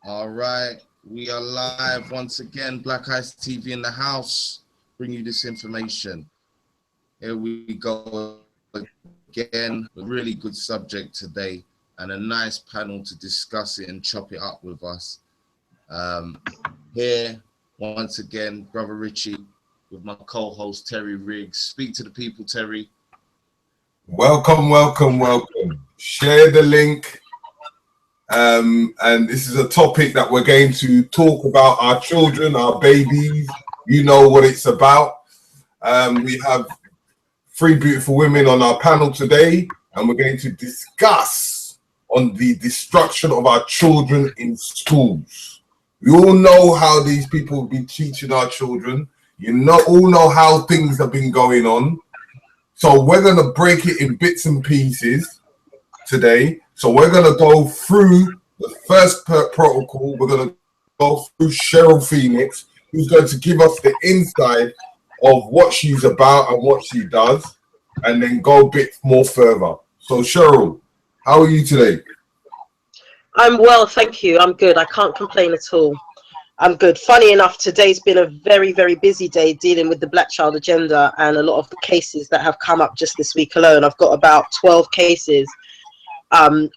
All right, we are live once again. Black Ice TV in the house, bring you this information. Here we go again. A really good subject today, and a nice panel to discuss it and chop it up with us. Here, once again, Brother Richie with my co-host Terry Riggs. Speak to the people, Terry. Welcome, welcome, welcome. Share the link. And this is a topic that we're going to talk about our children, our babies. You know what it's about. We have three beautiful women on our panel today, and we're going to discuss on the destruction of our children in schools. We all know how these people will be teaching our children. All know how things have been going on. So we're going to break it in bits and pieces today. So we're going to go through the first protocol. We're going to go through Cheryl Phoenix, who's going to give us the inside of what she's about and what she does, and then go a bit more further. So Cheryl, how are you today? I'm well, thank you. I'm good. I can't complain at all. I'm good. Funny enough, today's been a very, very busy day dealing with the Black Child Agenda and a lot of the cases that have come up just this week alone. I've got about 12 cases,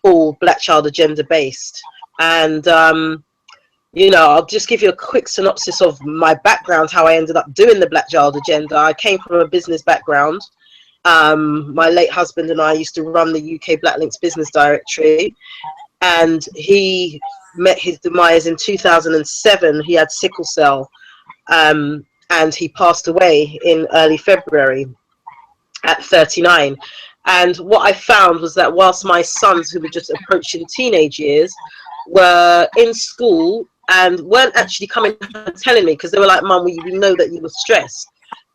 all Black Child Agenda based. And, I'll just give you a quick synopsis of my background, how I ended up doing the Black Child Agenda. I came from a business background. My late husband and I used to run the UK Black Links Business Directory, and he met his demise in 2007. He had sickle cell, and he passed away in early February at 39. And what I found was that whilst my sons, who were just approaching teenage years, were in school and weren't actually coming and telling me, because they were like, "Mum, we know that you were stressed."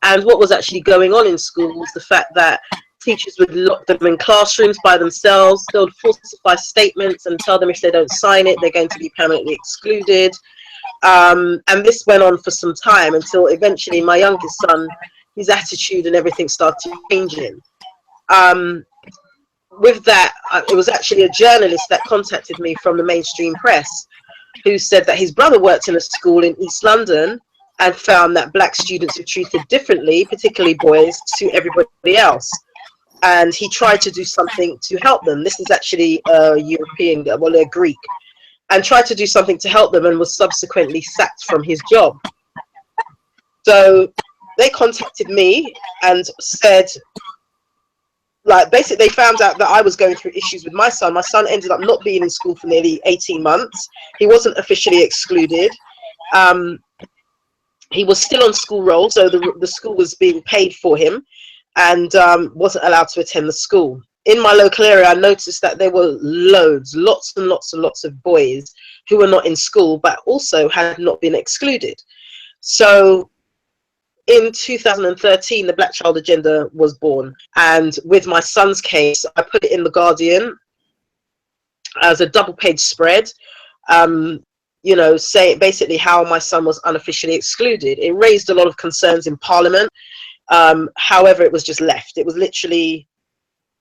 And what was actually going on in school was the fact that teachers would lock them in classrooms by themselves. They would falsify statements and tell them if they don't sign it, they're going to be permanently excluded. And this went on for some time until eventually my youngest son, his attitude and everything started changing. With that, it was actually a journalist that contacted me from the mainstream press, who said that his brother worked in a school in East London and found that black students were treated differently, particularly boys, to everybody else. And he tried to do something to help them. This is actually a European, well, they're Greek, and tried to do something to help them and was subsequently sacked from his job. So they contacted me and said, basically they found out that I was going through issues with my son. My son ended up not being in school for nearly 18 months. He wasn't officially excluded. He was still on school roll, so the school was being paid for him, and wasn't allowed to attend the school. In my local area, I noticed that there were lots and lots of boys who were not in school, but also had not been excluded. So in 2013, the Black Child Agenda was born. And with my son's case, I put it in The Guardian as a double-page spread, saying basically how my son was unofficially excluded. It raised a lot of concerns in Parliament. However, it was just left. It was literally,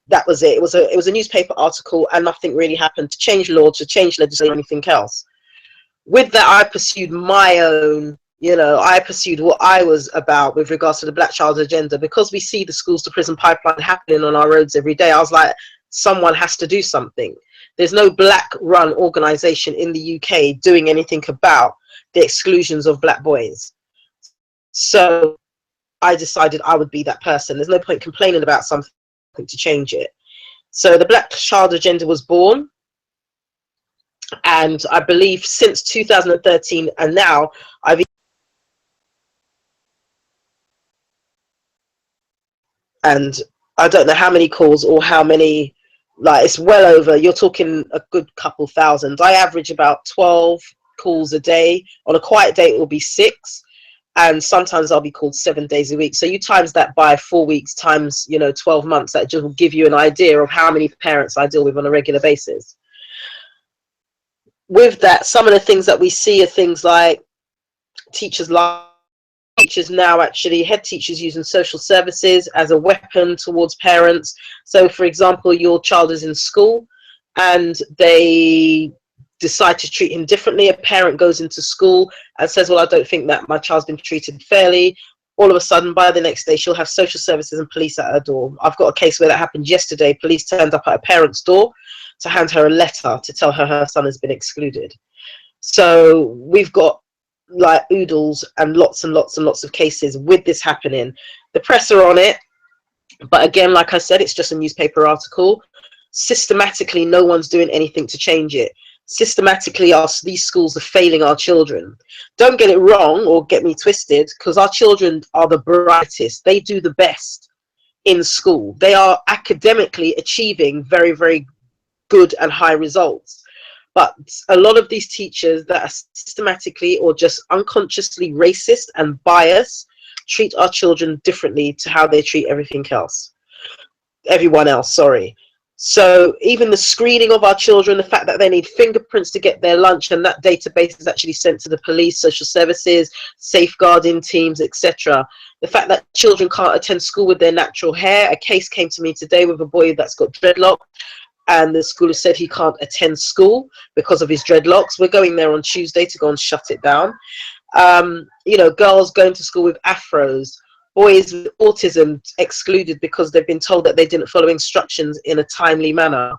that was it. It was a newspaper article, and nothing really happened to change law, to change legislation, or anything else. With that, I pursued my own, I pursued what I was about with regards to the Black Child Agenda, because we see the schools to prison pipeline happening on our roads every day. I was like, someone has to do something. There's no black run organization in the UK doing anything about the exclusions of black boys. So I decided I would be that person. There's no point complaining about something to change it. So the Black Child Agenda was born. And I believe since 2013 and now, and I don't know how many calls or how many, it's well over, you're talking a good couple thousand. I average about 12 calls a day. On a quiet day, it will be 6. And sometimes I'll be called 7 days a week. So you times that by 4 weeks times, 12 months, that just will give you an idea of how many parents I deal with on a regular basis. With that, some of the things that we see are things like teachers now actually, head teachers using social services as a weapon towards parents. So for example, your child is in school and they decide to treat him differently. A parent goes into school and says, well, I don't think that my child's been treated fairly. All of a sudden, by the next day, she'll have social services and police at her door. I've got a case where that happened yesterday. Police turned up at a parent's door to hand her a letter to tell her son has been excluded. So we've got like oodles and lots of cases with this happening. The press are on it, but again, like I said, it's just a newspaper article. Systematically, no one's doing anything to change it. Systematically, these schools are failing our children. Don't get it wrong or get me twisted, because our children are the brightest. They do the best in school. They are academically achieving very, very good and high results. But a lot of these teachers that are systematically or just unconsciously racist and biased treat our children differently to how they treat everyone else, sorry. So even the screening of our children, the fact that they need fingerprints to get their lunch, and that database is actually sent to the police, social services, safeguarding teams, etc. The fact that children can't attend school with their natural hair. A case came to me today with a boy that's got dreadlocks, and the school has said he can't attend school because of his dreadlocks. We're going there on Tuesday to go and shut it down. You know, girls going to school with afros. Boys with autism excluded because they've been told that they didn't follow instructions in a timely manner.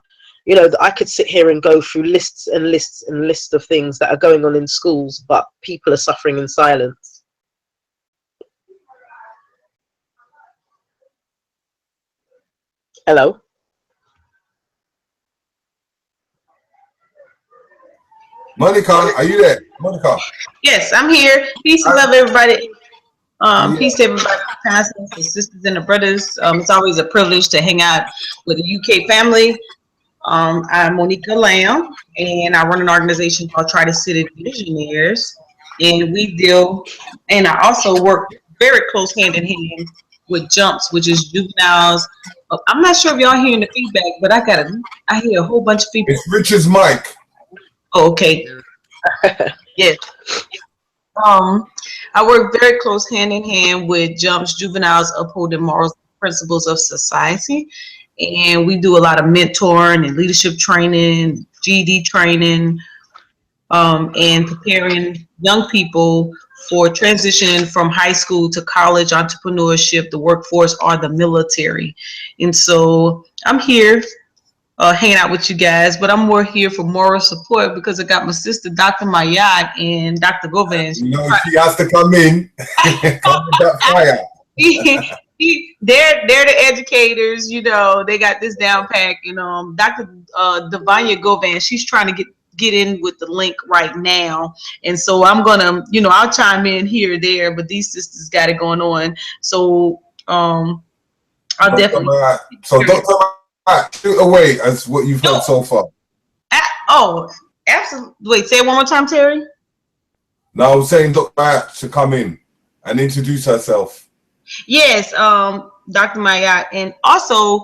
You know, I could sit here and go through lists and lists and lists of things that are going on in schools, but people are suffering in silence. Hello? Monica, are you there? Monica. Yes, I'm here. Peace and love, everybody. Peace to everybody, pastors, the sisters and the brothers. It's always a privilege to hang out with the UK family. I'm Monica Lamb, and I run an organization called Tri-City Visionaries. And we deal, and I also work very close hand in hand with JUMPS, which is juveniles. I'm not sure if y'all hearing the feedback, but I hear a whole bunch of people. It's Richard's mic. Oh, okay. Yes. I work very close hand in hand with JUMPS, Juveniles Upholding Morals and Principles of Society. And we do a lot of mentoring and leadership training, GD training, and preparing young people for transition from high school to college, entrepreneurship, the workforce, or the military. And so I'm here hanging out with you guys, but I'm more here for moral support because I got my sister, Dr. Ma'at, and Dr. Govan. You know, she has to come in. Come with that fire. They're the educators, you know, they got this down pat. You know, Dr. Devanya Govan, she's trying to get in with the link right now. And so I'm gonna, you know, I'll chime in here or there, but these sisters got it going on. So I'll definitely. So Dr. Shoot away as what you've heard so far. Oh, absolutely. Wait, say it one more time, Terry. No, I was saying Dr. Ma'at should come in and introduce herself. Yes, Dr. Ma'at, and also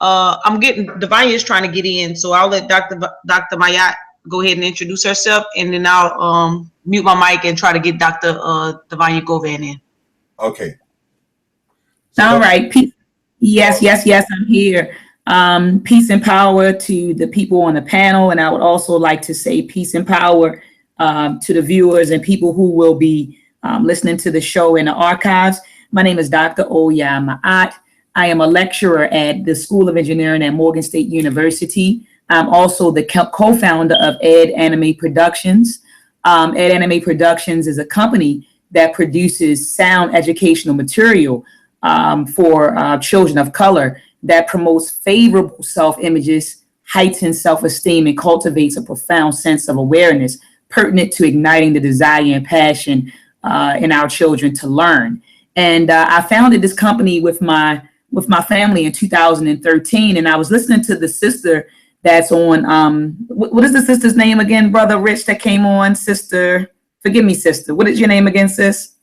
I'm getting Divine trying to get in, so I'll let Dr. Ma'at go ahead and introduce herself, and then I'll mute my mic and try to get Dr. Divine Govan in. Okay. All right. Yes, I'm here. Peace and power to the people on the panel. And I would also like to say peace and power to the viewers and people who will be listening to the show in the archives. My name is Dr. Oya Ma'at. I am a lecturer at the School of Engineering at Morgan State University. I'm also the co-founder of Ed Anime Productions. Ed Anime Productions is a company that produces sound educational material for children of color that promotes favorable self-images, heightens self-esteem, and cultivates a profound sense of awareness pertinent to igniting the desire and passion in our children to learn. And I founded this company with my family in 2013, and I was listening to the sister that's on, what is the sister's name again, Brother Rich, that came on? Sister, forgive me, sister. What is your name again, sis?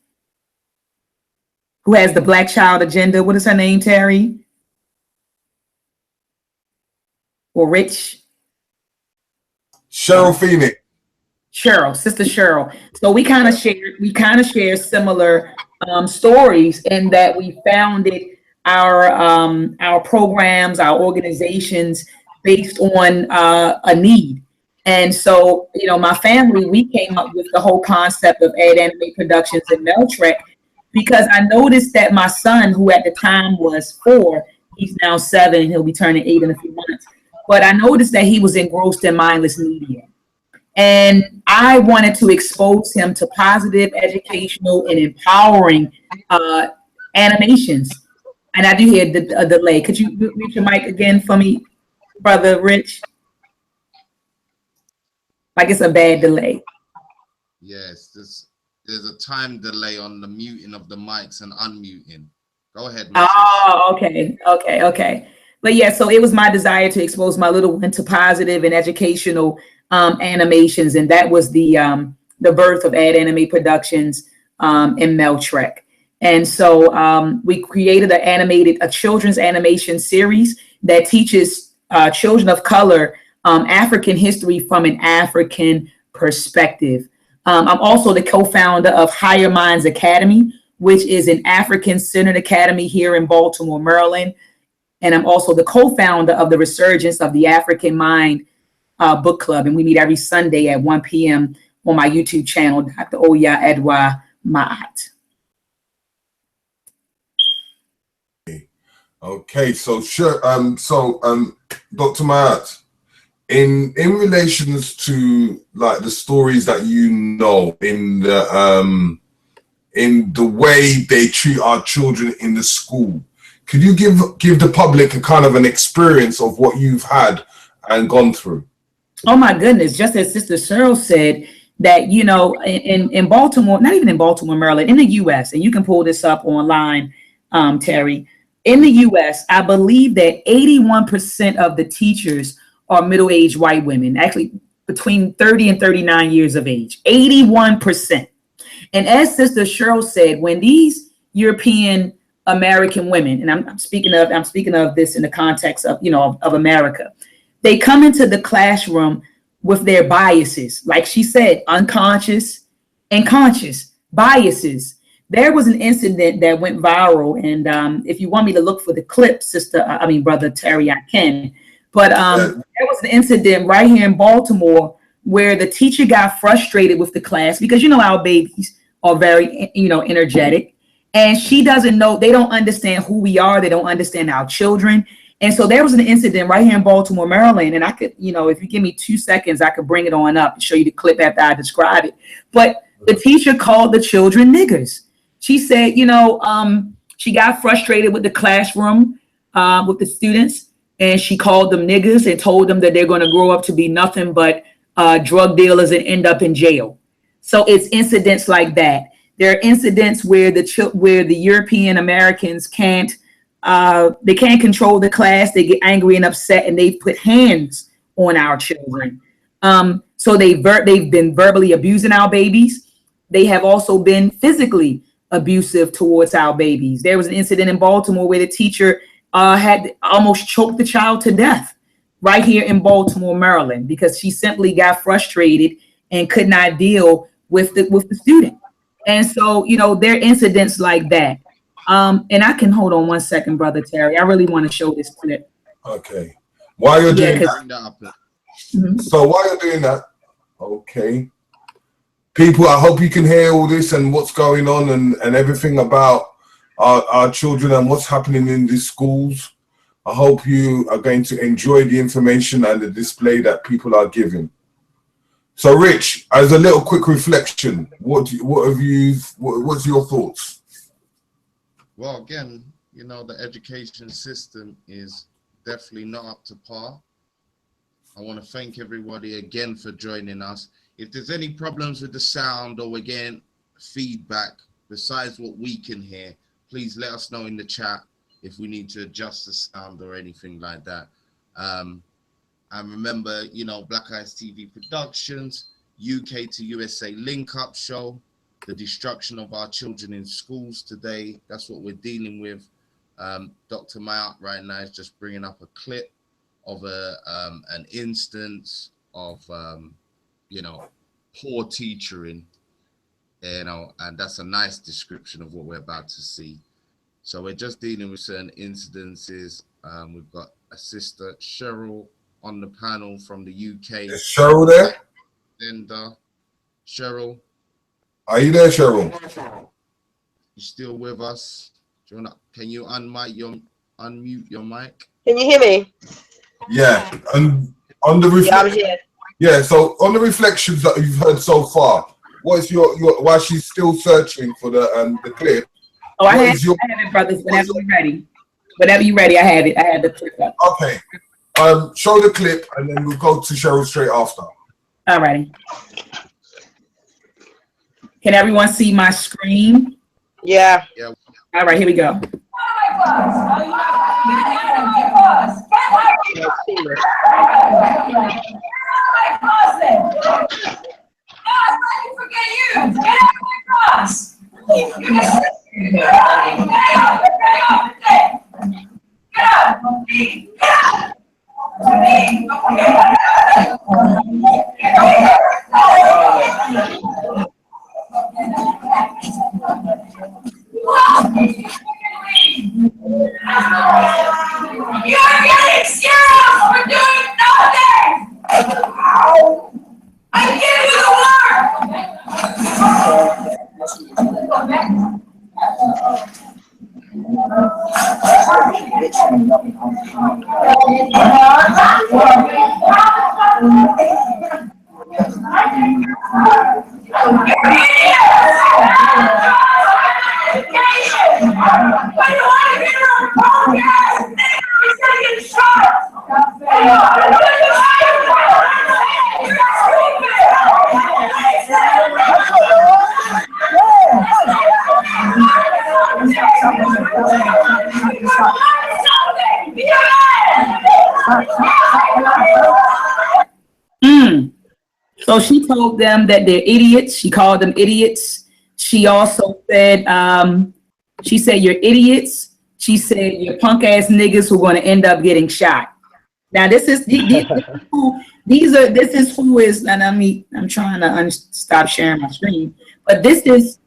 Who has the Black Child Agenda? What is her name, Terry? Or Rich? Cheryl Phoenix. Cheryl, Sister Cheryl. So we kind of share similar stories in that we founded our programs, our organizations based on a need. And so, you know, my family, we came up with the whole concept of Ed Anime Productions and Meltrek because I noticed that my son, who at the time was 4, he's now 7, and he'll be turning 8 in a few months. But I noticed that he was engrossed in mindless media. And I wanted to expose him to positive, educational, and empowering animations. And I do hear a delay. Could you mute your mic again for me, Brother Rich? Like it's a bad delay. Yes, there's a time delay on the muting of the mics and unmuting. Go ahead, Mrs. Oh, okay. But yeah, so it was my desire to expose my little one to positive and educational animations, and that was the birth of Ad Anime Productions in Meltrek. And so we created a children's animation series that teaches children of color African history from an African perspective. I'm also the co-founder of Higher Minds Academy, which is an African-centered academy here in Baltimore, Maryland. And I'm also the co-founder of the Resurgence of the African Mind book club. And we meet every Sunday at 1 p.m. on my YouTube channel, Dr. Oya Ma'at. Okay, so sure. Dr. Ma'at, in relations to like the stories that you know in the way they treat our children in the school, could you give the public a kind of an experience of what you've had and gone through? Oh my goodness! Just as Sister Cheryl said, that you know, in Baltimore, not even in Baltimore, Maryland, in the U.S., and you can pull this up online, Terry. In the U.S., I believe that 81% of the teachers are middle-aged white women, actually between 30 and 39 years of age. 81%. And as Sister Cheryl said, when these European American women, and I'm speaking of this in the context of, you know, of America, they come into the classroom with their biases, like she said, unconscious and conscious biases. There was an incident that went viral, and if you want me to look for the clip, Brother Terry, I can. But there was an incident right here in Baltimore where the teacher got frustrated with the class because, you know, our babies are very, you know, energetic, and she doesn't know, they don't understand who we are. They don't understand our children. And so there was an incident right here in Baltimore, Maryland, and I could, you know, if you give me 2 seconds, I could bring it on up and show you the clip after I describe it. But the teacher called the children niggers. She said, you know, she got frustrated with the classroom, with the students, and she called them niggers and told them that they're going to grow up to be nothing but drug dealers and end up in jail. So it's incidents like that. There are incidents where the European Americans can't control the class. They get angry and upset, and they put hands on our children. So they've been verbally abusing our babies. They have also been physically abusive towards our babies. There was an incident in Baltimore where the teacher had almost choked the child to death right here in Baltimore, Maryland, because she simply got frustrated and could not deal with the student. And so, you know, there are incidents like that. And I can hold on 1 second, Brother Terry. I really want to show this clip. Okay. While you're doing that, so while you're doing that, okay. People, I hope you can hear all this and what's going on and everything about our children and what's happening in these schools. I hope you are going to enjoy the information and the display that people are giving. So, Rich, as a little quick reflection, what's your thoughts? Well, again, you know, the education system is definitely not up to par. I want to thank everybody again for joining us. If there's any problems with the sound or we're getting feedback besides what we can hear, please let us know in the chat if we need to adjust the sound or anything like that. And remember, you know, Black Eyes TV Productions, UK to USA Link Up Show, the destruction of our children in schools today. That's what we're dealing with. Dr. Ma'at right now is just bringing up a clip of an instance of, you know, poor teaching, you know, and that's a nice description of what we're about to see. So we're just dealing with certain incidences. We've got a sister, Cheryl, on the panel from the UK. Is Cheryl there? And Cheryl. Are you there, Cheryl? You still with us? Do you wanna, can you unmute your mic? Can you hear me? Yeah. And on the Yeah, I'm here. yeah, so on the reflections that you've heard so far, what is your while she's still searching for the clip? Oh, I have it, brothers, whenever you're ready. Whenever you're ready, I have it. I have the clip up. Okay. Show the clip and then we'll go to Cheryl straight after. All righty. Can everyone see my screen? Yeah. Yeah. All right, here we go. You're getting serious! We're doing nothing! I give you the So she told them that they're idiots. She called them idiots. She also said, she said, you're idiots. She said, you're punk ass niggas who are going to end up getting shot. Now this is this is who is, and I'm trying to stop sharing my screen, but this is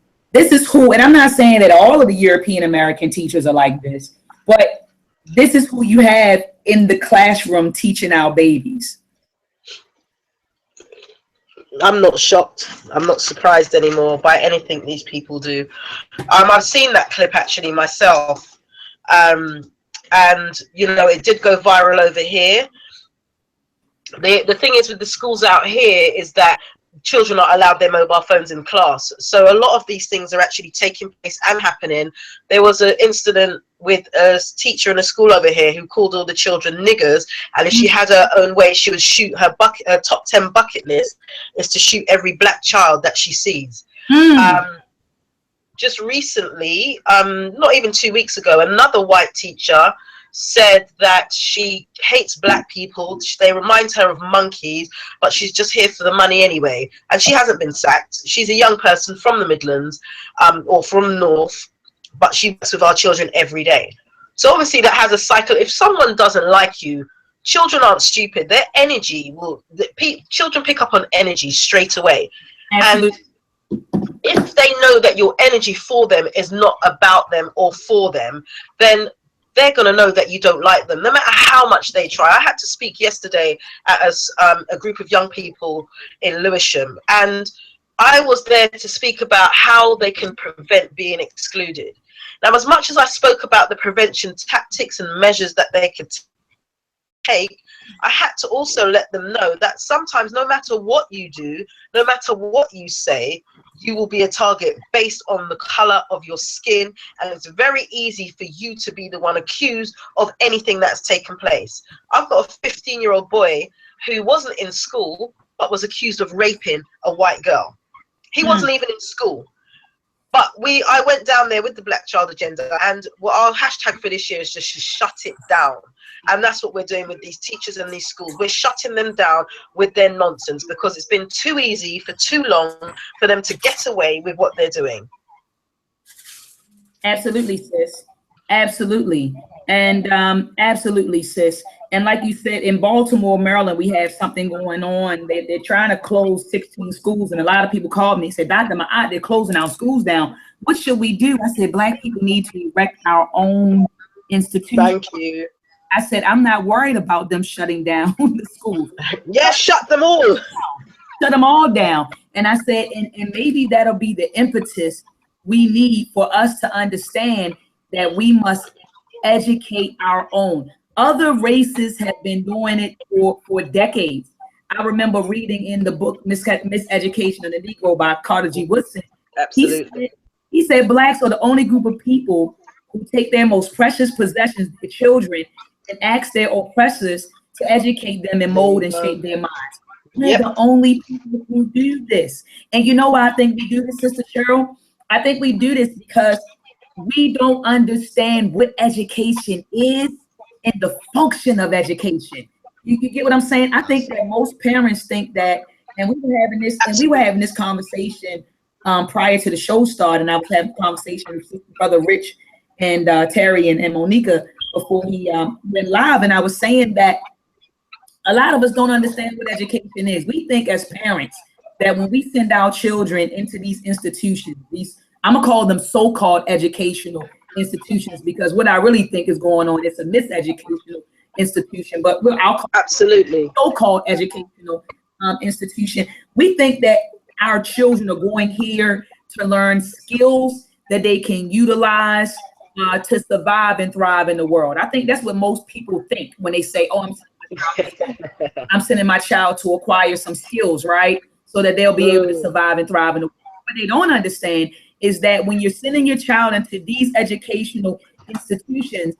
who, and I'm not saying that all of the European American teachers are like this, but this is who you have in the classroom teaching our babies. I'm not shocked. I'm not surprised anymore by anything these people do. I've seen that clip actually myself. And, you know, it did go viral over here. The thing is with the schools out here is that children are allowed their mobile phones in class. So a lot of these things are actually taking place and happening. There was an incident with a teacher in a school over here who called all the children niggers, and if she had her own way, she would shoot her top 10 bucket list is to shoot every black child that she sees. Just recently, not even 2 weeks ago, another white teacher said that she hates black people. They remind her of monkeys, but she's just here for the money anyway. And she hasn't been sacked. She's a young person from the Midlands, or from North, but she works with our children every day. So obviously that has a cycle. If someone doesn't like you, children aren't stupid. Their energy will, children pick up on energy straight away. Absolutely. And if they know that your energy for them is not about them or for them, then they're going to know that you don't like them, no matter how much they try. I had to speak yesterday as a group of young people in Lewisham, and I was there to speak about how they can prevent being excluded. Now, as much as I spoke about the prevention tactics and measures that they could take, I had to also let them know that sometimes no matter what you do, no matter what you say, you will be a target based on the color of your skin, and it's very easy for you to be the one accused of anything that's taken place. I've got a 15-year-old boy who wasn't in school but was accused of raping a white girl. He wasn't even in school. But I went down there with the Black Child Agenda, and what our hashtag for this year is just to shut it down. And that's what we're doing with these teachers in these schools. We're shutting them down with their nonsense because it's been too easy for too long for them to get away with what they're doing. Absolutely, sis. Absolutely. And absolutely, sis. And like you said, in Baltimore, Maryland, we have something going on. They're trying to close 16 schools. And a lot of people called me and said, Dr. Ma'at, they're closing our schools down. What should we do? I said, Black people need to erect our own institution. Thank you. I said, I'm not worried about them shutting down the schools. Yeah, shut them all. Shut them all down. And I said, and maybe that'll be the impetus we need for us to understand that we must educate our own. Other races have been doing it for decades. I remember reading in the book Miseducation of the Negro by Carter G. Woodson. Absolutely. He said blacks are the only group of people who take their most precious possessions, their children, and ask their oppressors to educate them and mold and shape their minds. We're the only people who do this. And you know why I think we do this, Sister Cheryl? I think we do this because we don't understand what education is and the function of education. You get what I'm saying? I think that most parents think that, and we were having this conversation prior to the show started, and I was having a conversation with Brother Rich and Terry and Monica before he went live, and I was saying that a lot of us don't understand what education is. We think as parents that when we send our children into these institutions, I'm gonna call them so-called educational institutions, because what I really think is going on is a miseducational institution, but I'll call absolutely so-called educational institution. We think that our children are going here to learn skills that they can utilize to survive and thrive in the world. I think that's what most people think when they say, oh, I'm sending my child to acquire some skills, right? So that they'll be able to survive and thrive in the world. What they don't understand is that when you're sending your child into these educational institutions,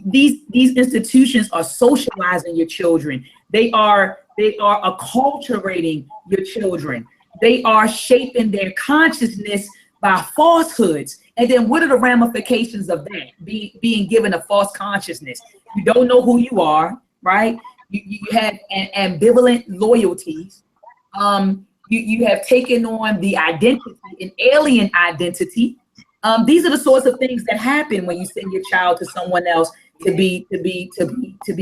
these institutions are socializing your children. They are acculturating your children. They are shaping their consciousness by falsehoods. And then what are the ramifications of that? Being given a false consciousness. You don't know who you are, right? You have ambivalent loyalties. You have taken on the identity, an alien identity. These are the sorts of things that happen when you send your child to someone else to be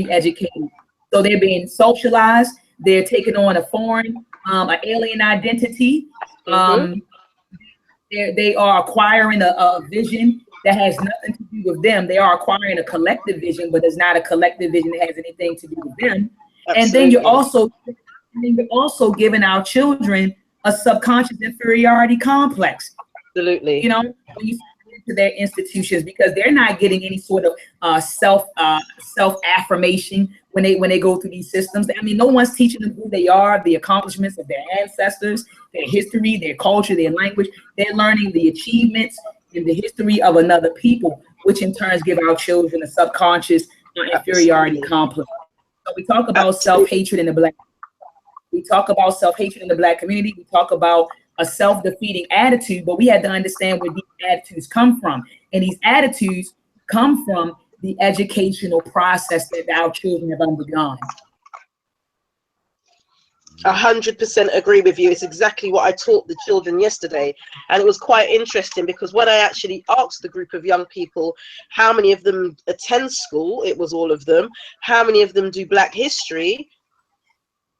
educated. So they're being socialized. They're taking on a foreign, an alien identity. They are acquiring a vision that has nothing to do with them. They are acquiring a collective vision, but it's not a collective vision that has anything to do with them. Absolutely. And then you're also giving our children a subconscious inferiority complex. Absolutely. You know, when you into their institutions, because they're not getting any sort of self affirmation when they go through these systems. I mean, no one's teaching them who they are, the accomplishments of their ancestors, their history, their culture, their language. They're learning the achievements and the history of another people, which in turn give our children a subconscious inferiority complex. So we talk about self-hatred in the Black. We talk about self-hatred in the Black community. We talk about a self-defeating attitude, but we had to understand where these attitudes come from. And these attitudes come from the educational process that our children have undergone. 100% agree with you. It's exactly what I taught the children yesterday. And it was quite interesting because when I actually asked the group of young people, how many of them attend school, it was all of them. How many of them do Black history?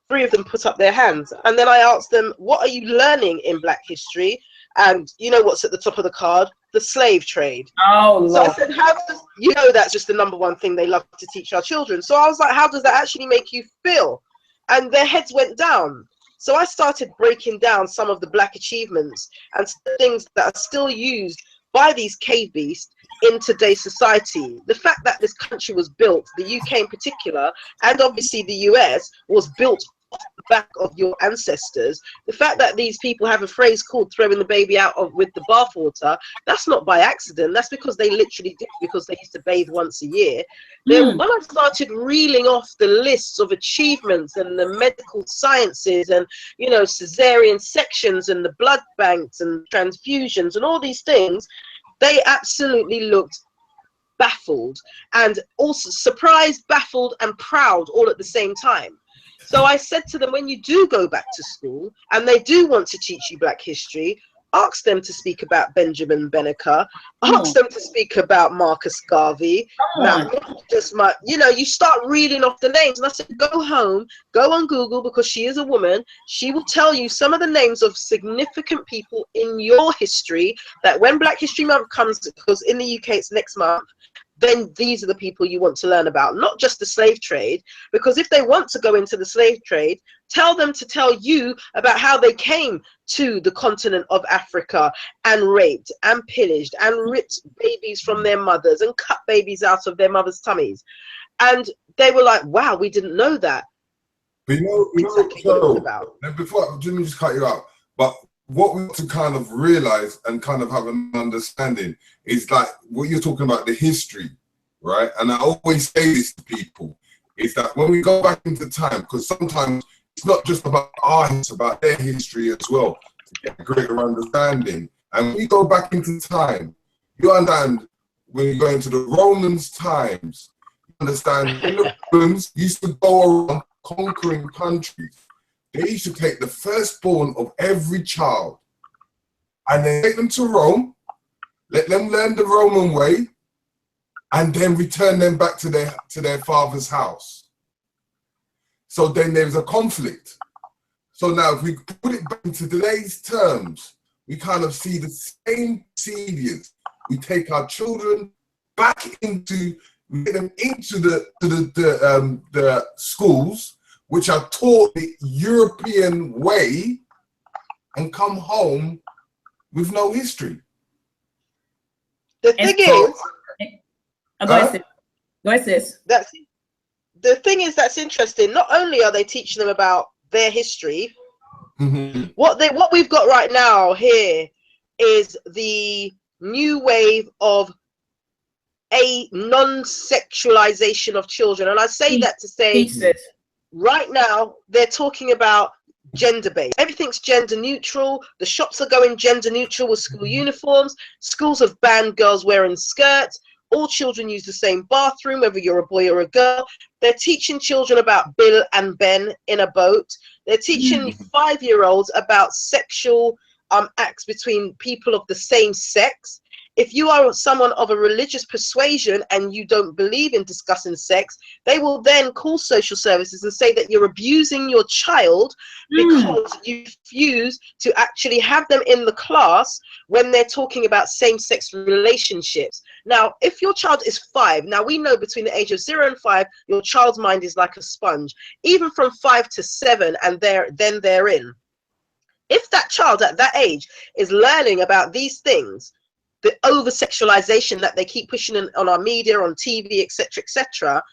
3 of them put up their hands. And then I asked them, what are you learning in Black history? And you know what's at the top of the card? The slave trade. Oh, so I said, how does, you know, that's just the #1 thing they love to teach our children. So I was like, how does that actually make you feel? And their heads went down. So I started breaking down some of the Black achievements and things that are still used by these cave beasts in today's society. The fact that this country was built, the UK in particular, and obviously the US, was built off the back of your ancestors. The fact that these people have a phrase called throwing the baby out with the bathwater, that's not by accident. That's because they literally did, because they used to bathe once a year. When I started reeling off the lists of achievements and the medical sciences and, you know, cesarean sections and the blood banks and transfusions and all these things, they absolutely looked baffled, and also surprised, baffled, and proud all at the same time. So I said to them, when you do go back to school and they do want to teach you Black history, ask them to speak about Benjamin Benneker, ask them to speak about Marcus Garvey. Now, just you know, you start reading off the names. And I said, go home, go on Google, because she is a woman. She will tell you some of the names of significant people in your history, that when Black History Month comes, because in the UK it's next month, then these are the people you want to learn about, not just the slave trade. Because if they want to go into the slave trade, tell them to tell you about how they came to the continent of Africa and raped and pillaged and ripped babies from their mothers and cut babies out of their mothers' tummies. And they were like, wow, we didn't know that. But Exactly what it's about. And before, let me just cut you out. But what we want to kind of realize and kind of have an understanding is like what you're talking about, the history, right? And I always say this to people, is that when we go back into time, because sometimes it's not just about our history, it's about their history as well, to get a greater understanding. And when we go back into time, you understand when you go into the Romans times, you understand when the Romans used to go around conquering countries, they used to take the firstborn of every child and then take them to Rome, let them learn the Roman way, and then return them back to their father's house. So then there's a conflict. So now if we put it back into today's terms, we kind of see the same procedures. We take our children back into, we get them into the schools, which are taught the European way, and come home with no history. The thing is, go ahead, sis. that's the thing is that's interesting. Not only are they teaching them about their history, what we've got right now here is the new wave of a non-sexualization of children. And I say that to say, right now they're talking about gender-based. Everything's gender neutral. The shops are going gender neutral with school uniforms. Schools have banned girls wearing skirts. All children use the same bathroom, whether you're a boy or a girl. They're teaching children about Bill and Ben in a boat. They're teaching 5-year-olds about sexual acts between people of the same sex. If you are someone of a religious persuasion and you don't believe in discussing sex, they will then call social services and say that you're abusing your child because you refuse to actually have them in the class when they're talking about same-sex relationships. Now, if your child is 5, now we know between the age of 0 and 5, your child's mind is like a sponge. Even from 5 to 7 and then they're in. If that child at that age is learning about these things, the over-sexualization that they keep pushing on our media, on TV, etc.,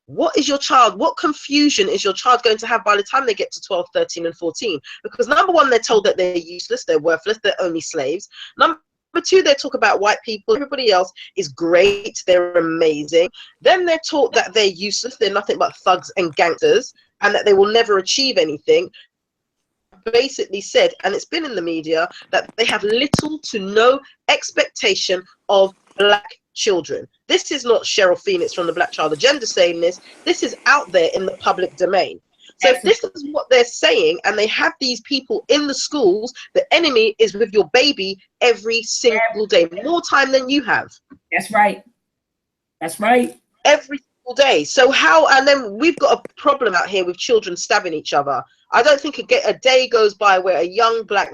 what confusion is your child going to have by the time they get to 12, 13, and 14? Because number one, they're told that they're useless, they're worthless, they're only slaves. Number two, they talk about white people, everybody else is great, they're amazing. Then they're taught that they're useless, they're nothing but thugs and gangsters, and that they will never achieve anything. Basically said, and it's been in the media, that they have little to no expectation of black children. This is not Cheryl Phoenix from the Black Child Agenda saying this. This is out there in the public domain. So if this is what they're saying, and they have these people in the schools, the enemy is with your baby every single day, more time than you have. That's right. That's right. Every single day. So how, and then we've got a problem out here with children stabbing each other. I don't think a day goes by where a young black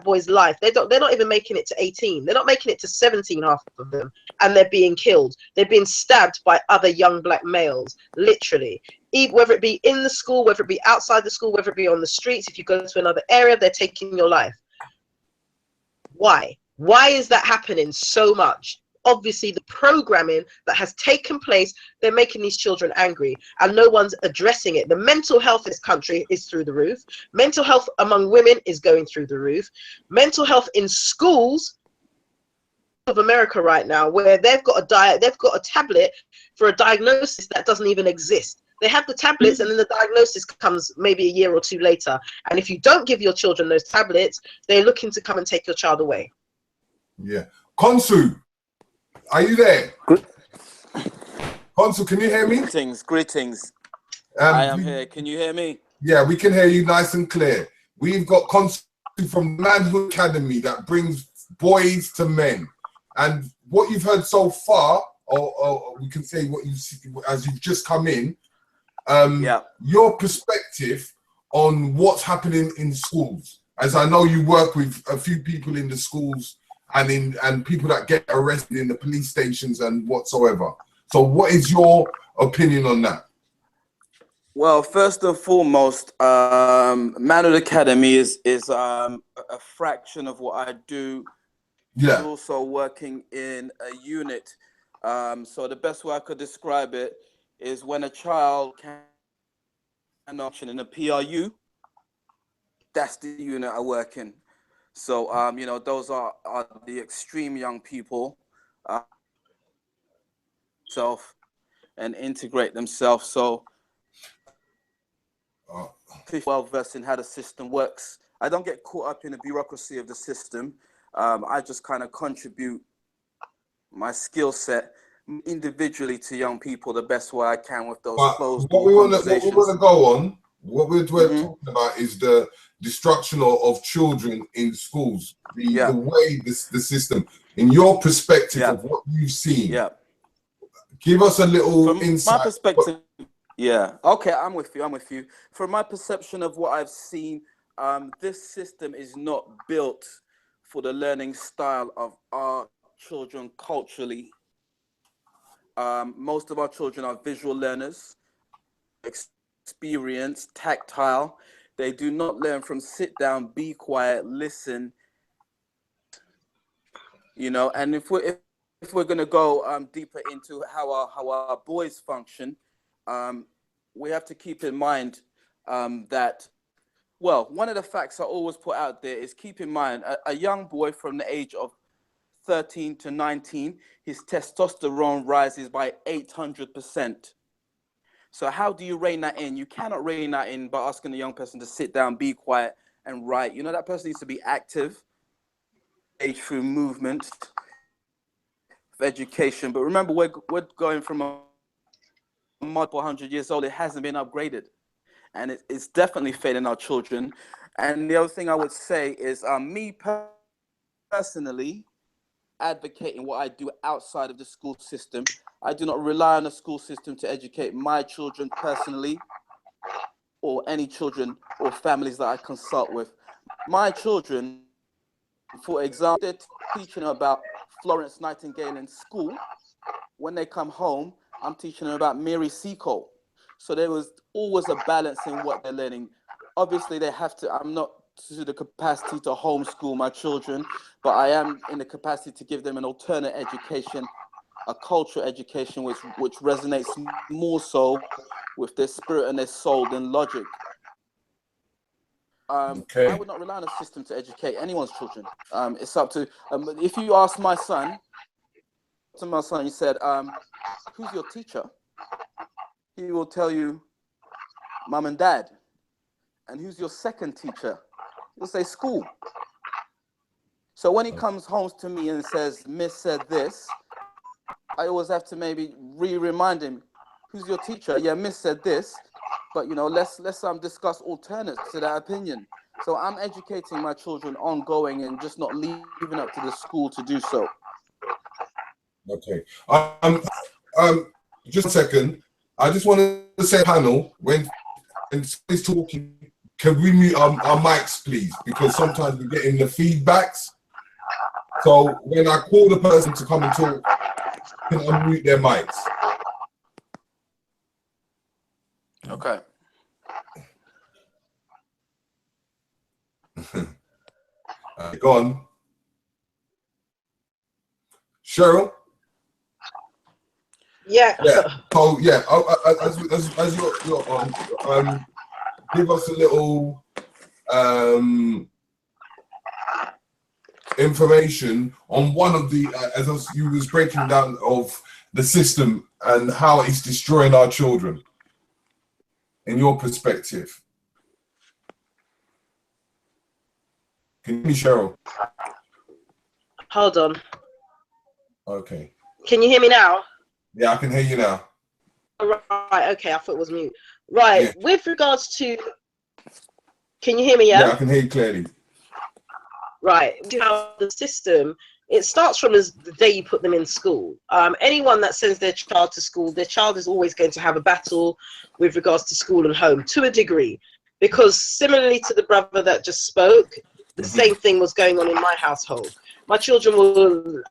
boy's life, they're not even making it to 18. They're not making it to 17, half of them, and they're being killed. They're being stabbed by other young black males, literally. Whether it be in the school, whether it be outside the school, whether it be on the streets, if you go to another area, they're taking your life. Why? Why is that happening so much? Obviously, the programming that has taken place, they're making these children angry, and no one's addressing it. The mental health in this country is through the roof. Mental health among women is going through the roof. Mental health in schools of America right now, where they've got a tablet for a diagnosis that doesn't even exist. They have the tablets, and then the diagnosis comes maybe a year or two later. And if you don't give your children those tablets, they're looking to come and take your child away. Yeah. Konsu, are you there? Good. Konsu, can you hear me? Greetings. I am here. Can you hear me? Yeah, we can hear you nice and clear. We've got Konsu from Manhood Academy that brings boys to men. And what you've heard so far, or we can say what you see as you've just come in, your perspective on what's happening in schools. As I know you work with a few people in the schools and people that get arrested in the police stations and whatsoever. So what is your opinion on that? Well, first and foremost, Manhood Academy is a fraction of what I do. Yeah. I'm also working in a unit. So the best way I could describe it is when a child can function in a PRU, that's the unit I work in. So, you know, those are the extreme young people, self and integrate themselves. So, well versed in how the system works. I don't get caught up in the bureaucracy of the system. I just kind of contribute my skill set individually to young people the best way I can with those closed door conversations. What we want to go on, what we're talking about is the destruction of children in schools, the way the system, in your perspective of what you've seen. Give us a little insight. My perspective, okay, I'm with you. From my perception of what I've seen, this system is not built for the learning style of our children culturally. Most of our children are visual learners, experienced, tactile. They do not learn from sit down, be quiet, listen. You know, and if we're going to go deeper into how our boys function, we have to keep in mind that, well, one of the facts I always put out there is keep in mind a young boy from the age of 13 to 19, his testosterone rises by 800%. So how do you rein that in? You cannot rein that in by asking a young person to sit down, be quiet, and write. You know, that person needs to be active, age through movement, education. But remember, we're going from a multiple 100 years old. It hasn't been upgraded, and it's definitely failing our children. And the other thing I would say is, me personally, advocating what I do outside of the school system. I do not rely on the school system to educate my children personally, or any children or families that I consult with. My children, for example, they're teaching them about Florence Nightingale in school. When they come home, I'm teaching them about Mary Seacole. So there was always a balance in what they're learning. Obviously, they have to, I'm not to the capacity to homeschool my children, but I am in the capacity to give them an alternate education, a cultural education which resonates more so with their spirit and their soul than logic. I would not rely on a system to educate anyone's children. It's up to, if you ask my son, he said, who's your teacher? He will tell you, mom and dad. And who's your second teacher? He'll say school. So when he comes home to me and says, Miss said this, I always have to maybe remind him, who's your teacher? Yeah, Miss said this, but you know, let's discuss alternates to that opinion. So I'm educating my children ongoing and just not leaving up to the school to do so. Okay. Just a second. I just wanted to say, panel, when somebody's talking, can we mute our mics, please? Because sometimes we're getting the feedbacks. So when I call the person to come and talk, can unmute their mics? Okay. Go on. Cheryl? Yeah. Oh, yeah. As you're on, give us a little information on one of the, as you was breaking down of the system and how it's destroying our children, in your perspective. Can you hear me, Cheryl? Hold on. Okay. Can you hear me now? Yeah, I can hear you now. Right, okay, I thought it was mute. Right, yeah. With regards to, can you hear me, Yeah, I can hear you clearly. Right, how the system, it starts from the day you put them in school. Anyone that sends their child to school, their child is always going to have a battle with regards to school and home, to a degree. Because similarly to the brother that just spoke, the same thing was going on in my household. My children were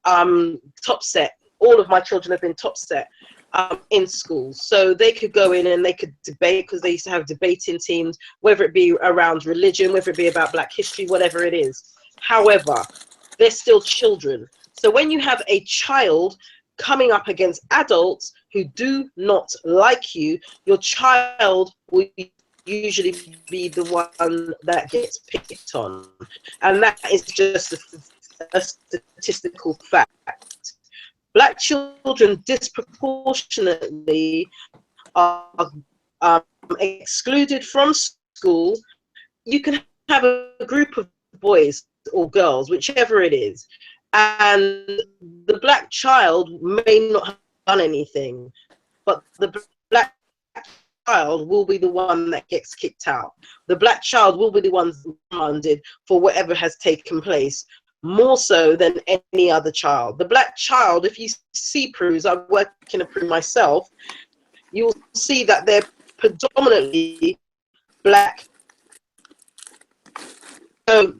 top set. All of my children have been top set in schools. So they could go in and they could debate, because they used to have debating teams, whether it be around religion, whether it be about Black history, whatever it is. However, they're still children. So when you have a child coming up against adults who do not like you, your child will usually be the one that gets picked on. And that is just a statistical fact. Black children disproportionately are excluded from school. You can have a group of boys or girls, whichever it is, and the Black child may not have done anything, but the Black child will be the one that gets kicked out. The Black child will be the one demanded for whatever has taken place, more so than any other child. The Black child, if you see Peru's, I work in a Peru myself, you'll see that they're predominantly Black. So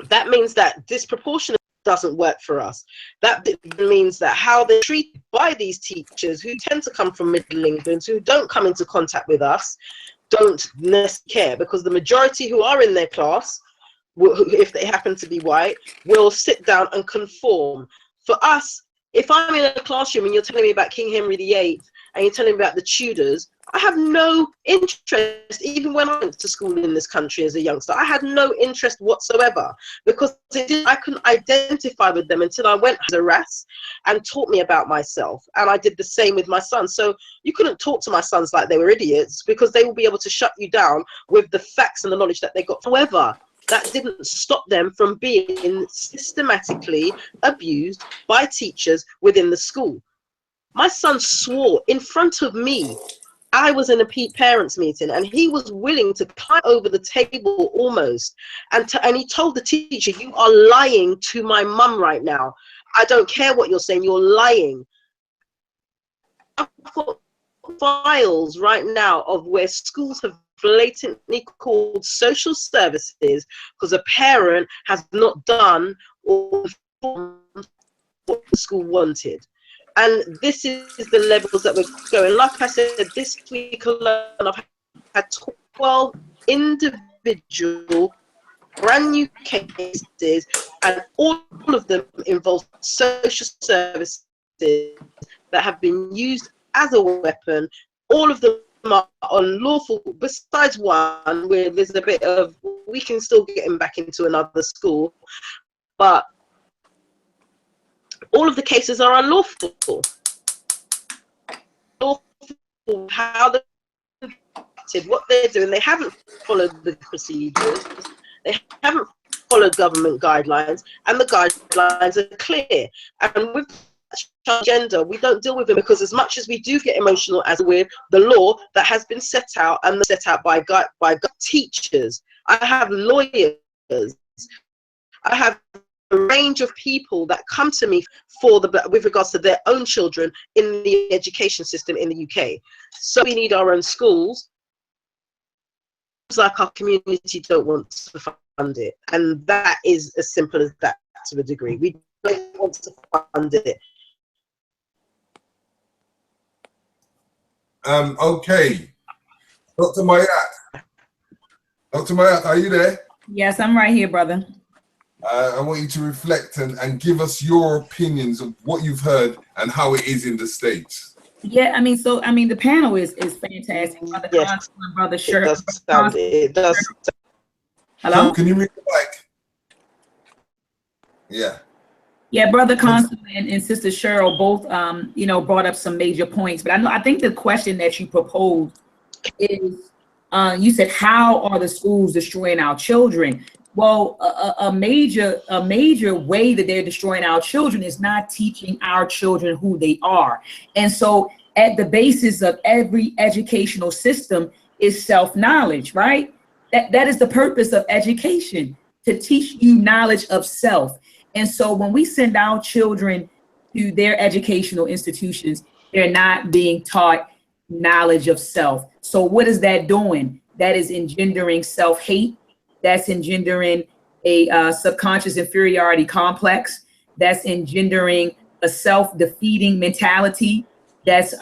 that means that disproportionate doesn't work for us. That means that how they're treated by these teachers, who tend to come from Middle England, who don't come into contact with us, don't necessarily care, because the majority who are in their class, if they happen to be white, will sit down and conform. For us, if I'm in a classroom and you're telling me about King Henry VIII and you're telling me about the Tudors, I have no interest. Even when I went to school in this country as a youngster, I had no interest whatsoever, because I couldn't identify with them until I went to RAS and taught me about myself. And I did the same with my sons. So you couldn't talk to my sons like they were idiots, because they will be able to shut you down with the facts and the knowledge that they got. However, that didn't stop them from being systematically abused by teachers within the school. My son swore in front of me. I was in a parents meeting, and he was willing to climb over the table almost, and he told the teacher, "You are lying to my mum right now. I don't care what you're saying, you're lying." I've got files right now of where schools have blatantly called social services because a parent has not done what the school wanted. And this is the levels that we're going. Like I said, this week alone, I've had 12 individual brand new cases, and all of them involve social services that have been used as a weapon. All of them are unlawful, besides one where there's a bit of, we can still get him back into another school, but all of the cases are unlawful. How they're conducted, what they're doing, they haven't followed the procedures, they haven't followed government guidelines, and the guidelines are clear. And with gender, we don't deal with them, because as much as we do get emotional as with the law that has been set out, and set out by teachers, I have lawyers, I have a range of people that come to me with regards to their own children in the education system in the UK. So we need our own schools. It's like our community don't want to fund it, and that is as simple as that to a degree. We don't want to fund it. Okay, Dr. Ma'at. Dr. Ma'at, are you there? Yes, I'm right here, brother. I want you to reflect and give us your opinions of what you've heard and how it is in the States. Yeah, the panel is fantastic. Brother Yes. Constable, Brother Cheryl. It does. Hello? So can you read the mic? Yeah. Yeah, Brother Constable and Sister Cheryl both, brought up some major points. But I think the question that you proposed is, you said, how are the schools destroying our children? Well, a major way that they're destroying our children is not teaching our children who they are. And so at the basis of every educational system is self-knowledge, right? That is the purpose of education, to teach you knowledge of self. And so when we send our children to their educational institutions, they're not being taught knowledge of self. So what is that doing? That is engendering self-hate. That's engendering a subconscious inferiority complex, that's engendering a self-defeating mentality, that's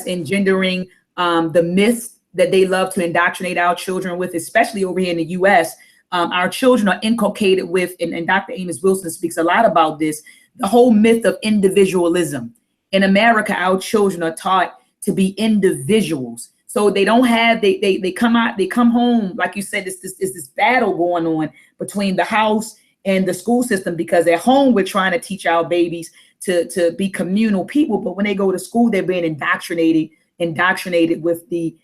engendering the myths that they love to indoctrinate our children with, especially over here in the U.S. Our children are inculcated with, and Dr. Amos Wilson speaks a lot about this, the whole myth of individualism. In America, our children are taught to be individuals. So they don't have, they come home, like you said, this battle going on between the house and the school system, because at home we're trying to teach our babies to be communal people, but when they go to school, they're being indoctrinated with the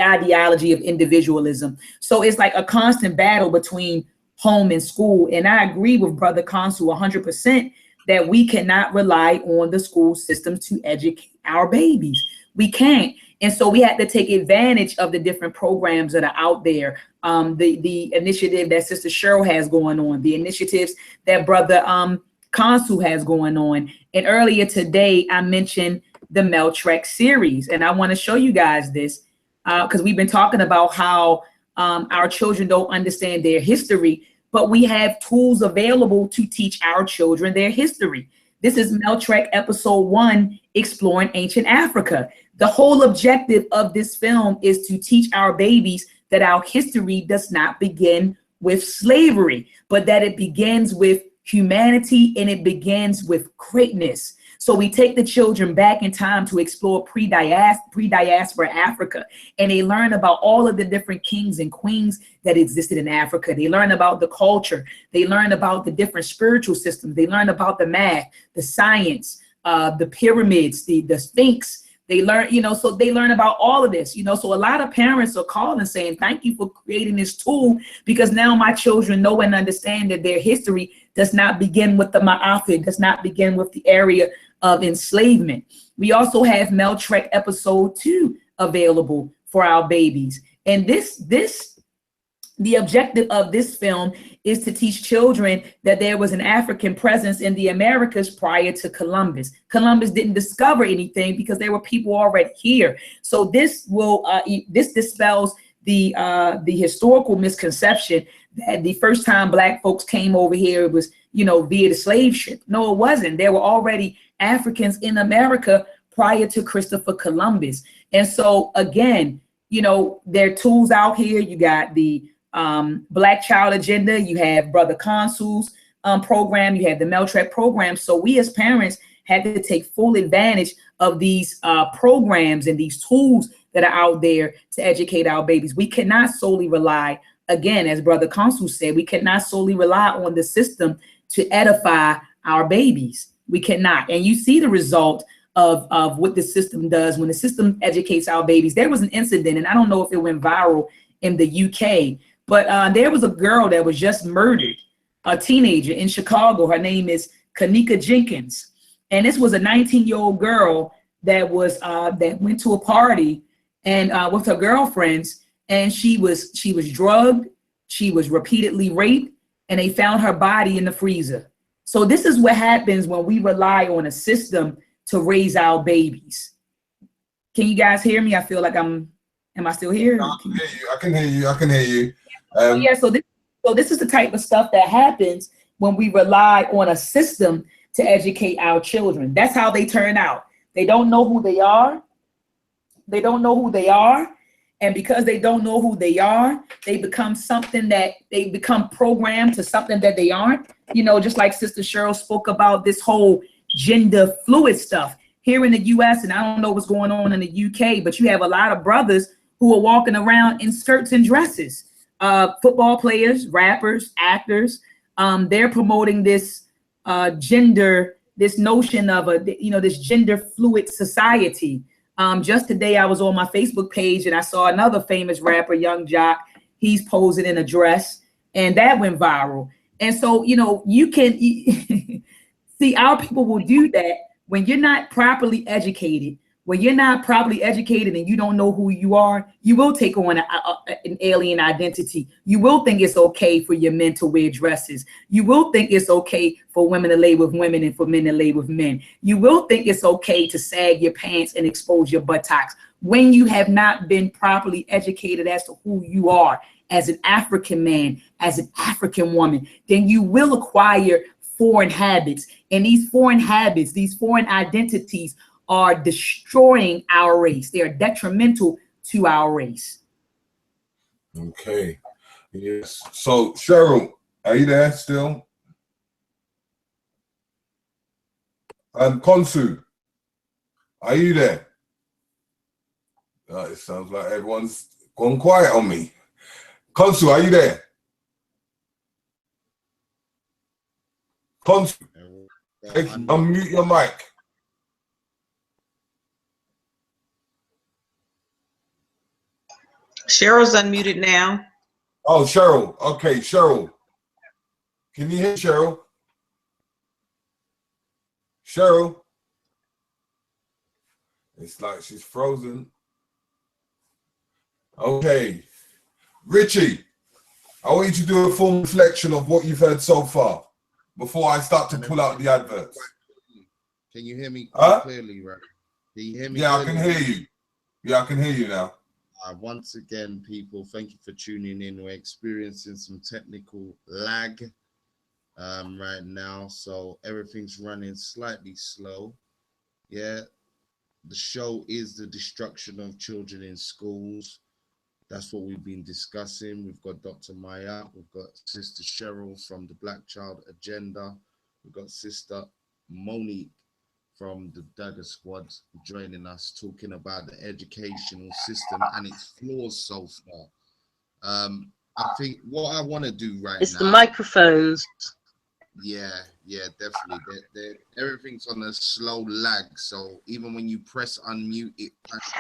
ideology of individualism. So it's like a constant battle between home and school. And I agree with Brother Consul 100% that we cannot rely on the school system to educate our babies. We can't. And so we had to take advantage of the different programs that are out there. The initiative that Sister Cheryl has going on, the initiatives that Brother Consul has going on. And earlier today, I mentioned the Meltrek series. And I want to show you guys this because we've been talking about how our children don't understand their history, but we have tools available to teach our children their history. This is Meltrek episode 1, Exploring Ancient Africa. The whole objective of this film is to teach our babies that our history does not begin with slavery, but that it begins with humanity and it begins with greatness. So we take the children back in time to explore pre-diaspora Africa, and they learn about all of the different kings and queens that existed in Africa. They learn about the culture. They learn about the different spiritual systems. They learn about the math, the science, the pyramids, the Sphinx. They learn, so they learn about all of this, so a lot of parents are calling saying, thank you for creating this tool, because now my children know and understand that their history does not begin with the Ma'at, does not begin with the area of enslavement. We also have Meltrek episode 2 available for our babies. And the objective of this film is to teach children that there was an African presence in the Americas prior to Columbus. Columbus didn't discover anything because there were people already here. So this will this dispels the historical misconception that the first time Black folks came over here was, via the slave ship. No, it wasn't. There were already Africans in America prior to Christopher Columbus. And so again, there are tools out here. You got the Black Child Agenda, you have Brother Consul's program, you have the Meltrek program. So we as parents had to take full advantage of these programs and these tools that are out there to educate our babies. We cannot solely rely, again, as Brother Consul said, we cannot solely rely on the system to edify our babies. We cannot. And you see the result of what the system does when the system educates our babies. There was an incident, and I don't know if it went viral in the UK, but there was a girl that was just murdered, a teenager in Chicago. Her name is Kanika Jenkins. And this was a 19-year-old girl that was that went to a party and with her girlfriends, and she was drugged, she was repeatedly raped, and they found her body in the freezer. So this is what happens when we rely on a system to raise our babies. Can you guys hear me? I feel like am I still here? I can hear you. I can hear you. Yeah, so this is the type of stuff that happens when we rely on a system to educate our children. That's how they turn out. They don't know who they are. They don't know who they are. And because they don't know who they are, they become programmed to something that they aren't. Just like Sister Cheryl spoke about this whole gender fluid stuff here in the US, and I don't know what's going on in the UK, but you have a lot of brothers who are walking around in skirts and dresses. Football players, rappers, actors, they're promoting this this notion of this gender fluid society. Just today, I was on my Facebook page and I saw another famous rapper, Young Jock. He's posing in a dress, and that went viral. And so, you can see our people will do that when you're not properly educated. When you're not properly educated and you don't know who you are, you will take on an alien identity. You will think it's okay for your men to wear dresses. You will think it's okay for women to lay with women and for men to lay with men. You will think it's okay to sag your pants and expose your buttocks when you have not been properly educated as to who you are as an African man, as an African woman, then you will acquire foreign habits. And these foreign habits, these foreign identities are destroying our race. They are detrimental to our race. Okay. Yes. So, Cheryl, are you there still? Konsu, are you there? It sounds like everyone's gone quiet on me. Konsu, are you there? Konsu, unmute your mic. Cheryl's unmuted now. Oh, Cheryl. Okay, Cheryl. Can you hear Cheryl? Cheryl? It's like she's frozen. Okay. Richie, I want you to do a full reflection of what you've heard so far before I start to pull out the adverts. Can you hear me clearly, right? Can you hear me? Yeah, clearly? I can hear you. Yeah, I can hear you now. Once again, people, thank you for tuning in. We're experiencing some technical lag right now, so everything's running slightly slow. Yeah, the show is the destruction of children in schools. That's what we've been discussing. We've got Dr. Ma'at, we've got Sister Cheryl from the Black Child Agenda, we've got Sister Monique from the Dagger Squad joining us, talking about the educational system and its flaws so far. I think what I want to do right now... It's the microphones. Yeah, definitely. Everything's on a slow lag, so even when you press unmute, it takes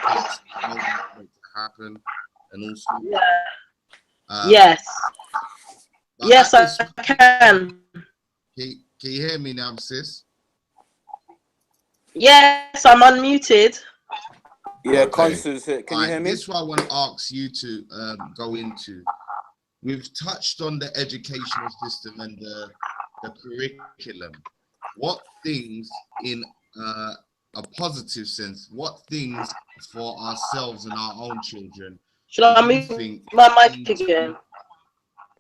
a moment for it to happen. And also, yes, I can. Can you hear me now, sis? Yes, I'm unmuted. Yeah, Okay. Can you hear me? This is what I want to ask you to go into. We've touched on the educational system and the curriculum. What things, in a positive sense, what things for ourselves and our own children should I move my mic again?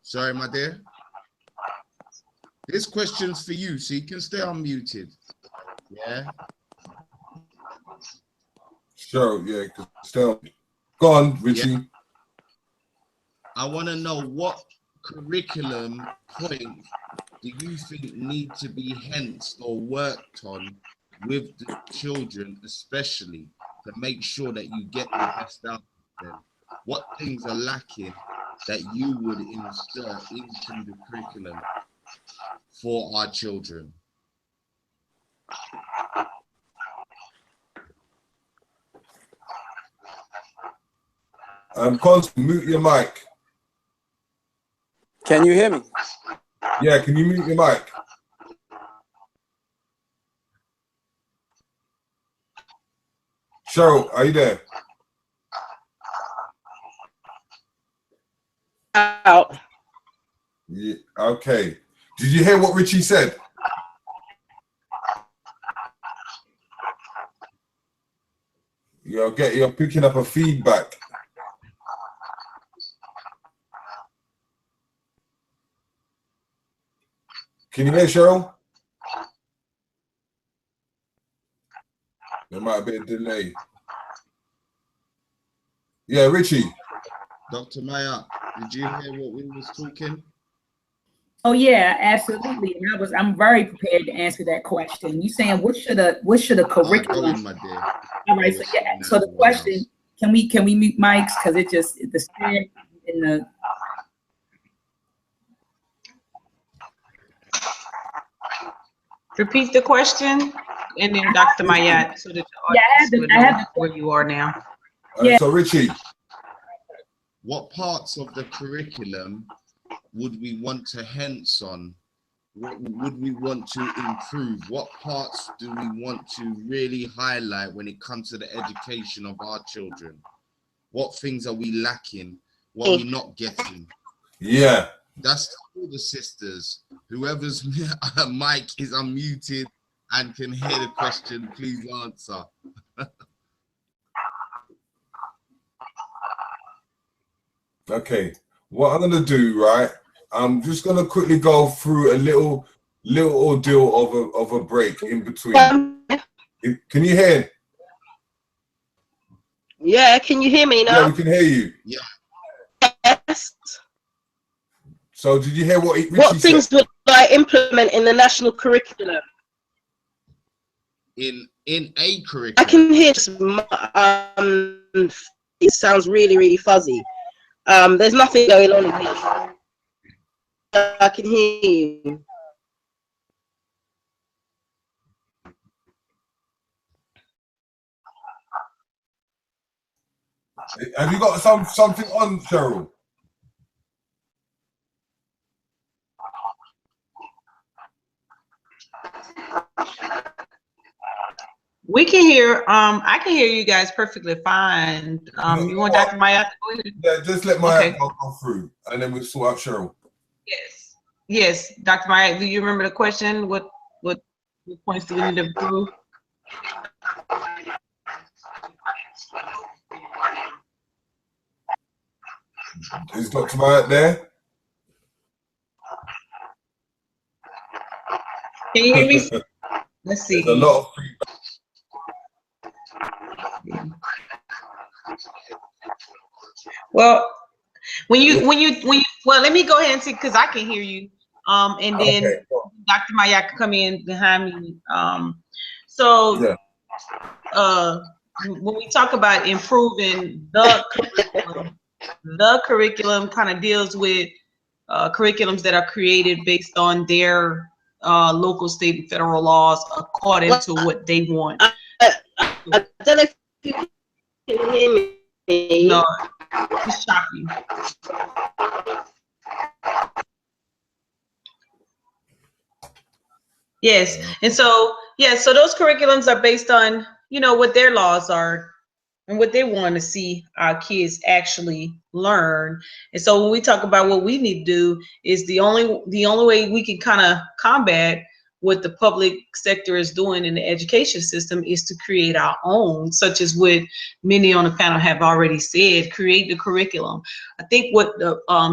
Sorry, my dear. This question's for you, so you can stay unmuted. Yeah. Sure, yeah, still. Go on, Richie. Yeah. I want to know what curriculum points do you think need to be hensed or worked on with the children, especially to make sure that you get the best out of them? What things are lacking that you would insert into the curriculum for our children? Constant, mute your mic. Can you hear me? Yeah, can you mute your mic? Cheryl, are you there? Out. Yeah, okay. Did you hear what Richie said? You're picking up a feedback. Can you hear Cheryl? There might be a delay. Yeah, Richie. Dr. Ma'at, did you hear what we was talking? Oh yeah, absolutely. And I'm very prepared to answer that question. You saying what should a curriculum? In, my dear. All right, so yeah. So the question, can we mute mics because it just the spirit in the. Repeat the question, and then Dr. Ma'at, so that the audience I have where you are now. Yeah. So Richie, what parts of the curriculum would we want to hence on? What would we want to improve? What parts do we want to really highlight when it comes to the education of our children? What things are we lacking? What are we not getting? Yeah. That's all the sisters. Whoever's mic is unmuted and can hear the question, please answer. Okay. what I'm gonna do, right? I'm just gonna quickly go through a little ordeal of a break in between. Can you hear? Yeah, can you hear me now? Yeah, we can hear you. Yes. So did you hear what Richie What things said? would I implement in the national curriculum? In a curriculum. I can hear it sounds really, really fuzzy. There's nothing going on in here. I can hear you. Have you got something on, Cheryl? We can hear, I can hear you guys perfectly fine. You want Dr. Ma'at to go ahead? Yeah, just let Ma'at go through, and then we'll sort out Cheryl. Yes. Yes, Dr. Ma'at, do you remember the question? What points do we need to improve? Is Dr. Ma'at there? Can you hear me? Let's see. There's a lot of feedback. Well, well, let me go ahead and see, because I can hear you. And then Dr. Ma'at can come in behind me. When we talk about improving the curriculum kind of deals with curriculums that are created based on their local, state, and federal laws according to what they want. I don't know if you can hear me. No, it's shocking. Yes, and so so those curriculums are based on, you know, what their laws are and what they want to see our kids actually learn. And so when we talk about what we need to do, is the only way we can kind of combat what the public sector is doing in the education system is to create our own, such as what many on the panel have already said, create the curriculum. I think what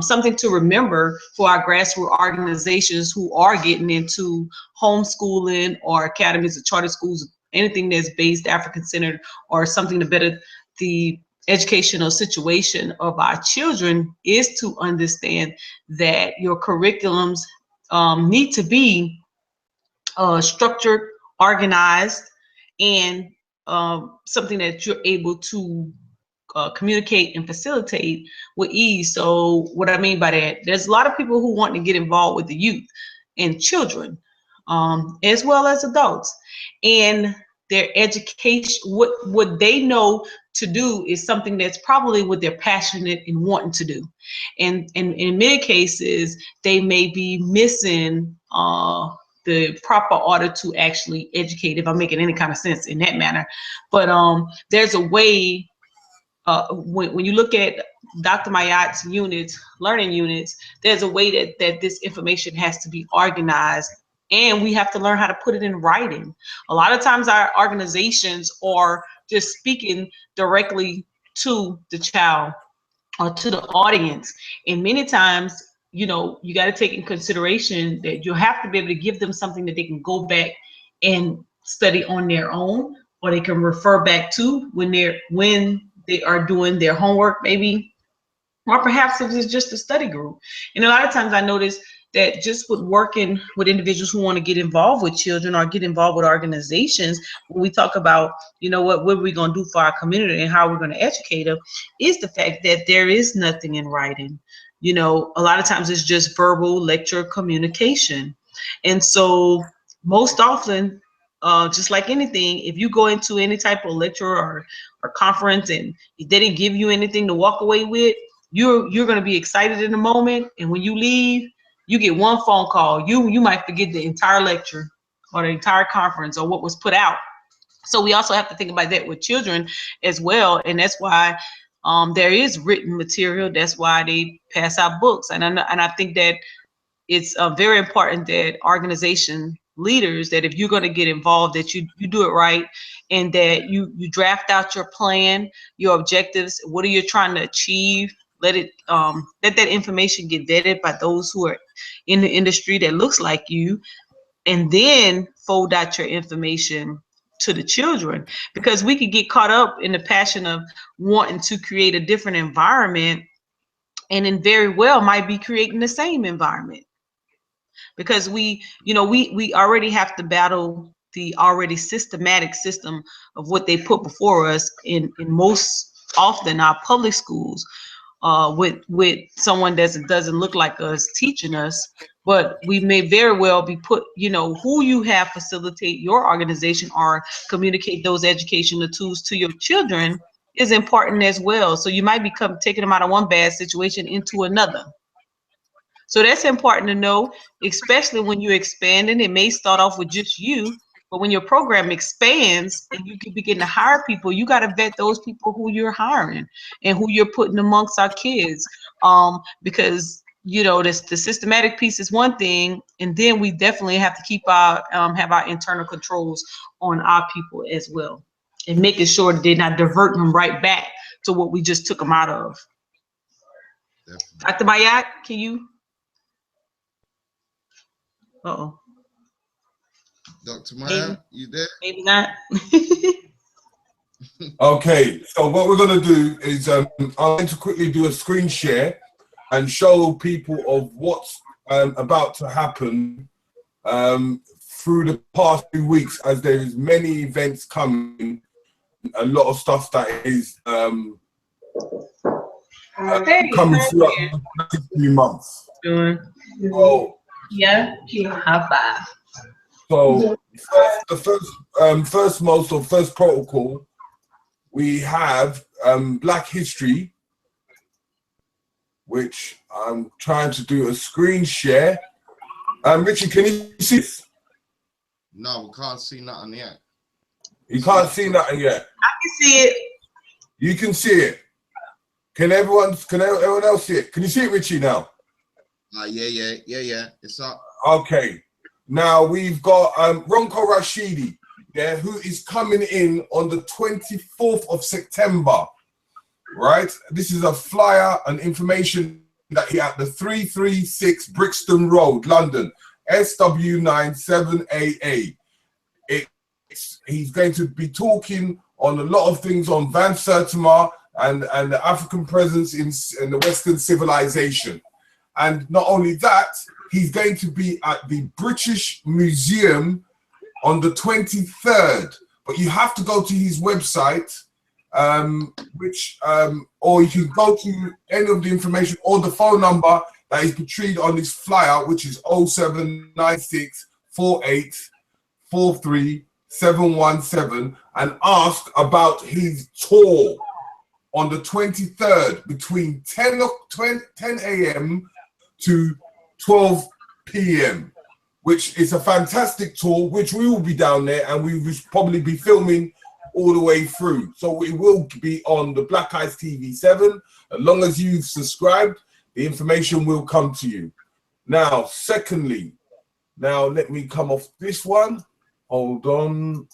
something to remember for our grassroots organizations who are getting into homeschooling or academies or charter schools, anything that's based African-centered or something to better the educational situation of our children, is to understand that your curriculums need to be structured, organized, and something that you're able to communicate and facilitate with ease. So what I mean by that, there's a lot of people who want to get involved with the youth and children, as well as adults, and their education, what they know to do is something that's probably what they're passionate and wanting to do. And in many cases, they may be missing the proper order to actually educate, if I'm making any kind of sense in that manner. But there's a way, when you look at Dr. Ma'at's units, learning units, there's a way that this information has to be organized, and we have to learn how to put it in writing. A lot of times our organizations are just speaking directly to the child or to the audience, and many times, you know, you got to take in consideration that you have to be able to give them something that they can go back and study on their own, or they can refer back to when they are doing their homework, maybe, or perhaps if it's just a study group. And a lot of times I notice that just with working with individuals who want to get involved with children or get involved with organizations, when we talk about, you know, what are we going to do for our community and how we're going to educate them, is the fact that there is nothing in writing. You know, a lot of times it's just verbal lecture communication. And so most often, just like anything, if you go into any type of lecture or conference and they didn't give you anything to walk away with, you're going to be excited in the moment, and when you leave, you get one phone call, you might forget the entire lecture or the entire conference or what was put out. So we also have to think about that with children as well, and that's why there is written material. That's why they pass out books, and I think that it's very important that organization leaders, that if you're going to get involved, that you do it right, and that you draft out your plan, your objectives, what are you trying to achieve, let that information get vetted by those who are in the industry that looks like you, and then fold out your information to the children, because we could get caught up in the passion of wanting to create a different environment, and then very well might be creating the same environment, because we already have to battle the already systematic system of what they put before us in most often our public schools, with someone that doesn't look like us teaching us. But we may very well be put, who you have facilitate your organization or communicate those educational tools to your children is important as well. So you might become taking them out of one bad situation into another. So that's important to know, especially when you're expanding. It may start off with just you, but when your program expands and you can begin to hire people, you got to vet those people who you're hiring and who you're putting amongst our kids. Because the systematic piece is one thing, and then we definitely have to keep have our internal controls on our people as well, and making sure that they're not diverting them right back to what we just took them out of. Dr. Ma'at, can you? Uh-oh. Dr. Ma'at, you there? Maybe not. Okay, so what we're going to do is I'm going to quickly do a screen share and show people of what's about to happen through the past 2 weeks, as there is many events coming, a lot of stuff that is coming throughout the next few months. So, Yeah, high five. So first protocol, we have Black History, which I'm trying to do a screen share. Richie, can you see this? No, we can't see nothing yet. You can't see nothing yet. I can see it. You can see it. Can everyone else see it? Can you see it, Richie, now? Yeah. It's up. Okay. Now we've got Ronko Rashidi, who is coming in on the 24th of September, right? This is a flyer and information that he at the 336 Brixton Road, London, SW97AA. He's going to be talking on a lot of things on Van Sertima and the African presence in the Western civilization. And not only that, he's going to be at the British Museum on the 23rd. But you have to go to his website, or you can go to any of the information or the phone number that is portrayed on this flyer, which is 0796 48 43 717, and ask about his tour on the 23rd between 10 a.m. to 12 p.m., which is a fantastic tour, which we will be down there and we will probably be filming all the way through. So it will be on the Black Eyes TV 7. As long as you've subscribed, the information will come to you. Now, secondly, let me come off this one. Hold on.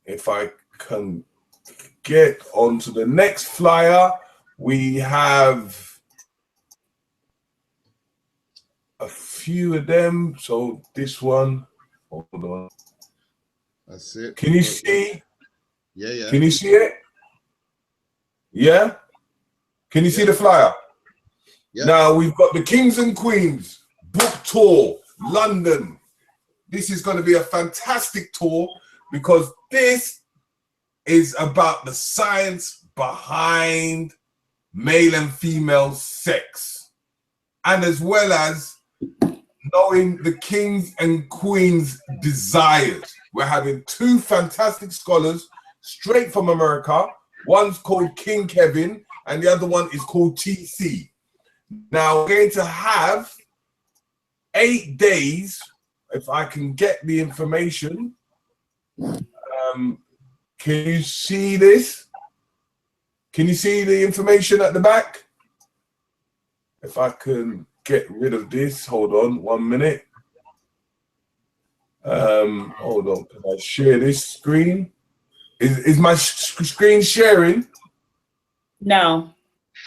If I can get onto the next flyer, we have a few of them. So this one, hold on. That's it. Can you see? Yeah. Can you see it? Yeah? Can you see the flyer? Yeah. Now we've got the Kings and Queens book tour, London. This is going to be a fantastic tour because this is about the science behind male and female sex, and as well as knowing the kings and queens' desires. We're having two fantastic scholars straight from America. One's called King Kevin and the other one is called TC. Now we're going to have 8 days, if I can get the information. Can you see this? Can you see the information at the back? If I can get rid of this, hold on 1 minute. Hold on, can I share this screen? Is my screen sharing? No.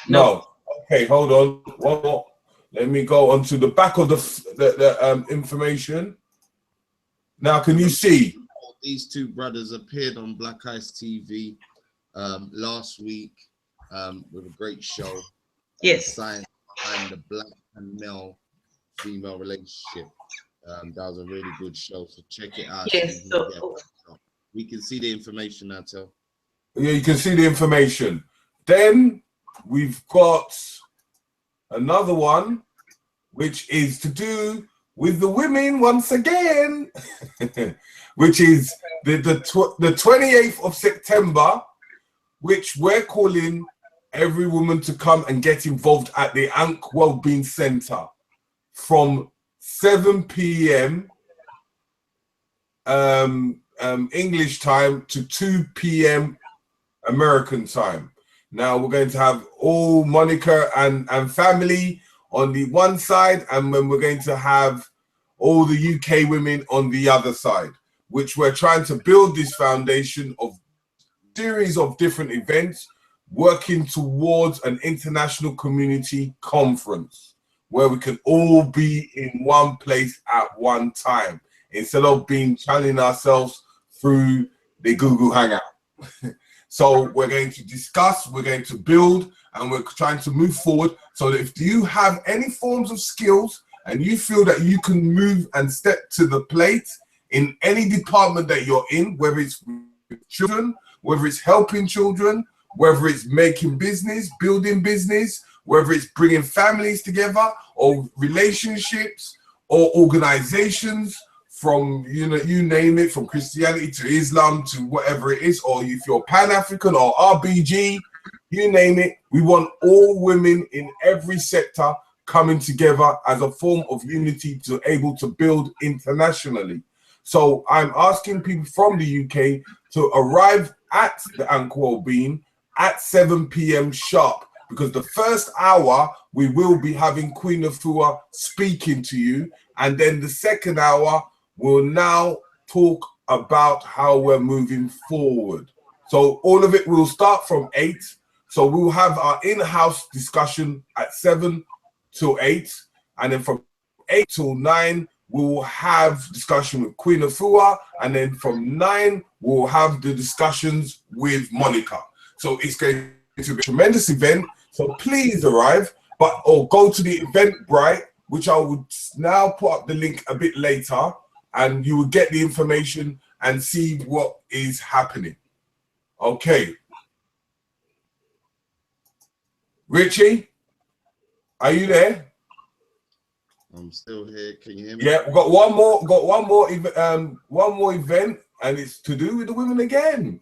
No. Okay, hold on. One more. Let me go on to the back of the information. Now, can you see? These two brothers appeared on Black Ice TV last week with a great show. Yes. Science behind the black and male female relationship. That was a really good show, so check it out. Yes. So we can see the information now, Tel. Yeah, you can see the information. Then we've got another one, which is to do with the women once again, which is the 28th of September, which we're calling every woman to come and get involved at the Ankh Wellbeing Center from 7 p.m. English time to 2 p.m. American time. Now we're going to have all Monica and family on the one side, and then we're going to have all the UK women on the other side, which we're trying to build this foundation of series of different events working towards an international community conference where we can all be in one place at one time instead of channeling ourselves through the Google Hangout. So we're going to discuss, we're going to build, and we're trying to move forward so that if you have any forms of skills and you feel that you can move and step to the plate in any department that you're in, whether it's with children, whether it's helping children, whether it's making business, building business, whether it's bringing families together or relationships or organizations, from you name it, from Christianity to Islam to whatever it is, or if you're Pan-African or RBG, you name it, we want all women in every sector coming together as a form of unity to able to build internationally. So I'm asking people from the UK to arrive at the Ankh Wellbeing at 7 p.m. sharp, because the first hour we will be having Queen Afua speaking to you, and then the second hour we'll now talk about how we're moving forward. So all of it will start from 8. So we'll have our in-house discussion at 7 till 8. And then from 8 till 9, we'll have discussion with Queen Afua. And then from 9, we'll have the discussions with Monica. So it's going to be a tremendous event. So please arrive, or go to the Eventbrite, which I would now put up the link a bit later, and you will get the information and see what is happening. Okay. Richie, are you there? I'm still here. Can you hear me? Yeah, we've got one more event, and it's to do with the women again.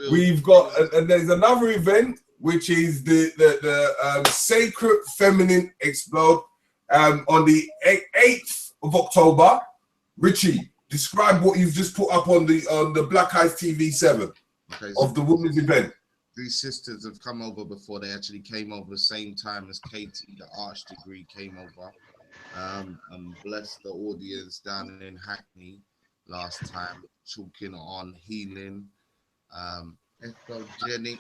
We've got, and there's another event, which is the Sacred Feminine Explode on the 8th of October. Richie, describe what you've just put up on the Black Ice TV 7 of the women's event. These sisters have come over before. They actually came over the same time as Katie, the arch degree, came over. And blessed the audience down in Hackney last time, talking on healing, ethogenic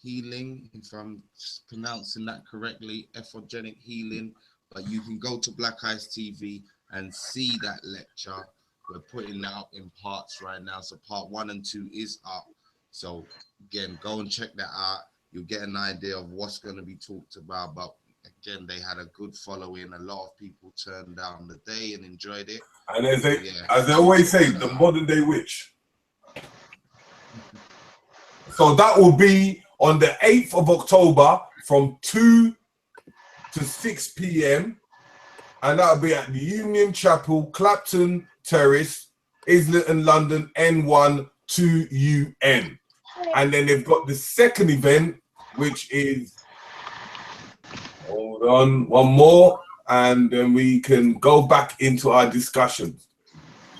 healing, if I'm pronouncing that correctly, ethogenic healing. But you can go to Black Ice TV and see that lecture. We're putting that up in parts right now. So part 1 and 2 is up. So again, go and check that out. You'll get an idea of what's going to be talked about. But again, they had a good following. A lot of people turned down the day and enjoyed it. And as they always say, the modern day witch. So that will be on the 8th of October from 2 to 6 p.m. And that'll be at the Union Chapel, Clapton Terrace, Islington, London, N1 2UN. And then they've got the second event, which is, hold on, one more, and then we can go back into our discussions.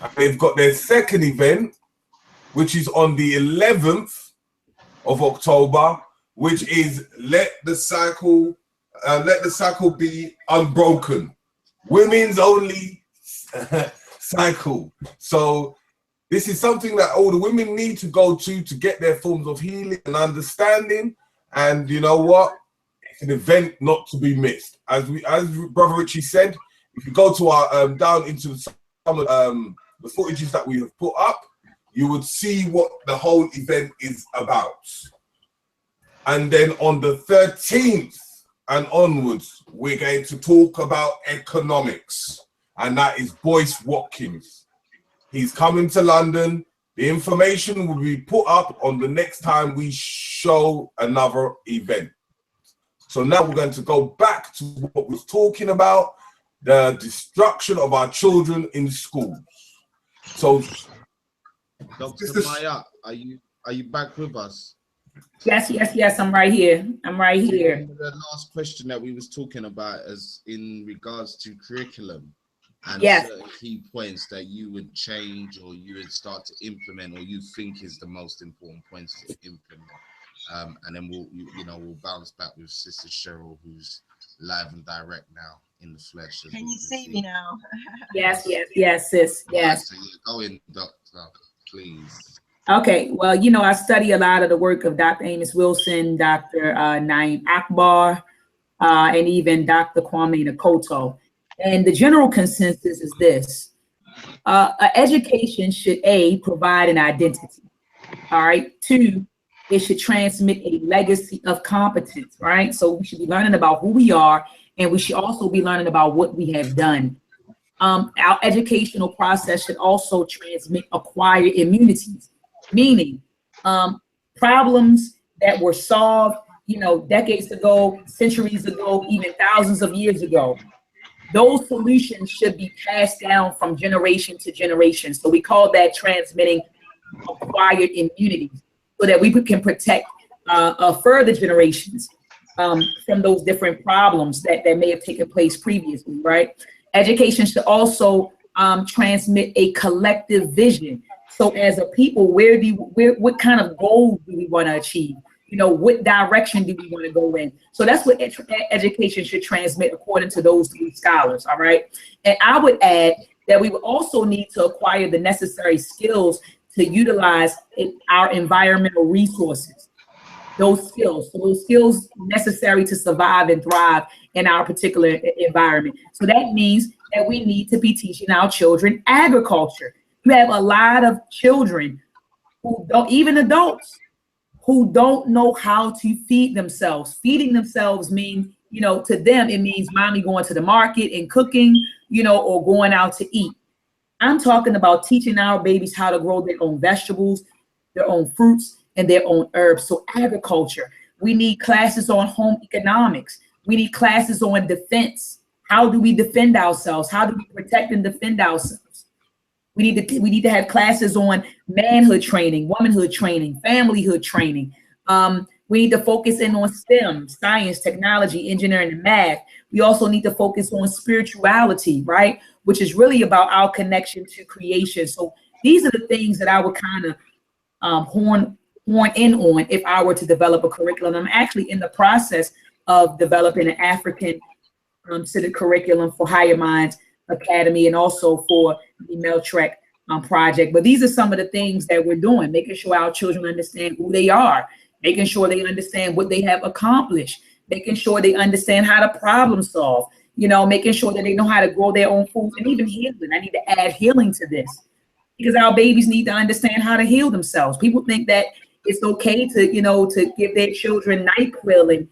And they've got their second event, which is on the 11th of October, which is let the cycle be unbroken, women's only cycle. So This is something that all the women need to go to get their forms of healing and understanding. And you know what? It's an event not to be missed. As Brother Richie said, if you go to our down into some of the footages that we have put up, you would see what the whole event is about. And then on the 13th and onwards, we're going to talk about economics, and that is Boyce Watkins. He's coming to London. The information will be put up on the next time we show another event. So now we're going to go back to what we were talking about, the destruction of our children in schools. So, Dr. Ma'at, are you back with us? Yes. I'm right here. The last question that we was talking about is in regards to curriculum and certain key points that you would change or you would start to implement or you think is the most important points to implement. And then we'll bounce back with Sister Cheryl, who's live and direct now in the flesh. Can you see me now? Yes, sis. Yes. So you go in, Doctor, please. Okay, well, I study a lot of the work of Dr. Amos Wilson, Dr. Naeem Akbar, and even Dr. Kwame Nkoto. And the general consensus is this. Education should, A, provide an identity, all right? 2, it should transmit a legacy of competence, right? So we should be learning about who we are, and we should also be learning about what we have done. Our educational process should also transmit acquired immunities, meaning problems that were solved, decades ago, centuries ago, even thousands of years ago. Those solutions should be passed down from generation to generation. So we call that transmitting acquired immunities, so that we can protect further generations from those different problems that may have taken place previously, right? Education should also transmit a collective vision. So as a people, what kind of goals do we want to achieve? What direction do we want to go in? So that's what education should transmit according to those three scholars, all right? And I would add that we would also need to acquire the necessary skills to utilize our environmental resources, those skills necessary to survive and thrive in our particular environment. So that means that we need to be teaching our children agriculture. You have a lot of children who don't, even adults, who don't know how to feed themselves. Feeding themselves means, to them, it means mommy going to the market and cooking, or going out to eat. I'm talking about teaching our babies how to grow their own vegetables, their own fruits, and their own herbs. So agriculture, we need classes on home economics. We need classes on defense. How do we defend ourselves? How do we protect and defend ourselves? We need to have classes on manhood training, womanhood training, familyhood training. We need to focus in on STEM, science, technology, engineering, and math. We also need to focus on spirituality, right? Which is really about our connection to creation. So these are the things that I would kind of horn in on if I were to develop a curriculum. I'm actually in the process of developing an African-centered curriculum for Higher Minds Academy and also for the meltrek project. But these are some of the things that we're doing, making sure our children understand who they are, making sure they understand what they have accomplished, making sure they understand how to problem solve, making sure that they know how to grow their own food, and even healing. I need to add healing to this because our babies need to understand how to heal themselves. People think that it's okay to, to give their children NyQuil and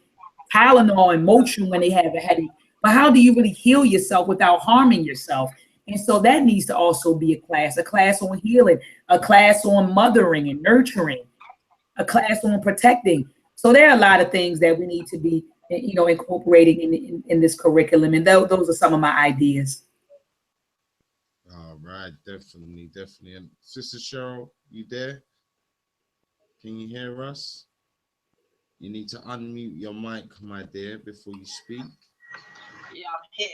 Tylenol and Motrin when they have a headache. But how do you really heal yourself without harming yourself? And so that needs to also be a class on healing, a class on mothering and nurturing, a class on protecting. So there are a lot of things that we need to be, incorporating in this curriculum. And those are some of my ideas. All right, definitely. And Sister Cheryl, you there? Can you hear us? You need to unmute your mic, my dear, before you speak. Yeah, I'm here.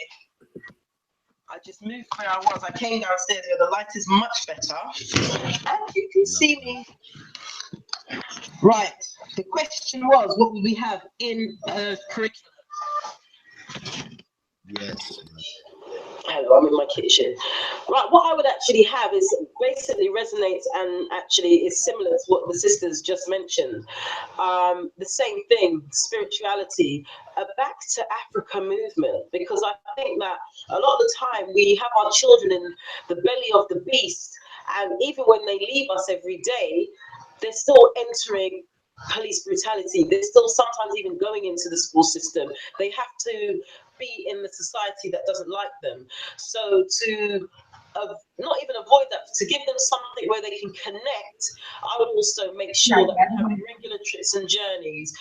I just moved where I was. I came downstairs where the light is much better. And you can see me. Right. The question was, what will we have in curriculum? Yes. Hello, I'm in my kitchen. Right, what I would actually have is basically resonates and actually is similar to what the sisters just mentioned. The same thing, spirituality, a back to Africa movement, because I think that a lot of the time we have our children in the belly of the beast, and even when they leave us every day, they're still entering police brutality. They're still sometimes even going into the school system. They have to be in the society that doesn't like them. So to not even avoid that, to give them something where they can connect, I would also make sure that we have regular trips and journeys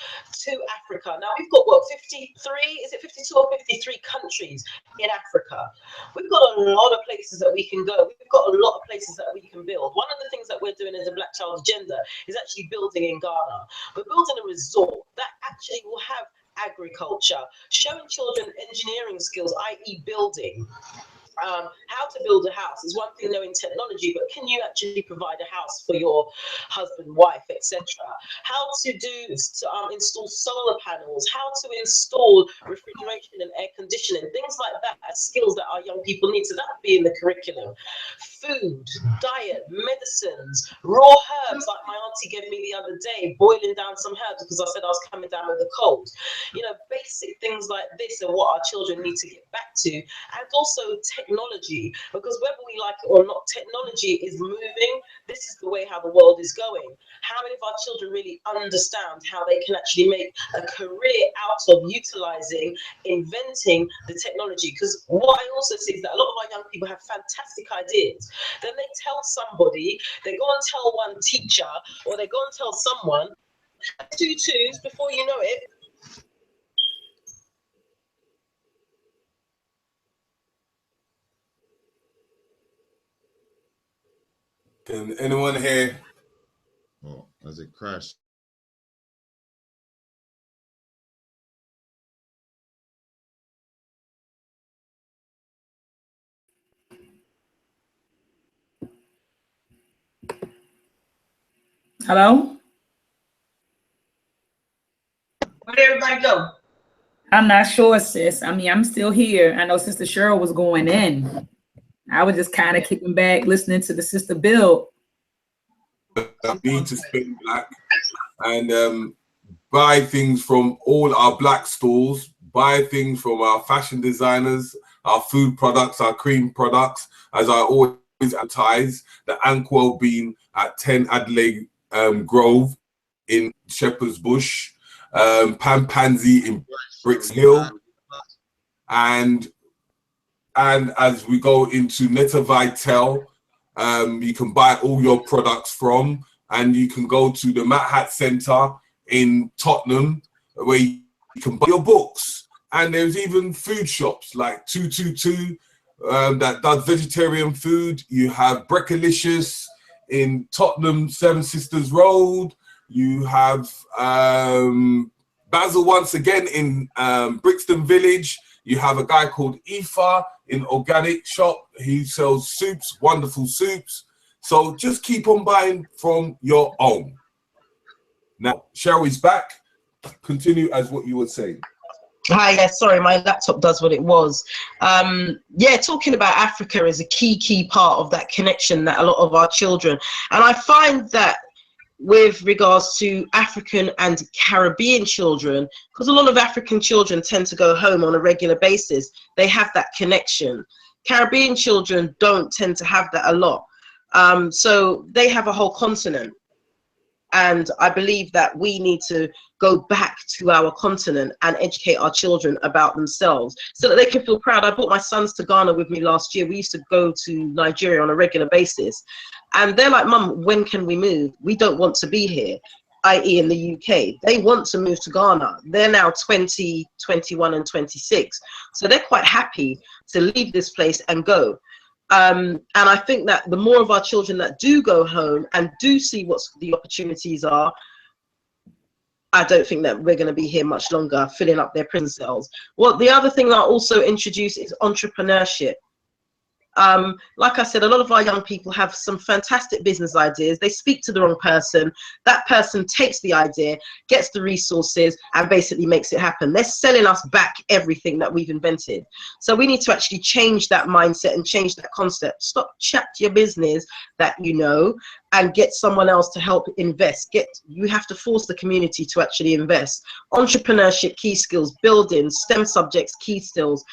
to Africa. Now we've got what, 53, is it 52 or 53 countries in Africa? We've got a lot of places that we can go. We've got a lot of places that we can build. One of the things that we're doing as a Black Child Agenda is actually building in Ghana. We're building a resort that actually will have agriculture, showing children engineering skills, i.e. building. How to build a house is one thing, knowing technology, but can you actually provide a house for your husband, wife, etc.? How to install solar panels, how to install refrigeration and air conditioning, things like that are skills that our young people need. So that would be in the curriculum. Food, diet, medicines, raw herbs, like my auntie gave me the other day, boiling down some herbs because I said I was coming down with a cold. You know, basic things like this are what our children need to get back to. And also technology, because whether we like it or not, technology is moving. This is the way how the world is going. How many of our children really understand how they can actually make a career out of utilizing, inventing the technology? Because what I also see is that a lot of our young people have fantastic ideas. Then they tell somebody, they go and tell one teacher, or they go and tell someone, 2 2s, before you know it, Can anyone hear? Oh, has it crashed? Hello? where'd everybody go? I'm not sure, sis. I mean, I'm still here. I know Sister Cheryl was going in. I was just kind of kicking back, listening to the sister build. Need to spin black and buy things from all our black stores, buy things from our fashion designers, our food products, our cream products, as I always advertise, the Ankwell bean at 10 Adelaide Grove in Shepherd's Bush, Pansy in Bricks Hill, and as we go into Netta Vitel, you can buy all your products from, and you can go to the Ma'at Hat Centre in Tottenham, where you can buy your books. And there's even food shops like 222 that does vegetarian food. You have Breckalicious in Tottenham, Seven Sisters Road. You have Basil once again in Brixton Village. You have a guy called Ifa in Organic Shop. He sells soups, wonderful soups. So just keep on buying from your own. Now, Cheryl back. Continue as what you were saying. Hi, yeah, sorry, my laptop does what it was. Yeah, talking about Africa is a key part of that connection that a lot of our children, and I find that with regards to African and Caribbean children, because a lot of African children tend to go home on a regular basis, they have that connection. Caribbean children don't tend to have that a lot. So they have a whole continent. And I believe that we need to go back to our continent and educate our children about themselves so that they can feel proud. I brought my sons to Ghana with me last year. We used to go to Nigeria on a regular basis. And they're like, Mum, when can we move? We don't want to be here, i.e. in the UK. They want to move to Ghana. They're now 20, 21 and 26. So they're quite happy to leave this place and go. And I think that the more of our children that do go home and do see what the opportunities are, I don't think that we're going to be here much longer filling up their prison cells. Well, the other thing I also introduce is entrepreneurship. Like I said, a lot of our young people have some fantastic business ideas. They speak to the wrong person. That person takes the idea, gets the resources, and basically makes it happen. They're selling us back everything that we've invented. So we need to actually change that mindset and change that concept. Stop chat your business that you know and get someone else to help invest. You have to force the community to actually invest. Entrepreneurship, key skills, building, STEM subjects, key skills,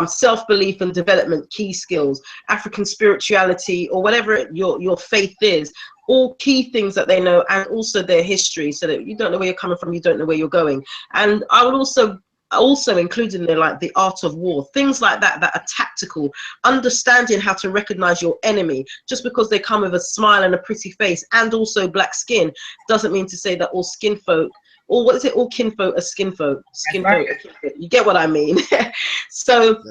self-belief and development, key skills, African spirituality, or whatever your faith is, all key things that they know, and also their history, so that you don't know where you're coming from, you don't know where you're going. And I would also include in there like the art of war, things like that are tactical, understanding how to recognize your enemy. Just because they come with a smile and a pretty face and also black skin doesn't mean to say that all skin folk, or what is it, all kinfolk are skin folk, folk are kinfolk. You get what I mean? So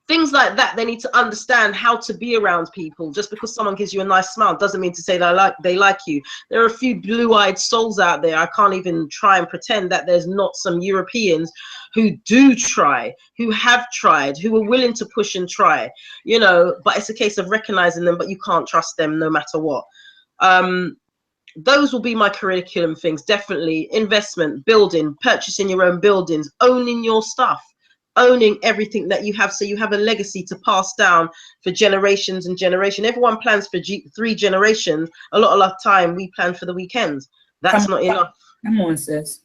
things like that, they need to understand how to be around people. Just because someone gives you a nice smile doesn't mean to say that they like you. There are a few blue-eyed souls out there. I can't even try and pretend that there's not some Europeans who do try, who have tried, who are willing to push and try, you know, but it's a case of recognizing them, but you can't trust them no matter what. Those will be my curriculum things. Definitely investment, building, purchasing your own buildings, owning your stuff, owning everything that you have, so you have a legacy to pass down for generations and generations. Everyone plans for 3 generations. A lot of time we plan for the weekends. That's not enough. Come on, sis.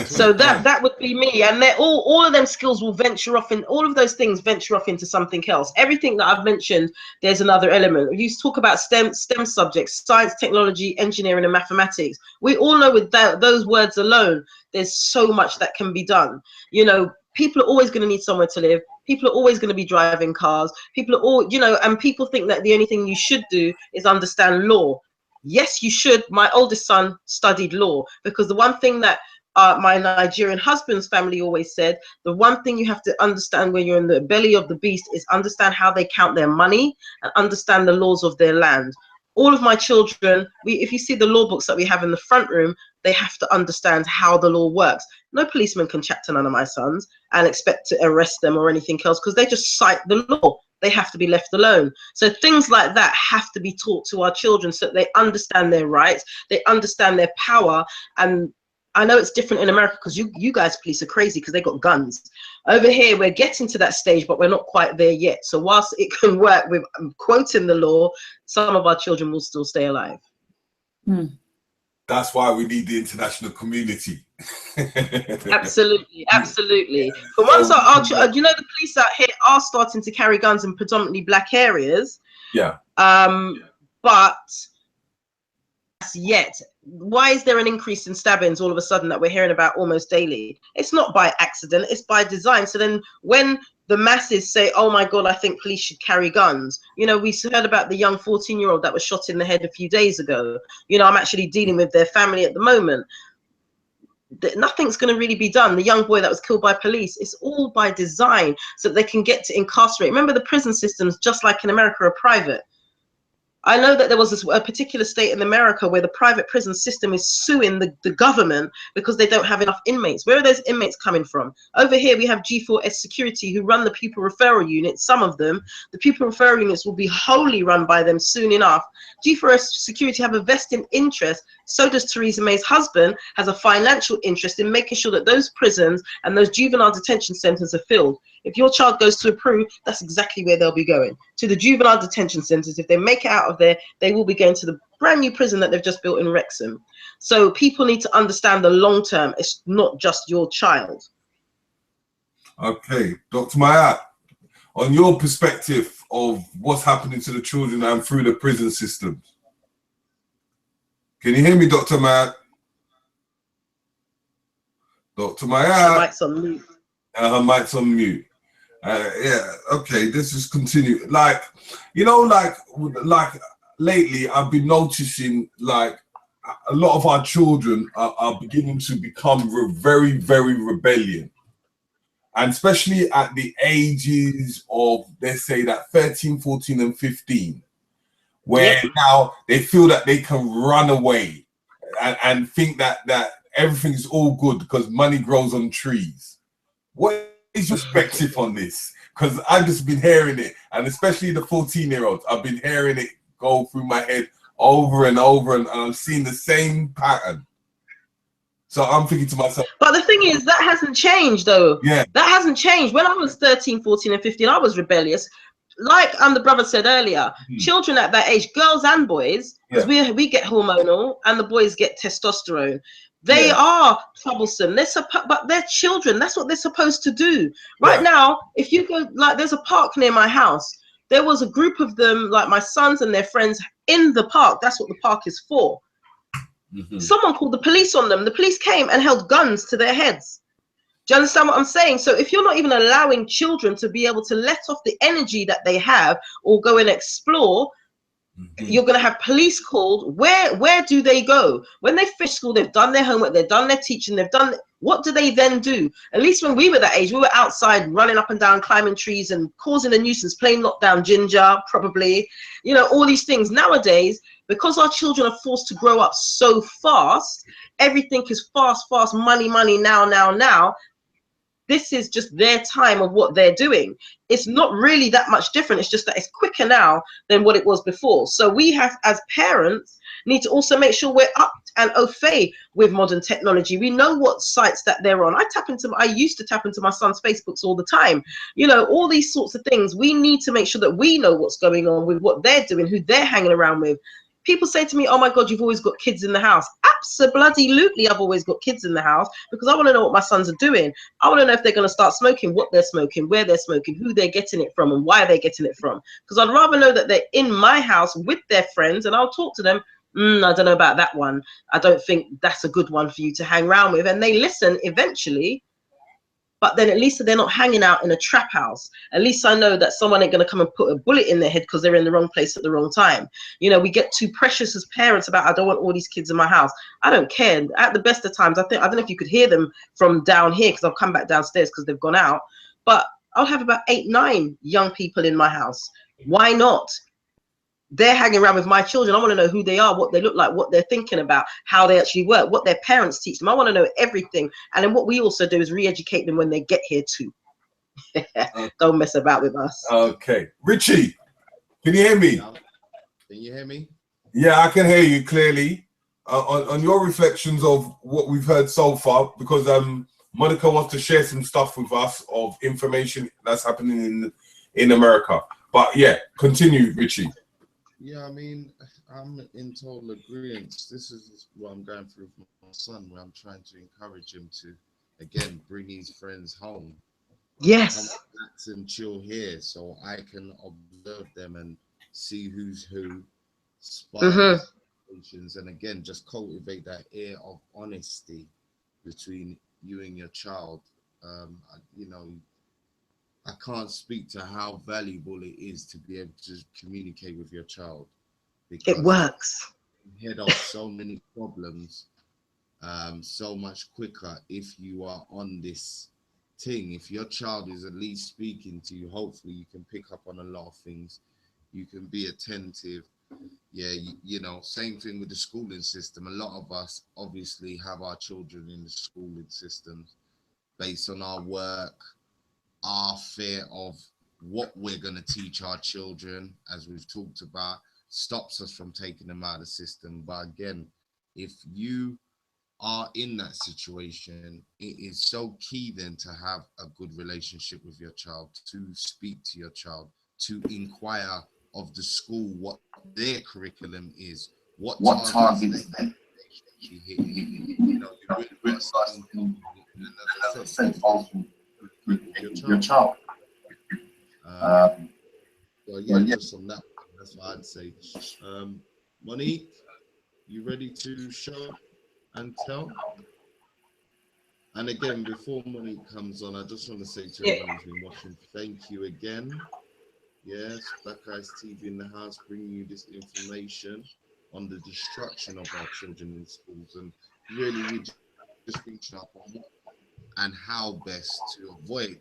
So that would be me, and all of them skills will venture off, in all of those things venture off into something else. Everything that I've mentioned, there's another element. You talk about STEM subjects, science, technology, engineering, and mathematics. We all know with those words alone, there's so much that can be done. You know, people are always going to need somewhere to live. People are always going to be driving cars. People are all, you know, and people think that the only thing you should do is understand law. Yes, you should. My oldest son studied law, because the one thing that my Nigerian husband's family always said, the one thing you have to understand when you're in the belly of the beast is understand how they count their money and understand the laws of their land. All of my children, if you see the law books that we have in the front room, they have to understand how the law works. No policeman can chat to none of my sons and expect to arrest them or anything else, because they just cite the law. They have to be left alone. So things like that have to be taught to our children, so that they understand their rights, they understand their power. And I know it's different in America, because you guys police are crazy because they got guns. Over here, we're getting to that stage, but we're not quite there yet. So whilst it can work with quoting the law, some of our children will still stay alive. That's why we need the international community. Absolutely, absolutely. Yeah. But once you know, the police out here are starting to carry guns in predominantly black areas. Yeah. But yet, why is there an increase in stabbings all of a sudden that we're hearing about almost daily? It's not by accident, it's by design. So then when the masses say, oh my God, I think police should carry guns. You know, we heard about the young 14-year-old that was shot in the head a few days ago. You know, I'm actually dealing with their family at the moment. Nothing's going to really be done. The young boy that was killed by police, it's all by design, so that they can get to incarcerate. Remember, the prison systems, just like in America, are private. I know that there was a particular state in America where the private prison system is suing the government because they don't have enough inmates. Where are those inmates coming from? Over here, we have G4S Security, who run the pupil referral units. Some of them, the pupil referral units will be wholly run by them soon enough. G4S Security have a vested interest. So does Theresa May's husband has a financial interest in making sure that those prisons and those juvenile detention centers are filled. If your child goes to approve, that's exactly where they'll be going, to the juvenile detention centers. If they make it out of there, they will be going to the brand new prison that they've just built in Wrexham. So people need to understand the long term. It's not just your child. Okay, Dr. Ma'at, on your perspective of what's happening to the children and through the prison systems. Can you hear me, Dr. Ma'at? Dr. Ma'at? Her mic's on mute. Her mic's on mute. Yeah, okay, let's just continue. Like, you know, like lately I've been noticing like a lot of our children are beginning to become very, very rebellious. And especially at the ages of, let's say, that 13, 14, and 15, where now they feel that they can run away and think that everything is all good because money grows on trees. What is your perspective on this? Because I've just been hearing it, and especially the 14-year-olds, I've been hearing it go through my head over and over, and I'm seeing the same pattern. So I'm thinking to myself. But the thing is, that hasn't changed, though. Yeah. That hasn't changed. When I was 13, 14, and 15, I was rebellious. Like the brother said earlier, children at that age, girls and boys, because we get hormonal and the boys get testosterone. They are troublesome. But they're children. That's what they're supposed to do. Right now, if you go, like, there's a park near my house. There was a group of them, like my sons and their friends, in the park. That's what the park is for. Someone called the police on them. The police came and held guns to their heads. Do you understand what I'm saying? So if you're not even allowing children to be able to let off the energy that they have or go and explore, you're going to have police called. Where do they go? When they finish school, they've done their homework, they've done their teaching, they've done, what do they then do? At least when we were that age, we were outside running up and down, climbing trees and causing a nuisance, playing knockdown ginger, probably, you know, all these things. Nowadays, because our children are forced to grow up so fast, everything is fast, money, now. This is just their time of what they're doing. It's not really that much different. It's just that it's quicker now than what it was before. So we have, as parents, need to also make sure we're up and au fait with modern technology. We know what sites that they're on. I used to tap into my son's Facebooks all the time. You know, all these sorts of things. We need to make sure that we know what's going on with what they're doing, who they're hanging around with. People say to me, oh my God, you've always got kids in the house. Absolutely, I've always got kids in the house because I want to know what my sons are doing. I want to know if they're going to start smoking, what they're smoking, where they're smoking, who they're getting it from, and why they're getting it from. Because I'd rather know that they're in my house with their friends and I'll talk to them. I don't know about that one. I don't think that's a good one for you to hang around with. And they listen eventually. But then at least they're not hanging out in a trap house. At least I know that someone ain't going to come and put a bullet in their head because they're in the wrong place at the wrong time. You know, we get too precious as parents about, I don't want all these kids in my house. I don't care. At the best of times, I don't know if you could hear them from down here because I've come back downstairs because they've gone out. But I'll have about 8, 9 young people in my house. Why not? They're hanging around with my children. I want to know who they are, what they look like, what they're thinking about, how they actually work, what their parents teach them. I want to know everything. And then what we also do is re-educate them when they get here too. Don't mess about with us. Okay. Richie, can you hear me? Can you hear me? Yeah, I can hear you clearly. On your reflections of what we've heard so far, because Monica wants to share some stuff with us of information that's happening in America. But yeah, continue, Richie. Yeah, I mean, I'm in total agreement. This is what I'm going through with my son, where I'm trying to encourage him to, again, bring his friends home. Yes. Relax and chill here so I can observe them and see who's who, spark situations, and again, just cultivate that air of honesty between you and your child. You know, I can't speak to how valuable it is to be able to communicate with your child. Because it works. you head off so many problems so much quicker if you are on this thing. If your child is at least speaking to you, hopefully you can pick up on a lot of things. You can be attentive. Yeah, you know, same thing with the schooling system. A lot of us obviously have our children in the schooling systems based on our work, our fear of what we're going to teach our children, as we've talked about, stops us from taking them out of the system. But again, if you are in that situation, it is so key then to have a good relationship with your child, to speak to your child, to inquire of the school what their curriculum is, what targets they actually hit. You know, you really must and as I said, your child. Well, yeah, just on that, that's what I'd say. Monique, you ready to show and tell? And again, before Monique comes on, I just want to say to everyone who's been watching, thank you again. Yes, Black Eyes TV in the house, bringing you this information on the destruction of our children in schools, and really we just reaching up on what and how best to avoid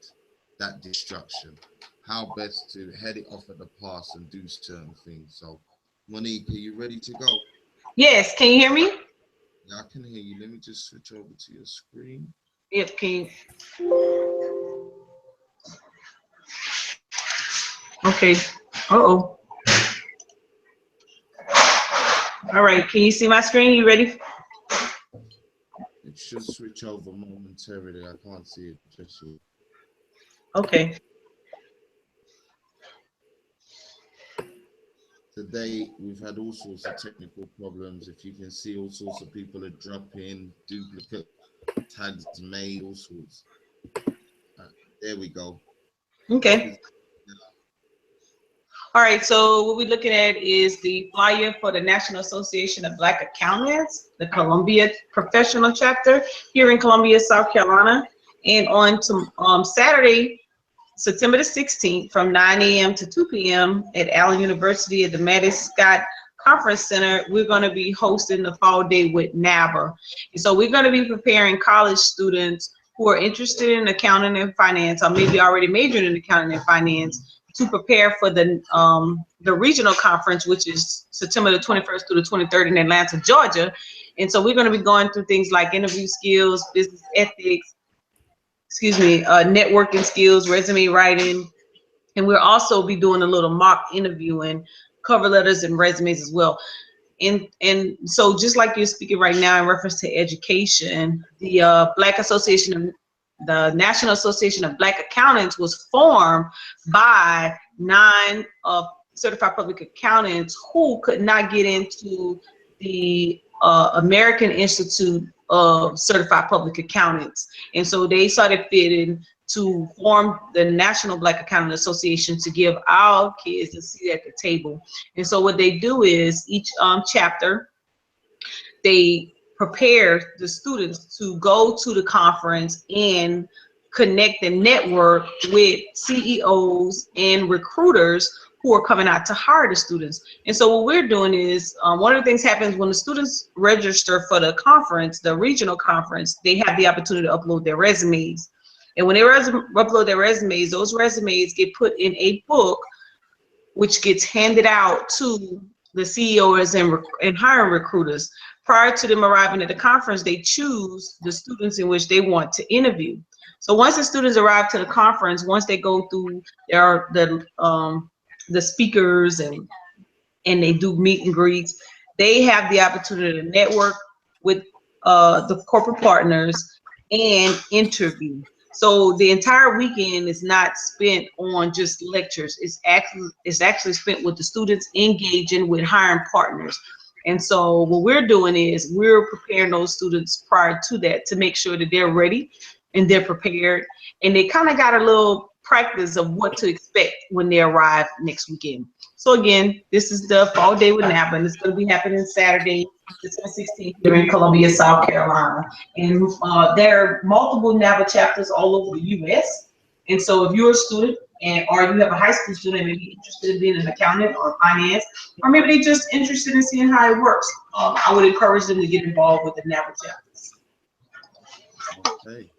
that destruction, how best to head it off at the pass and do certain things. So, Monique, are you ready to go? Yes, can you hear me? Yeah, I can hear you. Let me just switch over to your screen. Yes, can you? Okay. Uh-oh. All right. Can you see my screen? You ready? It should switch over momentarily. I can't see it just yet. Okay. Today, we've had all sorts of technical problems. If you can see, all sorts of people are dropping, duplicate tags made, all sorts. There we go. Okay. All right, so what we're looking at is the flyer for the National Association of Black Accountants, the Columbia Professional Chapter here in Columbia, South Carolina. And on to, Saturday, September the 16th from 9 a.m. to 2 p.m. at Allen University at the Maddie Scott Conference Center, we're going to be hosting the fall day with NABR. And so we're going to be preparing college students who are interested in accounting and finance, or maybe already majored in accounting and finance, to prepare for the regional conference, which is September the 21st through the 23rd in Atlanta, Georgia. And so we're going to be going through things like interview skills, business ethics, networking skills, resume writing, and we'll also be doing a little mock interviewing, cover letters and resumes as well. And so just like you're speaking right now in reference to education, the the National Association of Black Accountants was formed by 9 certified public accountants who could not get into the American Institute of Certified Public Accountants. And so they started fitting to form the National Black Accounting Association to give our kids a seat at the table. And so what they do is each chapter, they prepare the students to go to the conference and connect and network with CEOs and recruiters who are coming out to hire the students. And so what we're doing is, one of the things happens when the students register for the conference, the regional conference, they have the opportunity to upload their resumes. And when they upload their resumes, those resumes get put in a book, which gets handed out to the CEOs and hiring recruiters. Prior to them arriving at the conference, they choose the students in which they want to interview. So once the students arrive to the conference, once they go through the speakers and they do meet and greets, they have the opportunity to network with the corporate partners and interview. So the entire weekend is not spent on just lectures. It's actually spent with the students engaging with hiring partners. And so what we're doing is we're preparing those students prior to that to make sure that they're ready and they're prepared, and they kind of got a little practice of what to expect when they arrive next weekend. So again, this is the fall day with NABA, and it's going to be happening Saturday, December 16th here in Columbia, South Carolina. And there are multiple NABA chapters all over the U.S. And so if you're a student or you have a high school student maybe interested in being an accountant or finance, or maybe they're just interested in seeing how it works, I would encourage them to get involved with the NABA chapters. Okay.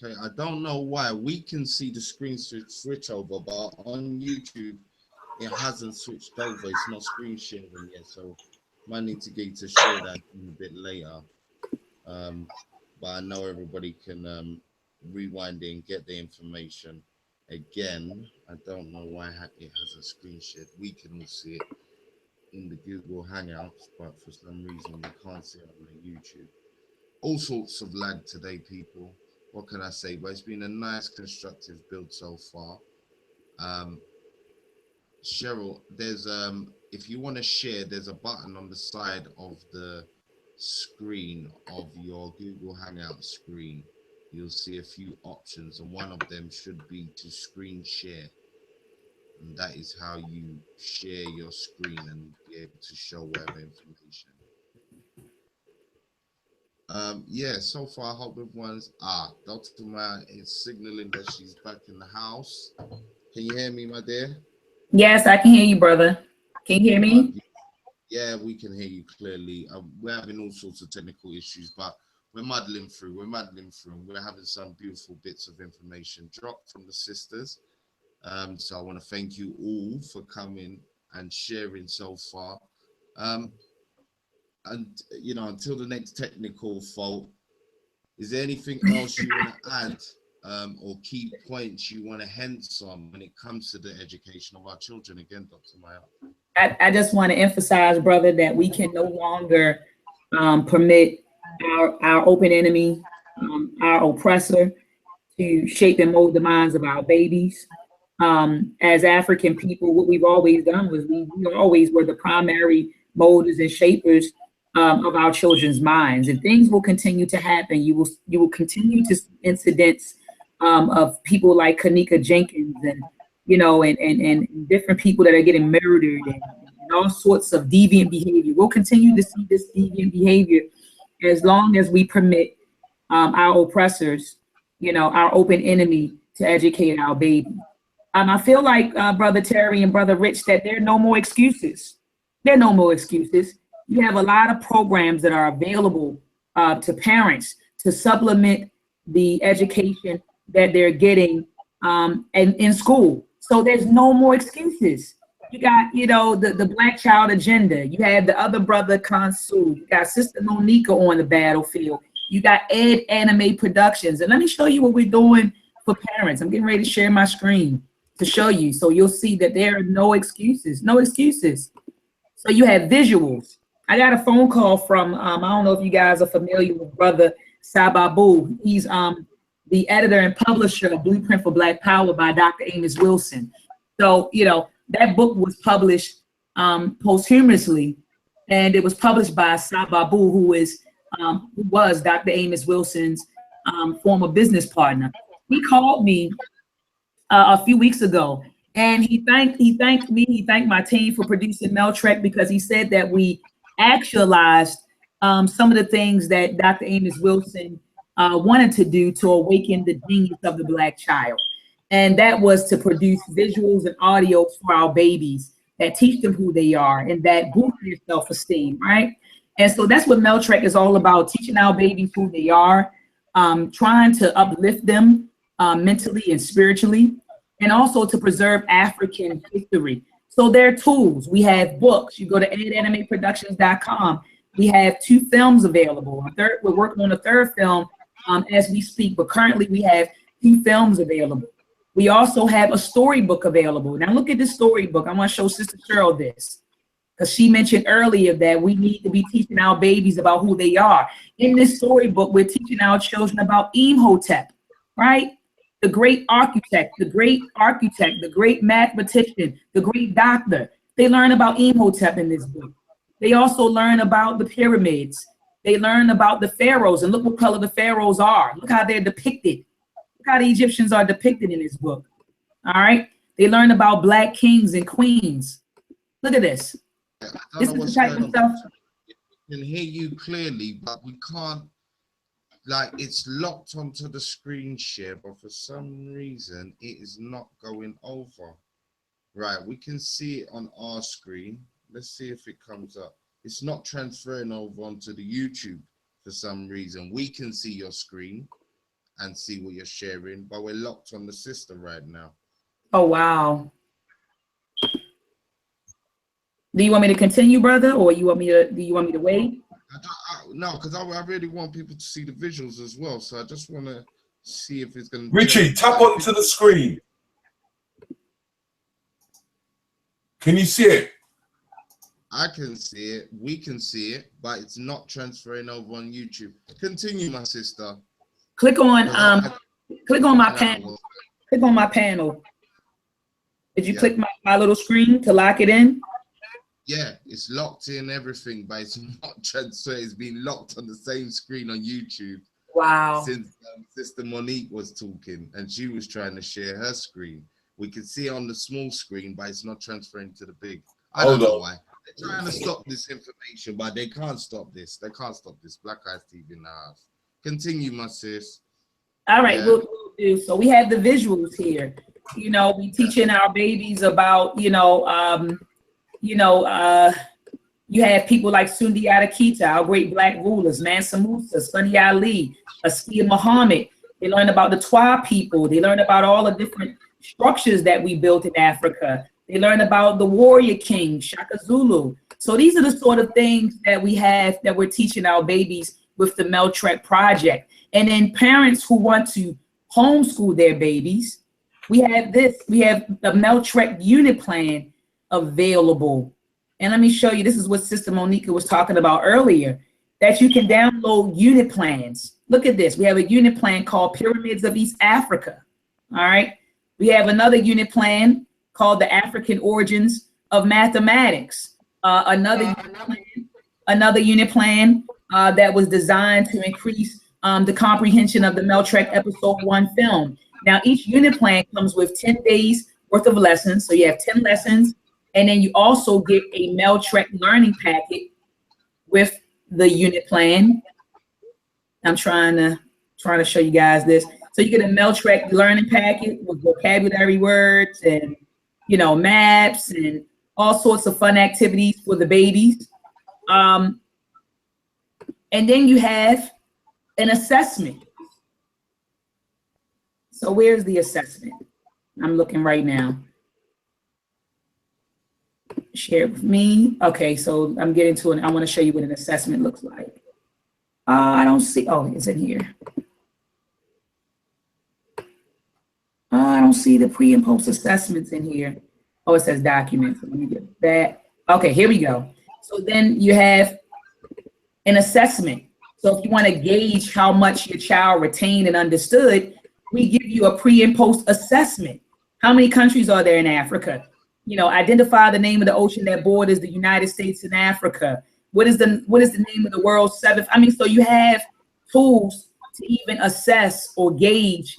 Okay, I don't know why we can see the screen switch over, but on YouTube it hasn't switched over. It's not screen sharing yet, so might need to get to share that a bit later. But I know everybody can rewind it and get the information again. I don't know why it hasn't screen shared. We can all see it in the Google Hangouts, but for some reason we can't see it on the YouTube. All sorts of lag today, people. What can I say? But it's been a nice constructive build so far. Cheryl, there's if you want to share, there's a button on the side of the screen of your Google Hangout screen. You'll see a few options, and one of them should be to screen share. And that is how you share your screen and be able to show whatever information. Yeah, so far I hope everyone's Dr. Ma'at is signaling that she's back in the house. Can you hear me, my dear? Yes, I can hear you, brother. Can you hear me? Yeah, we can hear you clearly. We're having all sorts of technical issues, but we're muddling through. We're having some beautiful bits of information dropped from the sisters. So I want to thank you all for coming and sharing so far. And you know, until the next technical fault, is there anything else you want to add or key points you want to hence on when it comes to the education of our children? Again, Dr. Ma'at. I just want to emphasize, brother, that we can no longer permit our open enemy, our oppressor, to shape and mold the minds of our babies. As African people, what we've always done was we always were the primary molders and shapers of our children's minds, and things will continue to happen. You will continue to see incidents of people like Kanika Jenkins and and different people that are getting murdered and all sorts of deviant behavior. We'll continue to see this deviant behavior as long as we permit our oppressors, our open enemy, to educate our baby. I feel like Brother Terry and Brother Rich, that there are no more excuses. There are no more excuses. You have a lot of programs that are available to parents to supplement the education that they're getting in school. So there's no more excuses. You got, the Black Child Agenda. You have the other brother Consul. You got Sister Monica on the battlefield. You got Ed Anime Productions. And let me show you what we're doing for parents. I'm getting ready to share my screen to show you. So you'll see that there are no excuses, no excuses. So you have visuals. I got a phone call from, I don't know if you guys are familiar with Brother Sababu. He's the editor and publisher of Blueprint for Black Power by Dr. Amos Wilson. So, that book was published posthumously, and it was published by Sababu, who was Dr. Amos Wilson's former business partner. He called me a few weeks ago, and he thanked me, he thanked my team for producing Meltrek, because he said that we actualized some of the things that Dr. Amos Wilson wanted to do to awaken the genius of the Black child. And that was to produce visuals and audios for our babies that teach them who they are and that boost their self-esteem, right? And so that's what Meltrek is all about, teaching our babies who they are, trying to uplift them mentally and spiritually, and also to preserve African history. So there are tools. We have books. You go to edanimeproductions.com. We have 2 films available. We're working on a 3rd film as we speak, but currently we have 2 films available. We also have a storybook available. Now look at this storybook. I want to show Sister Cheryl this, because she mentioned earlier that we need to be teaching our babies about who they are. In this storybook, we're teaching our children about Imhotep, right? The great architect, the great mathematician, the great doctor. They learn about Imhotep in this book. They also learn about the pyramids. They learn about the pharaohs, and look what color the pharaohs are. Look how they're depicted. Look how the Egyptians are depicted in this book. All right. They learn about Black kings and queens. Look at this. This is the type of stuff. I can hear you clearly, but we can't, like, it's locked onto the screen share, but for some reason it is not going over. Right, we can see it on our screen. Let's see if it comes up. It's not transferring over onto the YouTube for some reason. We can see your screen and see what you're sharing, but we're locked on the system right now. Oh, wow. Do you want me to continue, brother, or do you want me to wait? No, because I really want people to see the visuals as well. So I just want to see if it's going to. Richie, tap onto the screen. Can you see it? I can see it. We can see it, but it's not transferring over on YouTube. Continue, my sister. Click on my panel. Click on my panel. Did you click my little screen to lock it in? Yeah, it's locked in everything, but it's not transferred. It's been locked on the same screen on YouTube. Wow. Since Sister Monique was talking and she was trying to share her screen. We can see it on the small screen, but it's not transferring to the big. I don't know why. They're trying to stop this information, but they can't stop this. They can't stop this. Black Eyes TV in the house. Continue, my sis. All right, we'll do. So we have the visuals here. We teaching our babies about, you have people like Sundiata Keita, our great Black rulers, Mansa Musa, Sunni Ali, Askia Muhammad. They learn about the Twa people. They learn about all the different structures that we built in Africa. They learn about the warrior king, Shaka Zulu. So these are the sort of things that we have that we're teaching our babies with the Meltrek project. And then parents who want to homeschool their babies. We have this. We have the meltrek unit plan available. And let me show you. This is what Sister Monica was talking about earlier, that you can download unit plans. Look at this. We have a unit plan called Pyramids of East Africa. All right. We have another unit plan called the African Origins of Mathematics. Another unit plan that was designed to increase the comprehension of the Meltrek Episode 1 film. Now, each unit plan comes with 10 days worth of lessons. So you have 10 lessons, and then you also get a Meltrek learning packet with the unit plan. I'm trying to show you guys this. So you get a Meltrek learning packet with vocabulary words and, you know, maps and all sorts of fun activities for the babies. And then you have an assessment. So where's the assessment? I'm looking right now. Share it with me. Okay, so I'm getting to it. I want to show you what an assessment looks like. I don't see. Oh, it's in here. I don't see the pre and post assessments in here. Oh, it says documents. Let me get that. Okay, here we go. So then you have an assessment. So if you want to gauge how much your child retained and understood, we give you a pre and post assessment. How many countries are there in Africa? You know, identify the name of the ocean that borders the United States and Africa. What is the name of the world's seventh? I mean, so you have tools to even assess or gauge,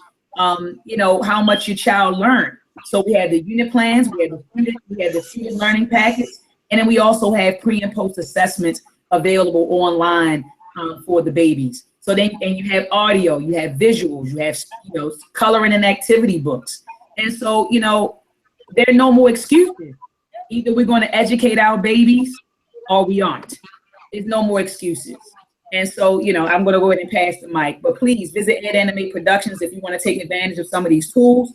you know, how much your child learned. So we have the unit plans, we have the student learning packets, and then we also have pre and post assessments available online for the babies. So then, and you have audio, you have visuals, you have, you know, coloring and activity books. And so, you know, there are no more excuses. Either we're going to educate our babies or we aren't. There's no more excuses. And so, you know, I'm going to go ahead and pass the mic, but please visit Ed Anime Productions if you want to take advantage of some of these tools.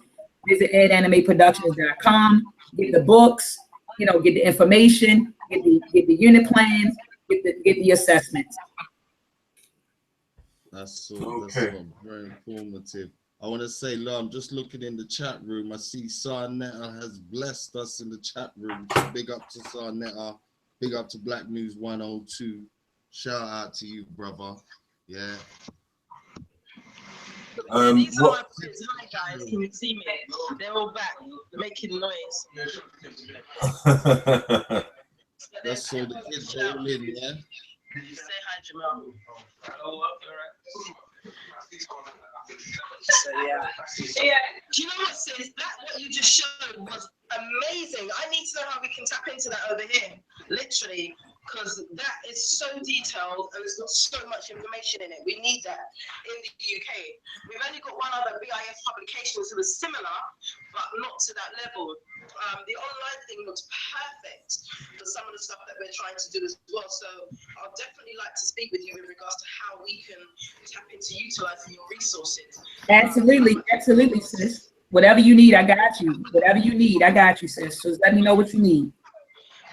Visit edanimeproductions.com, get the books, you know, get the information, get the unit plans, get the assessments. That's very informative. I want to say, look, I'm just looking in the chat room. I see Sarnetta has blessed us in the chat room. So big up to Sarnetta. Big up to Black News 102. Shout out to you, brother. Yeah. These are my friends. Hi, guys. Can you see me? They're all back making noise. That's so the kids are all in, yeah? Say hi, Jamal. So yeah. Do you know what, sis? That what you just showed was amazing. I need to know how we can tap into that over here, literally, because that is so detailed and it's got so much information in it. We need that in the UK. We've only got one other BIS publication that was similar, but not to that level. The online thing looks perfect for some of the stuff that we're trying to do as well. So I'll definitely like to speak with you in regards to how we can tap into utilizing your resources. Absolutely, absolutely, sis. Whatever you need, I got you. Whatever you need, I got you, sis. Just let me know what you need.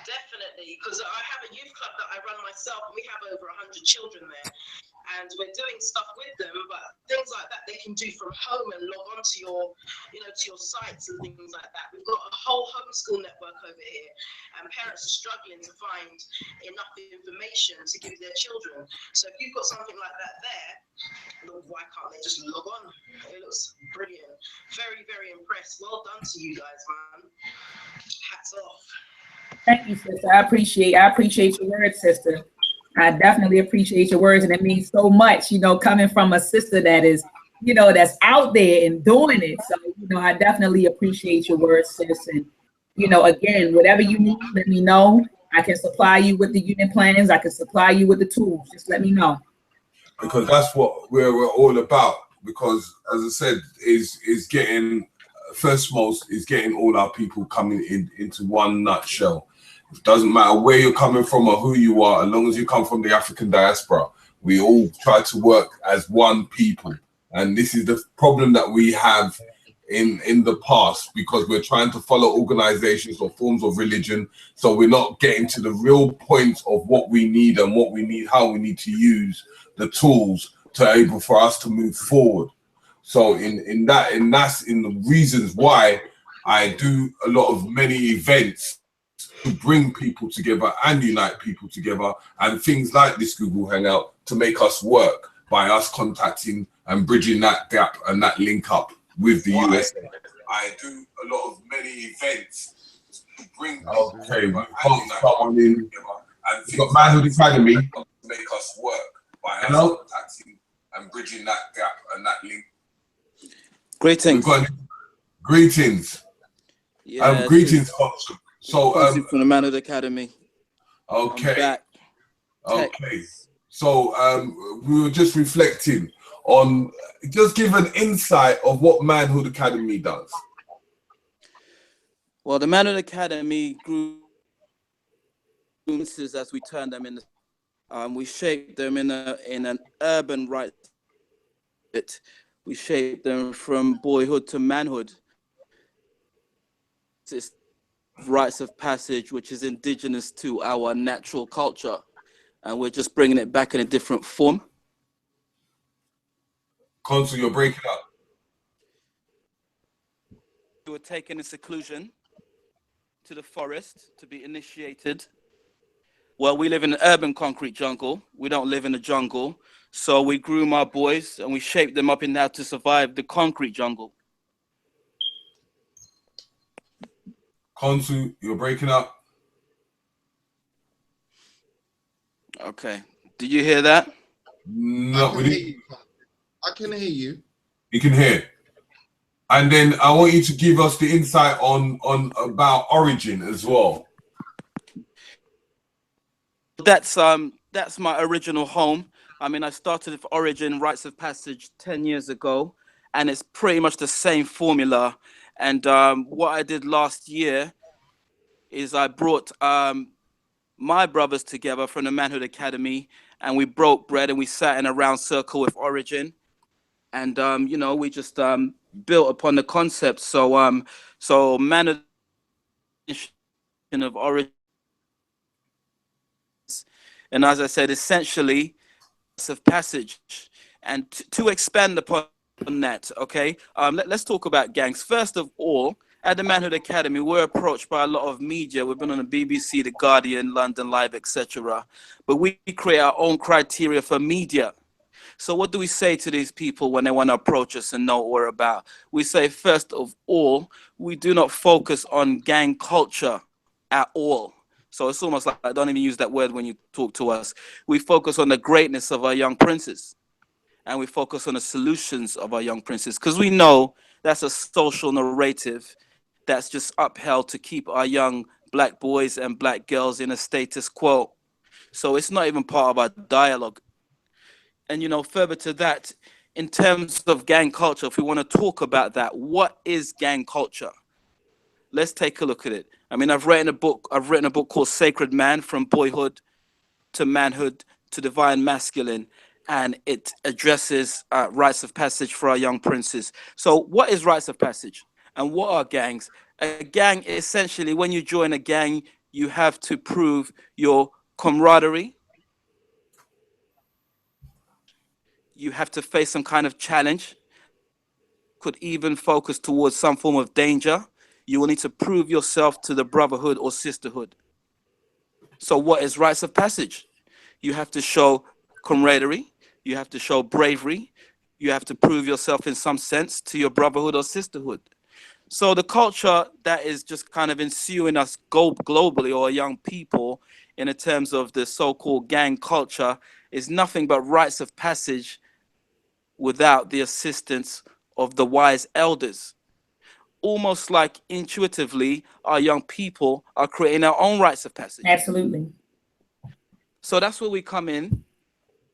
Definitely, because I have a youth club that I run myself, and we have over 100 children there. And we're doing stuff with them, but things like that they can do from home and log on to your, you know, to your sites and things like that. We've got a whole homeschool network over here, and parents are struggling to find enough information to give their children. So if you've got something like that there, why can't they just log on? It looks brilliant. Very, very impressed. Well done to you guys, man. Hats off. Thank you, sister. I appreciate your words, sister. I definitely appreciate your words, and it means so much, you know, coming from a sister that is, you know, that's out there and doing it. So, you know, I definitely appreciate your words, sis. And, you know, again, whatever you need, let me know. I can supply you with the unit plans. I can supply you with the tools. Just let me know. Because that's what we're all about. Because, as I said, is getting, first most, is getting all our people coming into one nutshell. It doesn't matter where you're coming from or who you are, as long as you come from the African diaspora, we all try to work as one people. And this is the problem that we have in the past, because we're trying to follow organizations or forms of religion. So we're not getting to the real point of what we need and what we need, how we need to use the tools to able for us to move forward. So in that's in the reasons why I do a lot of many events to bring people together and unite people together, and things like this Google Hangout to make us work by us contacting and bridging that gap and that link up with the USA. I do a lot of many events to bring people together and unite someone in. We've got Manhood Academy to make us work by us contacting and bridging that gap and that link. Greetings. Greetings. Yeah, greetings, Consul. So from the Manhood Academy. Okay. Okay. So we were just reflecting on, just give an insight of what Manhood Academy does. Well, the Manhood Academy grew as we turned them in. We shaped them in an urban right. We shaped them from boyhood to manhood. It's rites of passage, which is indigenous to our natural culture, and we're just bringing it back in a different form. Consul, you're breaking up. We were taken in seclusion to the forest to be initiated. Well, we live in an urban concrete jungle. We don't live in a jungle. So we groom our boys and we shape them up in how to survive the concrete jungle. Consul, you're breaking up. Okay. Did you hear that? No, I can hear you. You can hear. And then I want you to give us the insight on about origin as well. That's my original home. I mean, I started with Origin Rites of Passage 10 years ago, and it's pretty much the same formula. And what I did last year is I brought my brothers together from the Manhood Academy, and we broke bread and we sat in a round circle with Origin, and you know, we just built upon the concept. So Manhood of Origin, and as I said, essentially of passage. And to expand upon that, okay, let's talk about gangs. First of all, at the Manhood Academy, we're approached by a lot of media. We've been on the BBC, The Guardian, London Live, etc. But we create our own criteria for media. So what do we say to these people when they want to approach us and know what we're about? We say, first of all, we do not focus on gang culture at all. So it's almost like I don't even use that word when you talk to us. We focus on the greatness of our young princes, and we focus on the solutions of our young princes, because we know that's a social narrative that's just upheld to keep our young black boys and black girls in a status quo. So it's not even part of our dialogue. And, you know, further to that, in terms of gang culture, if we want to talk about that, what is gang culture? Let's take a look at it. I mean, I've written a book called Sacred Man, From Boyhood to Manhood to Divine Masculine, and it addresses rites of passage for our young princes. So what is rites of passage and what are gangs? A gang, essentially, when you join a gang, you have to prove your camaraderie. You have to face some kind of challenge, could even focus towards some form of danger. You will need to prove yourself to the brotherhood or sisterhood. So what is rites of passage? You have to show camaraderie. You have to show bravery. You have to prove yourself in some sense to your brotherhood or sisterhood. So the culture that is just kind of ensuing us globally, or young people, in terms of the so-called gang culture, is nothing but rites of passage without the assistance of the wise elders. Almost like intuitively, our young people are creating our own rites of passage. Absolutely. So that's where we come in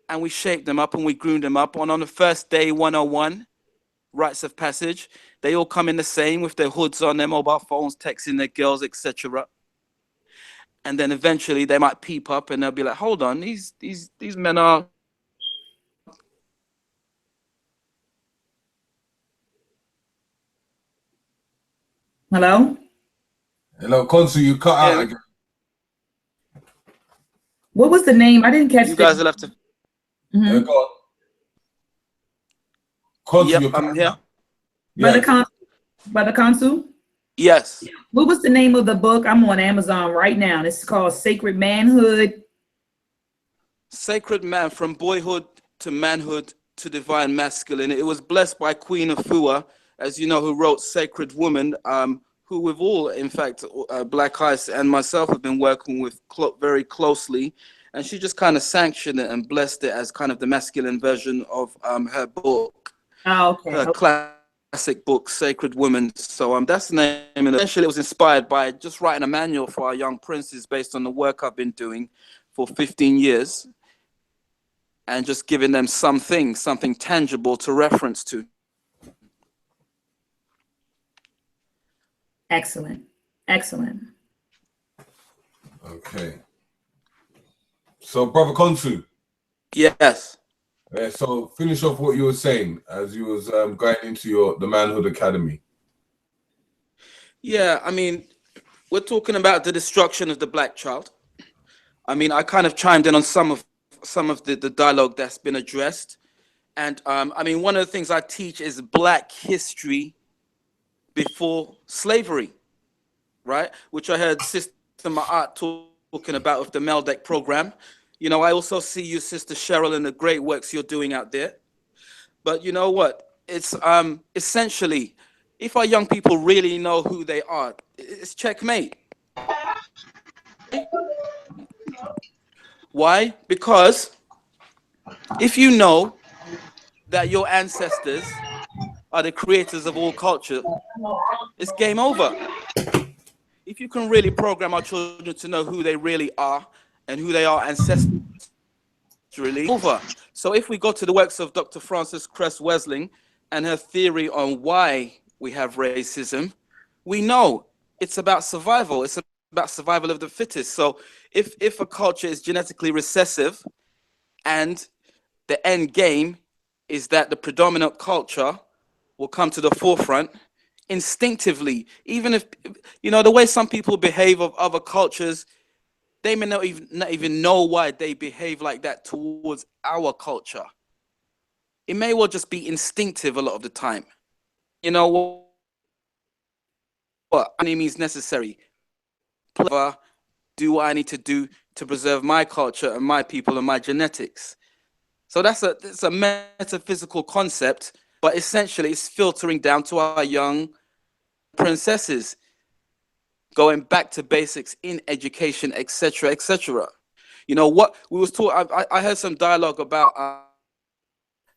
and we shape them up and we groom them up. And on the first day, 101, rites of passage, they all come in the same with their hoods on, their mobile phones, texting their girls, etc. And then eventually they might peep up and they'll be like, hold on, these men are... Hello? Hello, Consul, you cut out again. What was the name? I didn't catch You guys will have to... Mm-hmm. Go on. Consul, Yep, I'm here. Yeah. Brother Consul? Yes. What was the name of the book? I'm on Amazon right now. It's called Sacred Manhood. Sacred Man, From Boyhood to Manhood to Divine Masculine. It was blessed by Queen Afua, as you know, who wrote Sacred Woman, who we've all, in fact, Black Ice and myself have been working with very closely. And she just kind of sanctioned it and blessed it as kind of the masculine version of her book. Oh, okay. Her classic book, Sacred Woman. So that's the name. And eventually it was inspired by just writing a manual for our young princes based on the work I've been doing for 15 years. And just giving them something tangible to reference to. Excellent. Excellent. Okay. So, Brother Consu. Yes. So, finish off what you were saying as you was going into the Manhood Academy. Yeah, I mean, we're talking about the destruction of the black child. I mean, I kind of chimed in on some of the dialogue that's been addressed. And I mean, one of the things I teach is Black history before slavery, right? Which I heard Sister Ma'at talking about with the meltrek program. You know, I also see you, Sister Cheryl, in the great works you're doing out there. But you know what? It's essentially, if our young people really know who they are, it's checkmate. Why? Because if you know that your ancestors are the creators of all culture, it's game over. If you can really program our children to know who they really are and who they are ancestrally, over. So if we go to the works of Dr. Frances Cress Wesling and her theory on why we have racism, we know it's about survival. It's about survival of the fittest. So if a culture is genetically recessive and the end game is that the predominant culture will come to the forefront instinctively, even if, you know, the way some people behave of other cultures, they may not even know why they behave like that towards our culture. It may well just be instinctive a lot of the time. You know what any means necessary. Do what I need to do to preserve my culture and my people and my genetics. So it's a metaphysical concept, but essentially it's filtering down to our young princesses, going back to basics in education, etc., etc. You know what we was taught. I heard some dialogue about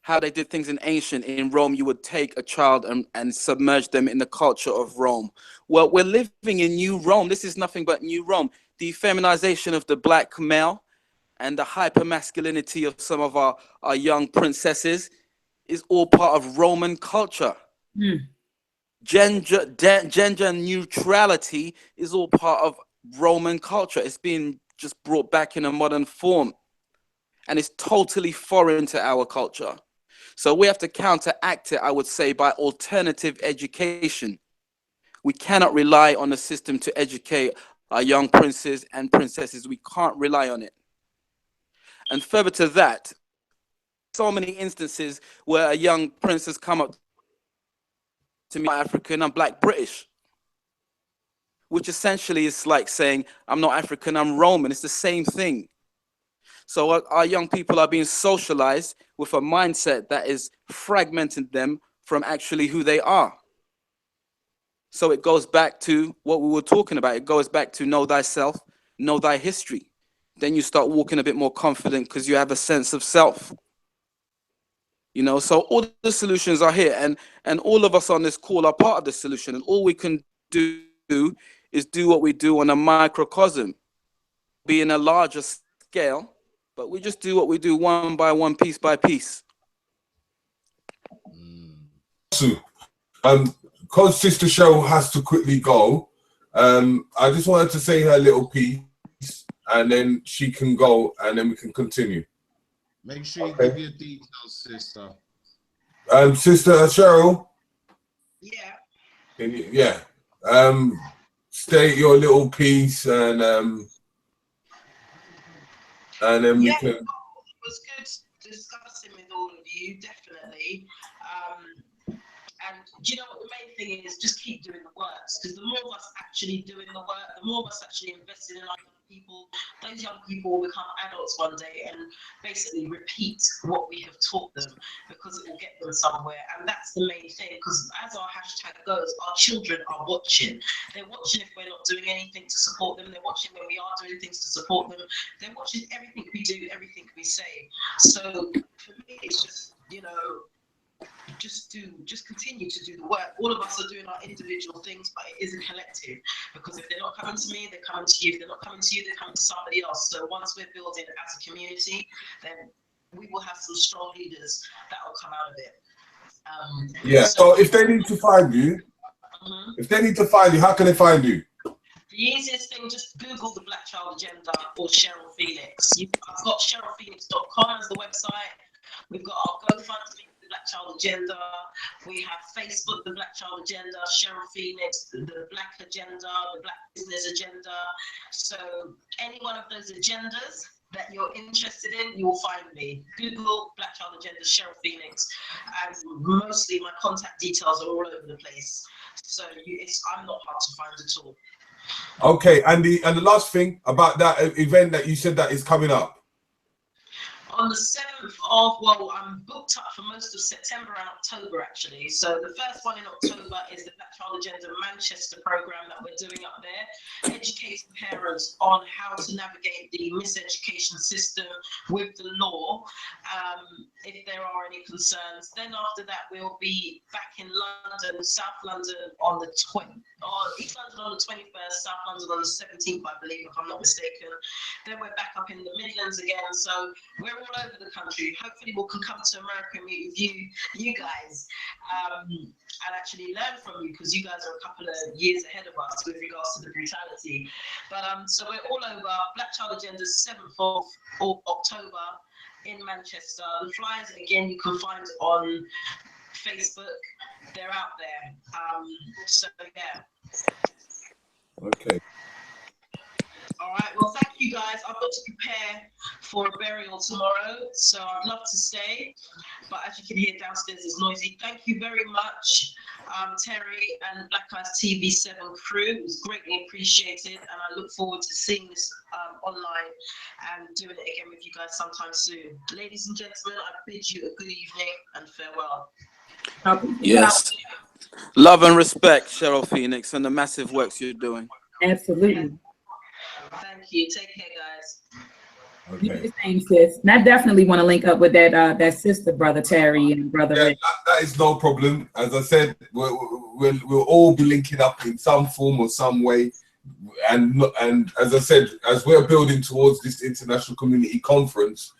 how they did things in Rome. You would take a child and submerge them in the culture of Rome. Well, we're living in New Rome. This is nothing but New Rome. The feminization of the black male and the hypermasculinity of some of our young princesses is all part of Roman culture. Gender neutrality is all part of Roman culture. It's being just brought back in a modern form, and it's totally foreign to our culture. So we have to counteract it, I would say, by alternative education. We cannot rely on the system to educate our young princes and princesses. We can't rely on it. And further to that, so many instances where a young prince has come up to me, I'm African, I'm Black British, which essentially is like saying, I'm not African, I'm Roman. It's the same thing. So our young people are being socialized with a mindset that is fragmenting them from actually who they are. So it goes back to what we were talking about. It goes back to know thyself, know thy history. Then you start walking a bit more confident because you have a sense of self. You know, so all the solutions are here, and all of us on this call are part of the solution. And all we can do is do what we do on a microcosm, be in a larger scale, but we just do what we do one by one, piece by piece. Because Sister Cheryl has to quickly go, I just wanted to say her little piece, and then she can go, and then we can continue. Make sure you give your details, sister. Sister Cheryl. Yeah. Yeah. State your little piece, and then we can. It was good discussing with all of you, definitely. And do you know what the main thing is? Just keep doing the work. Because the more of us actually doing the work, the more of us actually invested in other people, those young people will become adults one day and basically repeat what we have taught them, because it will get them somewhere. And that's the main thing, because as our hashtag goes, our children are watching. They're watching if we're not doing anything to support them. They're watching when we are doing things to support them. They're watching everything we do, everything we say. So for me, it's just, you know, just continue to do the work. All of us are doing our individual things, but it is a collective, because if they're not coming to me, they're coming to you. If they're not coming to you, they're coming to somebody else. So once we're building as a community, then we will have some strong leaders that will come out of it. Yeah, so if they need to find you, how can they find you? The easiest thing, just Google the Black Child Agenda or Cheryl Phoenix. I've got CherylPhoenix.com as the website. We've got our GoFundMe, the Black Child Agenda. We have Facebook, the Black Child Agenda, Cheryl Phoenix, the Black Agenda, the Black Business Agenda. So any one of those agendas that you're interested in, you will find me. Google Black Child Agenda, Cheryl Phoenix, and mostly my contact details are all over the place. So I'm not hard to find at all. Okay, and the last thing about that event that you said that is coming up. On the 7th of, well, I'm booked up for most of September and October, actually. So the first one in October is the Black Child Agenda Manchester program that we're doing up there, educating parents on how to navigate the miseducation system with the law, if there are any concerns. Then after that, we'll be back in London, South London on the 20th, or East London on the 21st, South London on the 17th, I believe, if I'm not mistaken. Then we're back up in the Midlands again. So we're all over the country. Hopefully we can come to America and meet with you guys, and actually learn from you, because you guys are a couple of years ahead of us with regards to the brutality. But so we're all over. Black Child Agenda 7th of October in Manchester. The flyers, again, you can find on Facebook. They're out there. So yeah. Okay. All right, well, thank you guys. I've got to prepare for a burial tomorrow, so I'd love to stay, but as you can hear, downstairs is noisy. Thank you very much, Terry and Black Eyes TV7 crew. It was greatly appreciated, and I look forward to seeing this online and doing it again with you guys sometime soon. Ladies and gentlemen, I bid you a good evening and farewell. Yes. Love and respect, Cheryl Phoenix, and the massive works you're doing. Absolutely. Thank you. Take care, guys. Okay. You do the same, sis. And I definitely want to link up with that sister, brother Terry, and brother. Yeah, that is no problem. As I said, we'll all be linking up in some form or some way. And as I said, as we're building towards this international community conference,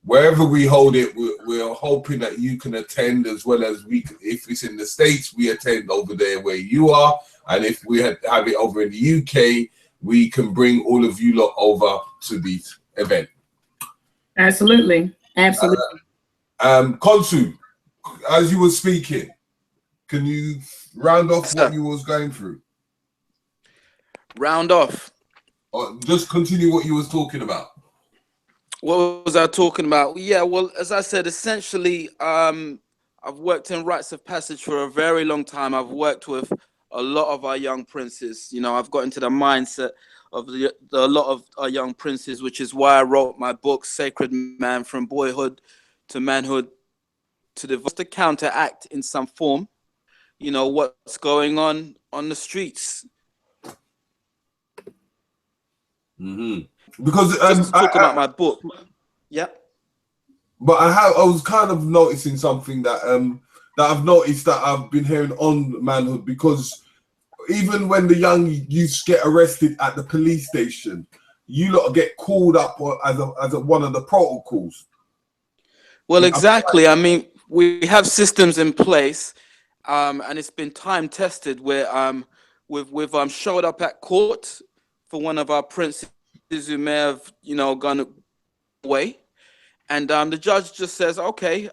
wherever we hold it, we're hoping that you can attend, as well as if it's in the States, we attend over there where you are. And if we have it over in the UK, we can bring all of you lot over to the event. Absolutely. Absolutely. Konsu, as you were speaking, can you round off what you was going through? Round off. Or just continue what you was talking about. What was I talking about? Yeah, well, as I said, essentially, I've worked in rites of passage for a very long time. I've worked with a lot of our young princes. You know, I've got into the mindset of a lot of our young princes, which is why I wrote my book, Sacred Man, From Boyhood to Manhood to Divorce, to counteract in some form, you know, what's going on the streets. Mm-hmm. Because just to talk about my book. Yeah. But I was kind of noticing something that that I've noticed that I've been hearing on manhood, because even when the young youths get arrested at the police station, you lot get called up as one of the protocols. Well, exactly. I mean, we have systems in place, and it's been time tested where we've showed up at court for one of our princes who may have, you know, gone away, and the judge just says, okay,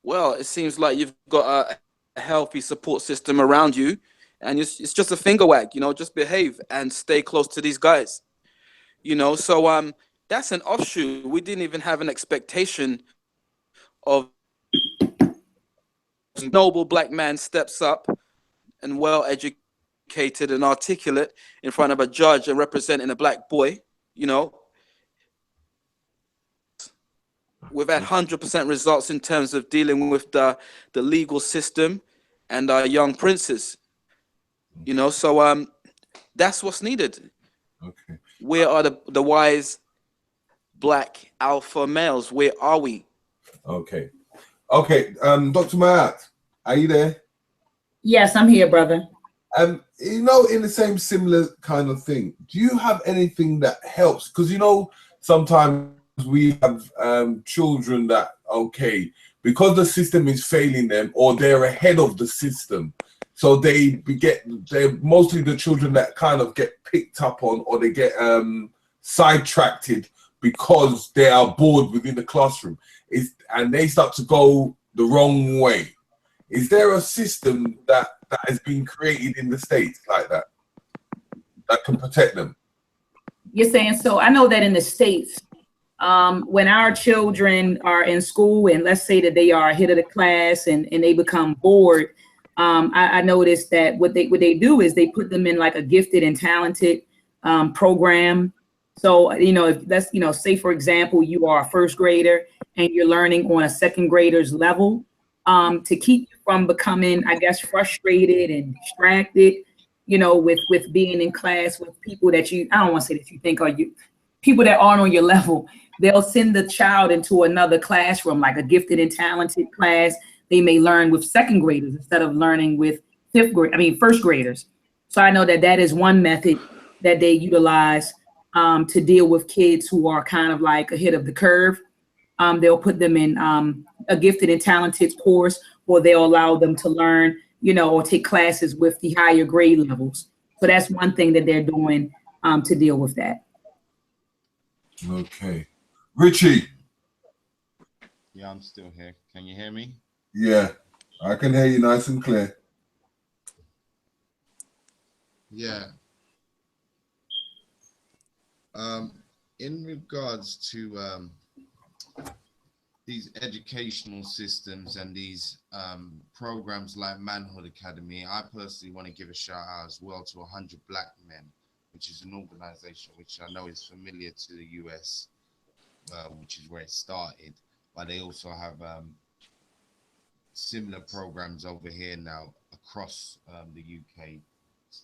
well, it seems like you've got a healthy support system around you, and it's just a finger wag, you know, just behave and stay close to these guys, you know. So that's an offshoot. We didn't even have an expectation of noble black man steps up and well educated and articulate in front of a judge and representing a black boy, you know, we've had 100% results in terms of dealing with the legal system and our young princes, you know. So that's what's needed. Okay. Where are the wise black alpha males? Where are we? Okay. Okay. Dr. Ma'at, are you there? Yes, I'm here, brother. You know, in the same similar kind of thing, do you have anything that helps? Because, you know, sometimes we have children that, okay, because the system is failing them or they're ahead of the system, so they're mostly the children that kind of get picked up on, or they get sidetracked because they are bored within the classroom, and they start to go the wrong way. Is there a system that has been created in the States like that can protect them? You're saying, so I know that in the States, when our children are in school and let's say that they are ahead of the class and they become bored, I noticed that what they do is they put them in like a gifted and talented program. So, you know, if that's, you know, say, for example, you are a first grader and you're learning on a second grader's level, to keep you from becoming, I guess, frustrated and distracted, you know, with being in class with people that I don't want to say that you think are people that aren't on your level. They'll send the child into another classroom, like a gifted and talented class. They may learn with second graders instead of learning with first graders. So I know that is one method that they utilize to deal with kids who are kind of like ahead of the curve. They'll put them in a gifted and talented course, or they'll allow them to learn, you know, or take classes with the higher grade levels. So that's one thing that they're doing to deal with that. Okay. Richie. Yeah, I'm still here. Can you hear me? Yeah, I can hear you nice and clear. Yeah. In regards to these educational systems and these programs like Manhood Academy, I personally want to give a shout out as well to 100 Black Men, which is an organization which I know is familiar to the US, which is where it started, but they also have similar programs over here now across the UK,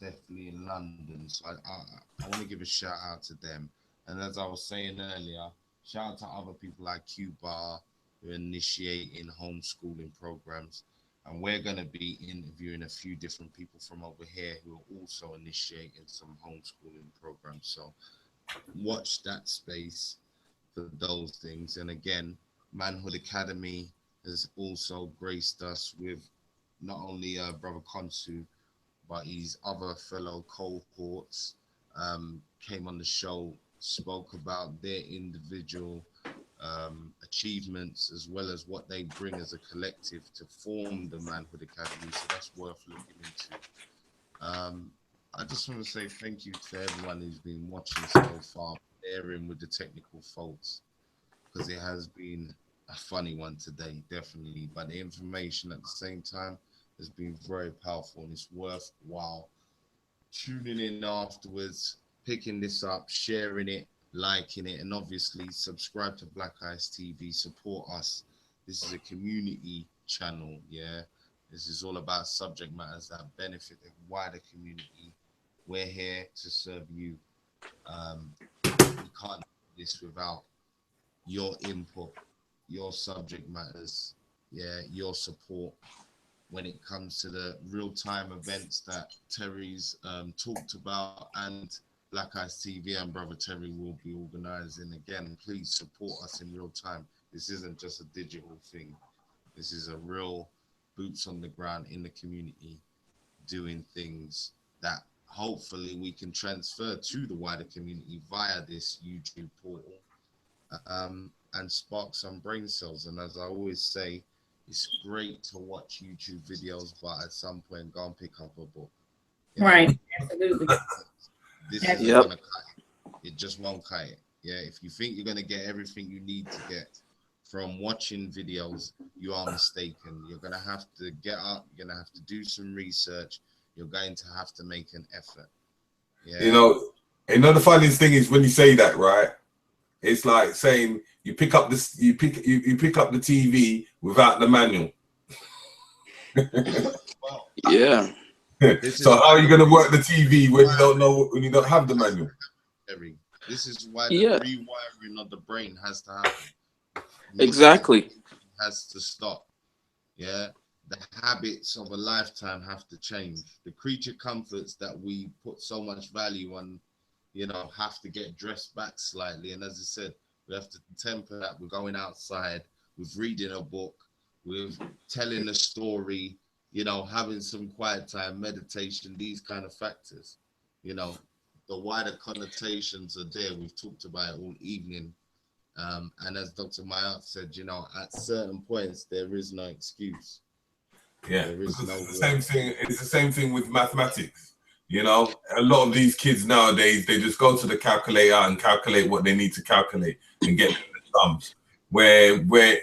definitely in London. So I want to give a shout out to them. And as I was saying earlier, shout out to other people like Cuba who are initiating homeschooling programs. And we're going to be interviewing a few different people from over here who are also initiating some homeschooling programs. So watch that space for those things. And again, Manhood Academy has also graced us with not only Brother Konsu, but his other fellow cohorts came on the show, spoke about their individual achievements as well as what they bring as a collective to form the Manhood Academy. So that's worth looking into. I just want to say thank you to everyone who's been watching so far, bearing with the technical faults, because it has been a funny one today, definitely. But the information at the same time has been very powerful, and it's worthwhile tuning in afterwards, picking this up, sharing it, liking it, and obviously subscribe to Black Eyes TV. Support us. This is a community channel, yeah. This is all about subject matters that benefit the wider community. We're here to serve you. We can't do this without your input, your subject matters, yeah, your support when it comes to the real-time events that Terry's talked about, and Black Eyes TV and Brother Terry will be organizing. Again, please support us in real time. This isn't just a digital thing. This is a real boots on the ground in the community doing things that hopefully we can transfer to the wider community via this YouTube portal and spark some brain cells. And as I always say, it's great to watch YouTube videos, but at some point go and pick up a book. Right, absolutely. This isn't gonna cut it. It just won't cut it. Yeah, if you think you're gonna get everything you need to get from watching videos, you are mistaken. You're going to have to get up. You're going to have to do some research. You're going to have to make an effort. Yeah. You know, the funniest thing is when you say that, right? It's like saying you pick up this, you pick up the TV without the manual. Yeah. So how are you going to work the TV when you don't know, when you don't have the manual? This is why the rewiring of the brain has to happen. Exactly. Has to stop. Yeah. The habits of a lifetime have to change. The creature comforts that we put so much value on, you know, have to get dressed back slightly. And as I said, we have to temper that with going outside, with reading a book, with telling a story, you know, having some quiet time, meditation, these kind of factors. You know, the wider connotations are there. We've talked about it all evening. And as Dr. Ma'at said, you know, at certain points, there is no excuse. Yeah, there is no it's the same thing. It's the same thing with mathematics. You know, a lot of these kids nowadays, they just go to the calculator and calculate what they need to calculate and get the sums. Where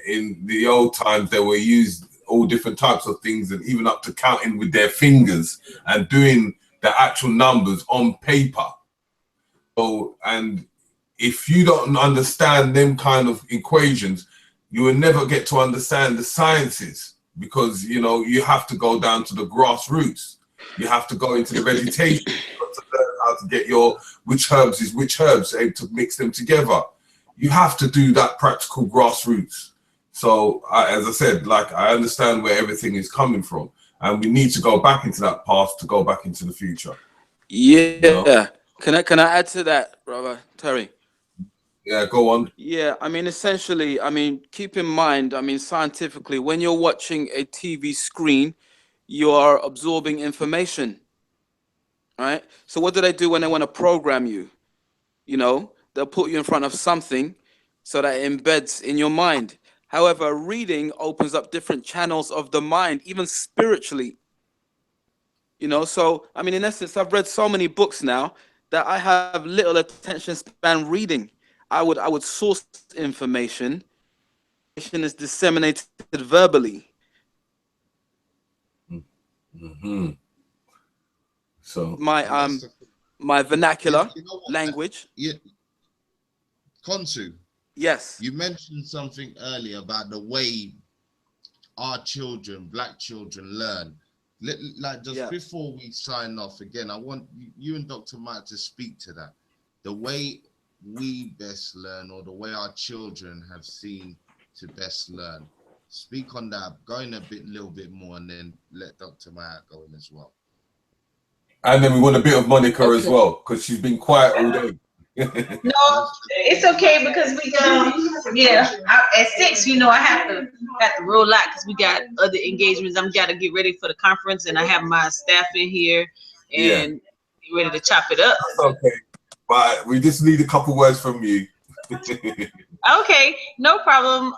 in the old times, they were used all different types of things, and even up to counting with their fingers and doing the actual numbers on paper. So, and if you don't understand them kind of equations, you will never get to understand the sciences, because, you know, you have to go down to the grassroots. You have to go into the vegetation to learn how to get your which herbs is which herbs, and to mix them together. You have to do that practical grassroots. So as I said, like, I understand where everything is coming from, and we need to go back into that past to go back into the future. Yeah. You know? Can I add to that, brother Terry? Yeah, go on. Yeah, I mean, essentially, I mean, keep in mind, I mean, scientifically, when you're watching a TV screen, you are absorbing information, right? So what do they do when they want to program you? You know, they'll put you in front of something so that it embeds in your mind. However, reading opens up different channels of the mind, even spiritually. You know, so I mean, in essence, I've read so many books now that I have little attention span reading. I would source information. Information is disseminated verbally. Mm-hmm. So my vernacular language. Yeah. Konsu, Yes. you mentioned something earlier about the way our children, black children, learn. Like, just before we sign off again, I want you and Dr. Ma'at to speak to that. The way we best learn, or the way our children have seen to best learn. Speak on that. Go in a little bit more, and then let Dr. Ma'at go in as well. And then we want a bit of Monica as well, because she's been quiet all day. No, it's okay, because we at 6, you know, I have to roll out because we got other engagements. I'm got to get ready for the conference, and I have my staff in here and get ready to chop it up. Okay, but we just need a couple words from you. Okay, no problem.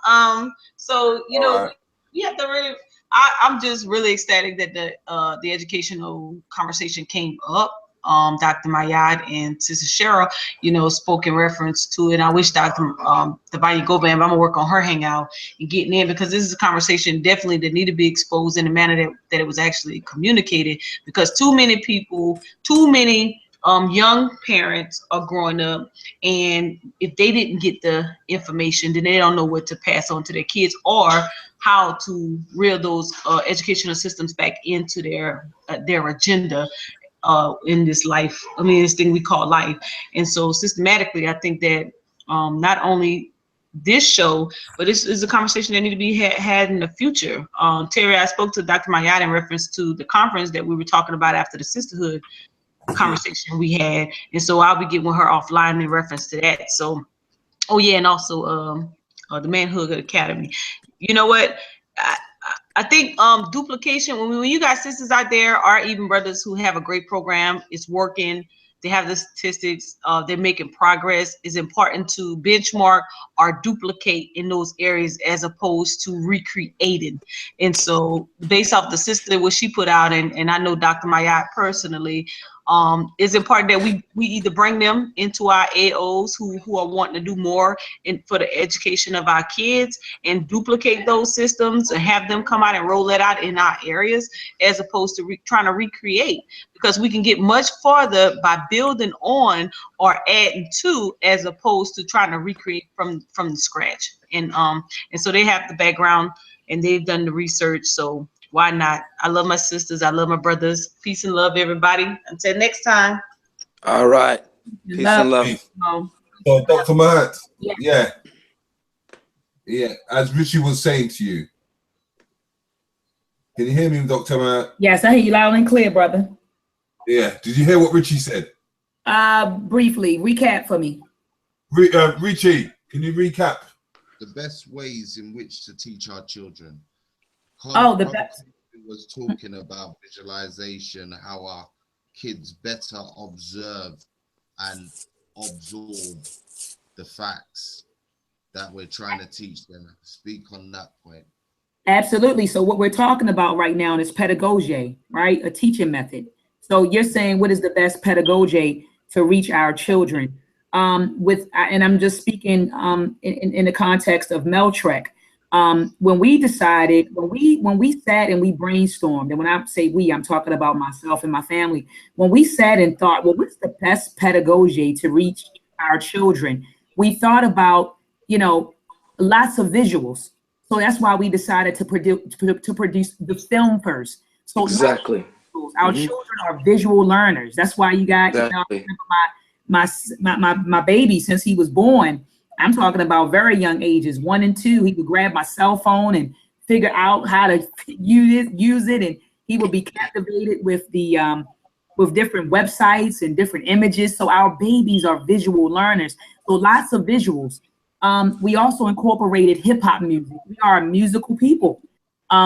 So, you know, we have to really. I'm just really ecstatic that the educational conversation came up. Dr. Ma'at and Sister Cheryl, you know, spoke in reference to it. And I wish Dr. Devanya Gobam, I'm gonna work on her hangout and getting in, because this is a conversation definitely that need to be exposed in the manner that it was actually communicated, because too many young parents are growing up, and if they didn't get the information, then they don't know what to pass on to their kids, or how to reel those educational systems back into their agenda in this life. I mean, this thing we call life. And so systematically, I think that not only this show, but this is a conversation that need to be had in the future. Terry, I spoke to Dr. Ma'at in reference to the conference that we were talking about after the sisterhood conversation we had, and so I'll be getting with her offline in reference to that. So, oh yeah, and also the Manhood Academy. You know what? I think duplication, when you got sisters out there, or even brothers who have a great program, it's working, they have the statistics, they're making progress, it's important to benchmark or duplicate in those areas as opposed to recreating. And so based off the sister, what she put out, and I know Dr. Ma'at personally, It's important that we either bring them into our AOs who are wanting to do more for the education of our kids and duplicate those systems and have them come out and roll that out in our areas, as opposed to trying to recreate, because we can get much farther by building on or adding to, as opposed to trying to recreate from the scratch. And so they have the background and they've done the research, so why not? I love my sisters. I love my brothers. Peace and love, everybody. Until next time. All right. Peace and love. So, Dr. Ma'at, Yeah. yeah, as Richie was saying to you, can you hear me, Dr. Ma'at? Yes, I hear you loud and clear, brother. Yeah, did you hear what Richie said? Briefly, recap for me. Richie, can you recap? The best ways in which to teach our children. The best was talking about visualization, how our kids better observe and absorb the facts that we're trying to teach them. Speak on that point. Absolutely. So what we're talking about right now is pedagogy, right? A teaching method. So you're saying, what is the best pedagogy to reach our children? And I'm just speaking in the context of meltrek. When we decided, when we sat and we brainstormed, and when I say we, I'm talking about myself and my family. When we sat and thought, well, what's the best pedagogy to reach our children? We thought about, lots of visuals. So that's why we decided to produce the film first. So exactly, our children are visual learners. That's why you got my baby, since he was born. I'm talking about very young ages, 1 and 2. He would grab my cell phone and figure out how to use it, and he would be captivated with the with different websites and different images. So our babies are visual learners. So lots of visuals. We also incorporated hip hop music. We are a musical people.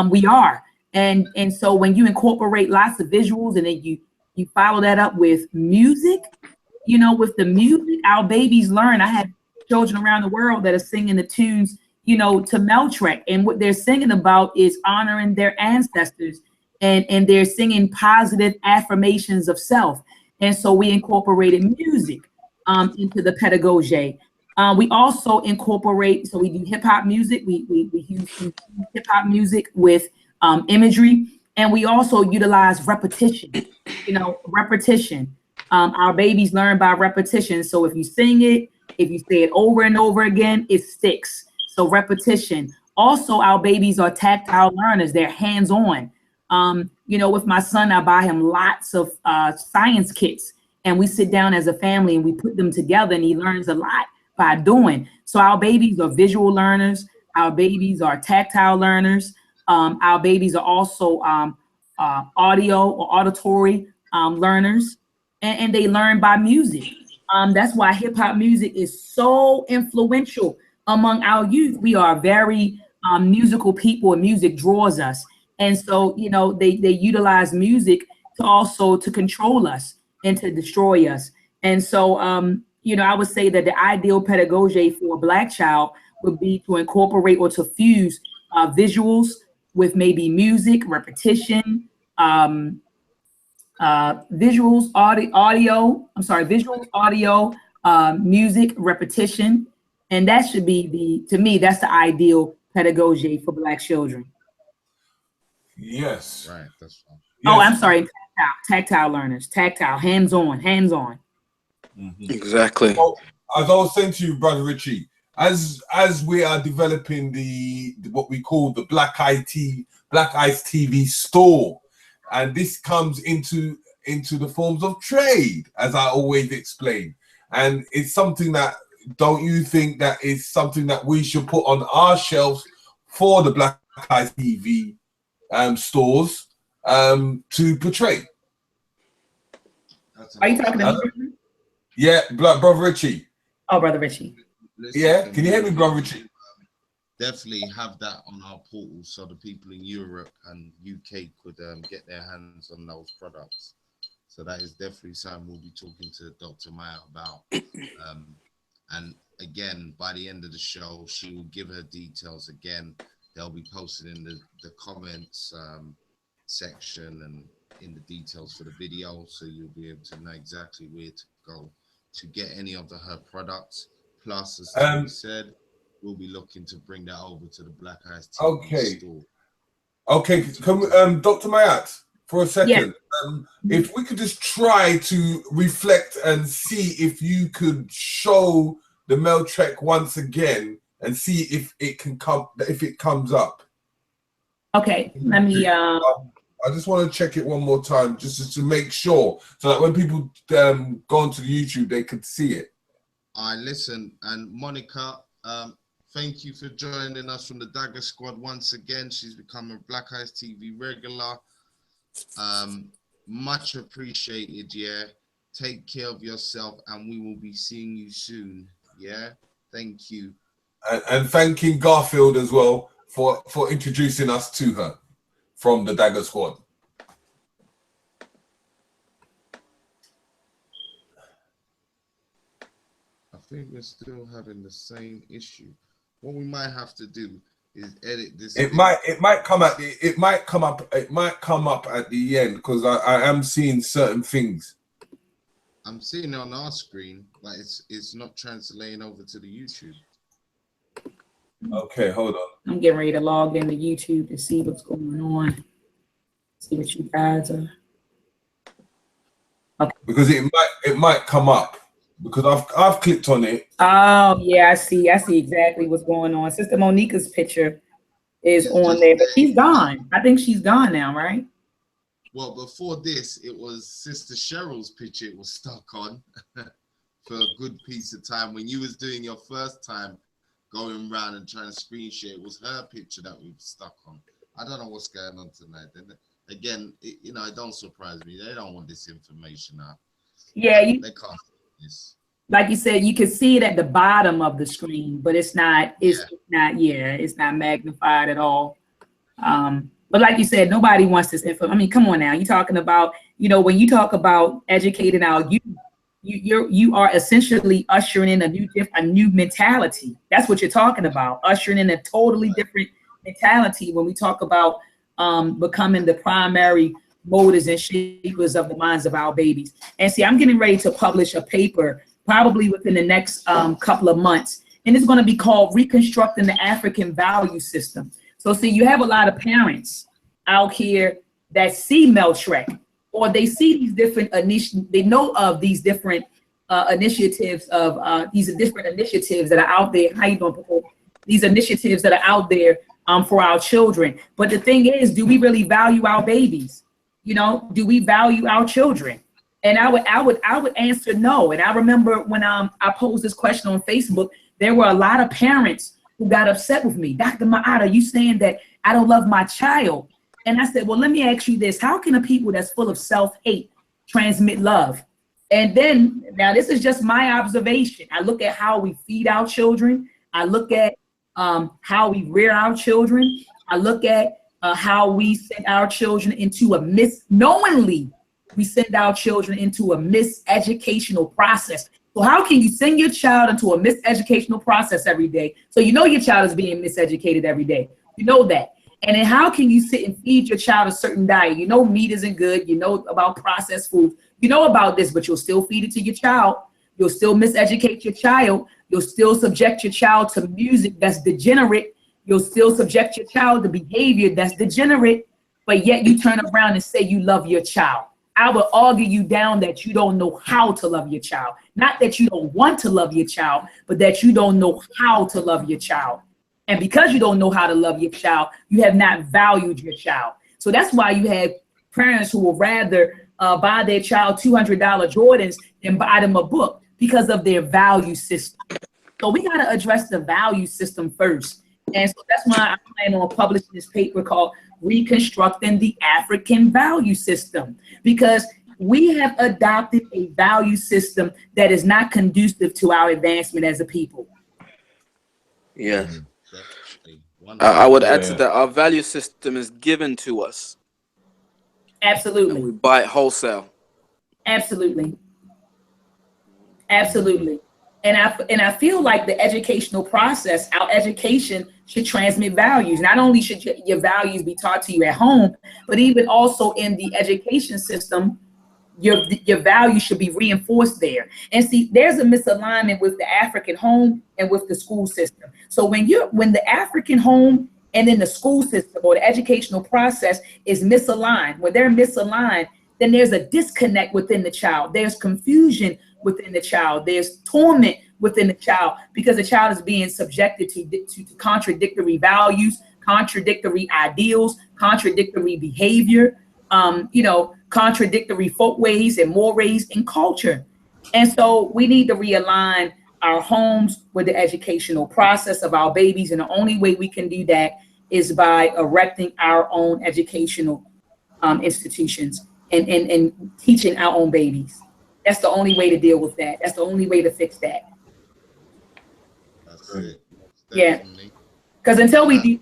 We are, and so when you incorporate lots of visuals and then you follow that up with music, with the music, our babies learn. I have children around the world that are singing the tunes, to meltrek, and what they're singing about is honoring their ancestors, and they're singing positive affirmations of self. And so we incorporated music into the pedagogy. We also incorporate, so we do hip hop music. We use hip hop music with imagery, and we also utilize repetition. Repetition. Our babies learn by repetition. So if you sing it, if you say it over and over again, it sticks. So repetition. Also, our babies are tactile learners. They're hands-on. With my son, I buy him lots of science kits, and we sit down as a family and we put them together, and he learns a lot by doing. So our babies are visual learners. Our babies are tactile learners. Our babies are also audio or auditory learners, and they learn by music. That's why hip hop music is so influential among our youth. We are very musical people, and music draws us. And so, they utilize music to control us and to destroy us. And so, I would say that the ideal pedagogy for a Black child would be to incorporate or to fuse visuals with maybe music, repetition, visuals, audio, music, repetition. And that should be to me, that's the ideal pedagogy for Black children. Yes. Right, that's fine. Yes. Oh, I'm sorry, tactile learners, tactile, hands-on. Mm-hmm. Exactly. Well, as I was saying to you, Brother Richie, as we are developing the what we call the Black Ice TV store, and this comes into the forms of trade, as I always explain, and it's something that, don't you think that is something that we should put on our shelves for the Black Ice TV stores to portray? Are you talking to me? Yeah, Brother Richie. Oh, Brother Richie. Listen, Yeah, can you hear me, Brother Richie? Definitely have that on our portal so the people in Europe and UK could get their hands on those products. So that is definitely something we'll be talking to Dr. Ma'at about. And again, by the end of the show, she will give her details again. They'll be posted in the comments section, and in the details for the video, so you'll be able to know exactly where to go to get any of her products. Plus, as Terry said, we'll be looking to bring that over to the Black Eyes TV store. Okay, Dr. Ma'at, for a second, if we could just try to reflect and see if you could show the meltrek once again and see if it can come, if it comes up. Okay, let me. I just want to check it one more time, just to make sure, so that when people go onto the YouTube, they could see it. I listen, and Monica, thank you for joining us from the Dagger Squad once again. She's become a Black Eyes TV regular. Much appreciated. Yeah, take care of yourself, and we will be seeing you soon. Yeah, thank you. And thanking Garfield as well for introducing us to her from the Dagger Squad. I think we're still having the same issue. What we might have to do is edit this. It might come up at the end, because I am seeing certain things. I'm seeing it on our screen, but it's not translating over to the YouTube. Okay, hold on. I'm getting ready to log into YouTube to see what's going on. See what you guys are. Okay. Because it might come up, because I've clicked on it. Oh yeah, I see exactly what's going on. Sister Monica's picture is on there, but she's gone. I think she's gone now, right? Well, before this, it was Sister Cheryl's picture it was stuck on for a good piece of time. When you was doing your first time going around and trying to screen share, it was her picture that we were stuck on. I don't know what's going on tonight. And again, you know, it don't surprise me. They don't want this information out. Yeah, they can't see this. Like you said, you can see it at the bottom of the screen, but it's not magnified at all. But like you said, nobody wants this info. I mean, come on now. You're talking about, you know, when you talk about educating our youth, you are essentially ushering in a new mentality. That's what you're talking about, ushering in a totally different mentality when we talk about becoming the primary molders and shapers of the minds of our babies. And see, I'm getting ready to publish a paper probably within the next couple of months, and it's going to be called Reconstructing the African Value System. So see, you have a lot of parents out here that see meltrek, or they see these different initiatives, they know of these different initiatives of these different initiatives that are out there. How you doing, people? These initiatives that are out there for our children. But the thing is, do we really value our babies? You know, do we value our children? And I would answer no. And I remember when I posed this question on Facebook, there were a lot of parents who got upset with me. Dr. Ma'at, are you saying that I don't love my child? And I said, well, let me ask you this. How can a people that's full of self-hate transmit love? And then, now this is just my observation. I look at how we feed our children. I look at how we rear our children. I look at how we send our children into knowingly we send our children into a miseducational process. So how can you send your child into a miseducational process every day? So you know your child is being miseducated every day. You know that. And then how can you sit and feed your child a certain diet? You know meat isn't good. You know about processed foods. You know about this, but you'll still feed it to your child. You'll still miseducate your child. You'll still subject your child to music that's degenerate. You'll still subject your child to behavior that's degenerate. But yet you turn around and say you love your child. I would argue you down that you don't know how to love your child. Not that you don't want to love your child, but that you don't know how to love your child. And because you don't know how to love your child, you have not valued your child. So that's why you have parents who will rather buy their child $200 Jordans than buy them a book, because of their value system. So we got to address the value system first. And so that's why I plan on publishing this paper called Reconstructing the African Value System, because we have adopted a value system that is not conducive to our advancement as a people. Yes. I would add to that, our value system is given to us. Absolutely. And we buy it wholesale. Absolutely. Absolutely. And I feel like the educational process, our education should transmit values. Not only should your values be taught to you at home, but even also in the education system, your values should be reinforced there. And see, there's a misalignment with the African home and with the school system. So when the African home and then the school system or the educational process is misaligned, when they're misaligned, then there's a disconnect within the child. There's confusion within the child. There's torment within the child because the child is being subjected to contradictory values, contradictory ideals, contradictory behavior, contradictory folkways and mores and culture. And so we need to realign our homes with the educational process of our babies. And the only way we can do that is by erecting our own educational institutions and teaching our own babies. That's the only way to deal with that. That's the only way to fix that. That's it. Yeah. Because until we do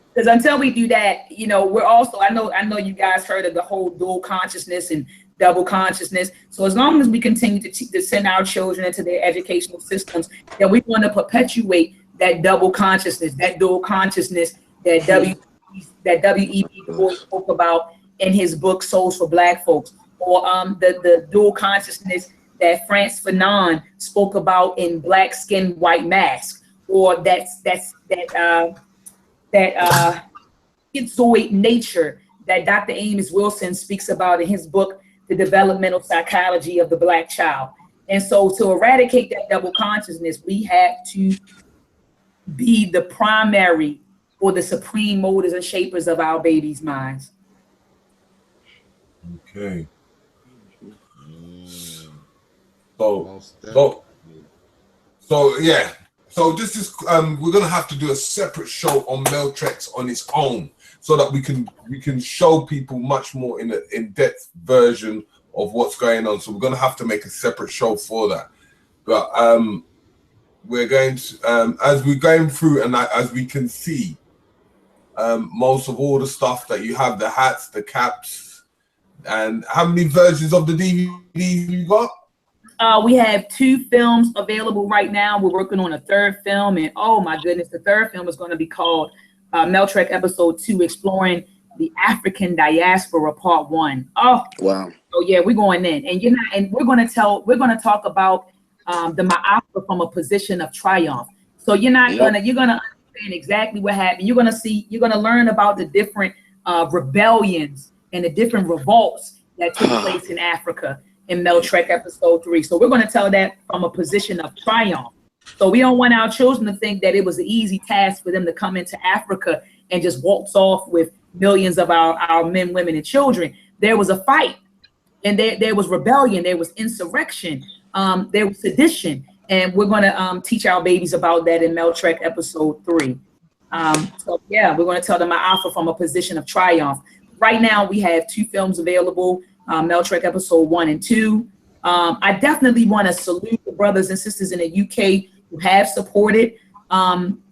that, we're also, I know you guys heard of the whole dual consciousness and double consciousness. So as long as we continue to send our children into their educational systems, then we want to perpetuate that double consciousness, that dual consciousness that W.E.B. Du Bois spoke about in his book Souls for Black Folks, or the dual consciousness that Frantz Fanon spoke about in Black Skin, White Mask, or that schizoid nature that Dr. Amos Wilson speaks about in his book, The Developmental Psychology of the Black Child. And so to eradicate that double consciousness, we have to be the primary or the supreme molders and shapers of our babies' minds. Okay. So yeah. So this is we're gonna have to do a separate show on meltreks on its own, so that we can show people much more in an in-depth version of what's going on. So we're gonna have to make a separate show for that. But we're going to as we're going through, and as we can see, most of all the stuff that you have, the hats, the caps, and how many versions of the DVD you got? We have 2 films available right now. We're working on a 3rd film, and oh my goodness, the 3rd film is going to be called Meltrek Episode 2, Exploring the African Diaspora Part 1. Oh wow! So yeah, we're going in, and we're going to talk about the Ma'at from a position of triumph. So you're gonna understand exactly what happened. You're gonna learn about the different rebellions and the different revolts that took place in Africa in Meltrek Episode 3. So we're going to tell that from a position of triumph. So we don't want our children to think that it was an easy task for them to come into Africa and just waltz off with millions of our men, women, and children. There was a fight, and there was rebellion, there was insurrection, there was sedition, and we're going to teach our babies about that in Meltrek Episode 3. So yeah, we're going to tell them Alpha from a position of triumph. Right now, we have 2 films available, Meltrek Episode 1 and 2. I definitely want to salute the brothers and sisters in the UK who have supported.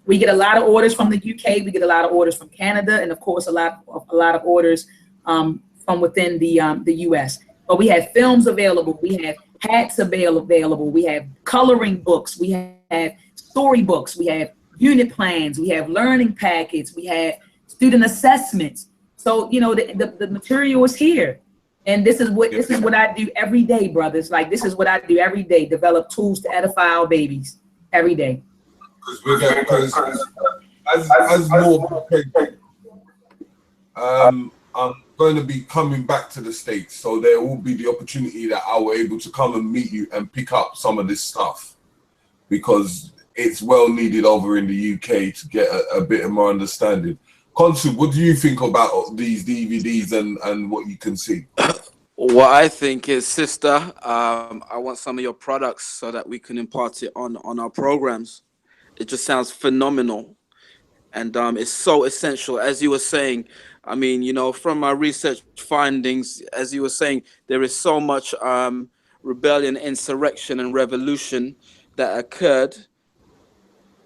We get a lot of orders from the UK. We get a lot of orders from Canada, and of course, a lot of orders from within the US. But we have films available. We have hats available. We have coloring books. We have storybooks. We have unit plans. We have learning packets. We have student assessments. So the material is here. And this is what I do every day, brothers. Like, this is what I do every day. Develop tools to edify our babies every day. Because as more, I'm going to be coming back to the States, so there will be the opportunity that I will able to come and meet you and pick up some of this stuff, because it's well needed over in the UK to get a bit more understanding. Consul, what do you think about these DVDs and what you can see? What I think is, sister, I want some of your products so that we can impart it on our programs. It just sounds phenomenal, and it's so essential. As you were saying, I mean, from my research findings, as you were saying, there is so much rebellion, insurrection, and revolution that occurred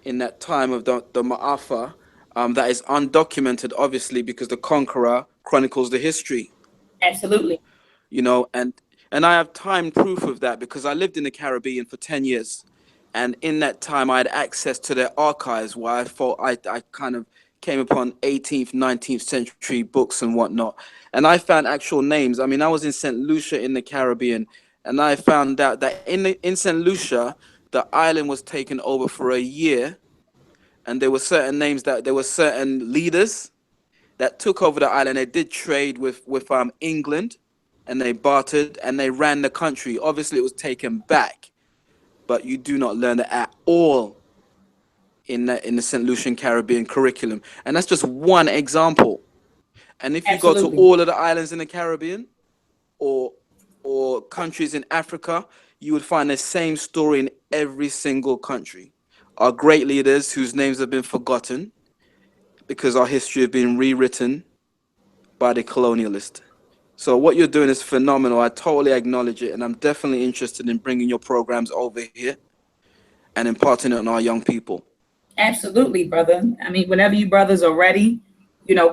in that time of the Ma'afa. That is undocumented, obviously, because the conqueror chronicles the history. Absolutely. And I have time proof of that, because I lived in the Caribbean for 10 years. And in that time, I had access to their archives, where I thought I kind of came upon 18th, 19th century books and whatnot. And I found actual names. I mean, I was in St. Lucia in the Caribbean, and I found out that in St. Lucia, the island was taken over for a year, and there were certain names that there were certain leaders that took over the island. They did trade with England, and they bartered and they ran the country. Obviously, it was taken back, but you do not learn it at all in the St. Lucian Caribbean curriculum. And that's just one example. And if you go to all of the islands in the Caribbean or countries in Africa, you would find the same story in every single country. Our great leaders whose names have been forgotten because our history has been rewritten by the colonialist. So what you're doing is phenomenal. I totally acknowledge it, and I'm definitely interested in bringing your programs over here and imparting it on our young people. Absolutely, brother. I mean, whenever you brothers are ready,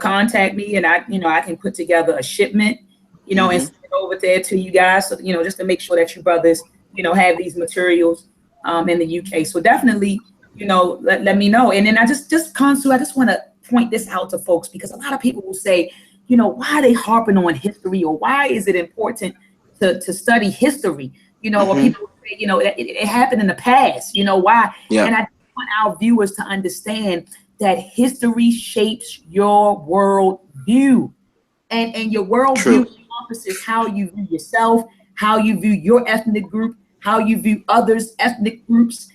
contact me, and I can put together a shipment, and send it over there to you guys. So, just to make sure that you brothers, have these materials in the UK. So definitely, let me know. And then Consul, I just want to point this out to folks, because a lot of people will say, why are they harping on history, or why is it important to study history? Or people say, it happened in the past, why? Yeah. And I want our viewers to understand that history shapes your world view, and your world view encompasses how you view yourself, how you view your ethnic group, how you view others' ethnic groups,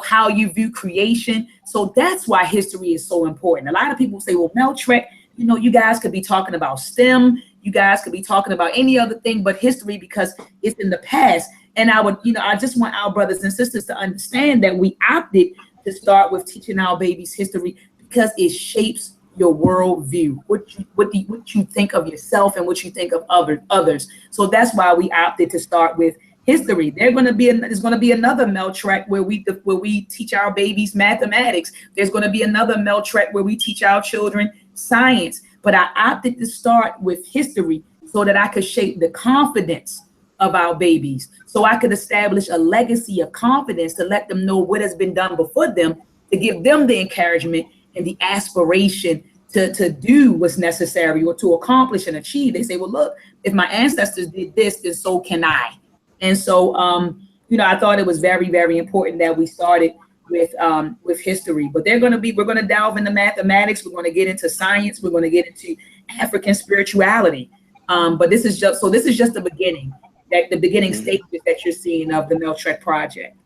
how you view creation. So that's why history is so important. A lot of people say, well, meltrek, you guys could be talking about STEM, you guys could be talking about any other thing but history, because it's in the past. And I just want our brothers and sisters to understand that we opted to start with teaching our babies history because it shapes your worldview, what you think of yourself and what you think of others. So that's why we opted to start with history. There's going to be another meltrek where we teach our babies mathematics. There's going to be another meltrek where we teach our children science. But I opted to start with history so that I could shape the confidence of our babies, so I could establish a legacy of confidence to let them know what has been done before them, to give them the encouragement and the aspiration to do what's necessary or to accomplish and achieve. They say, well, look, if my ancestors did this, then so can I. And so, I thought it was very, very important that we started with history. But we're going to delve into mathematics. We're going to get into science. We're going to get into African spirituality. But this is just the beginning. The beginning stages that you're seeing of the meltrek project.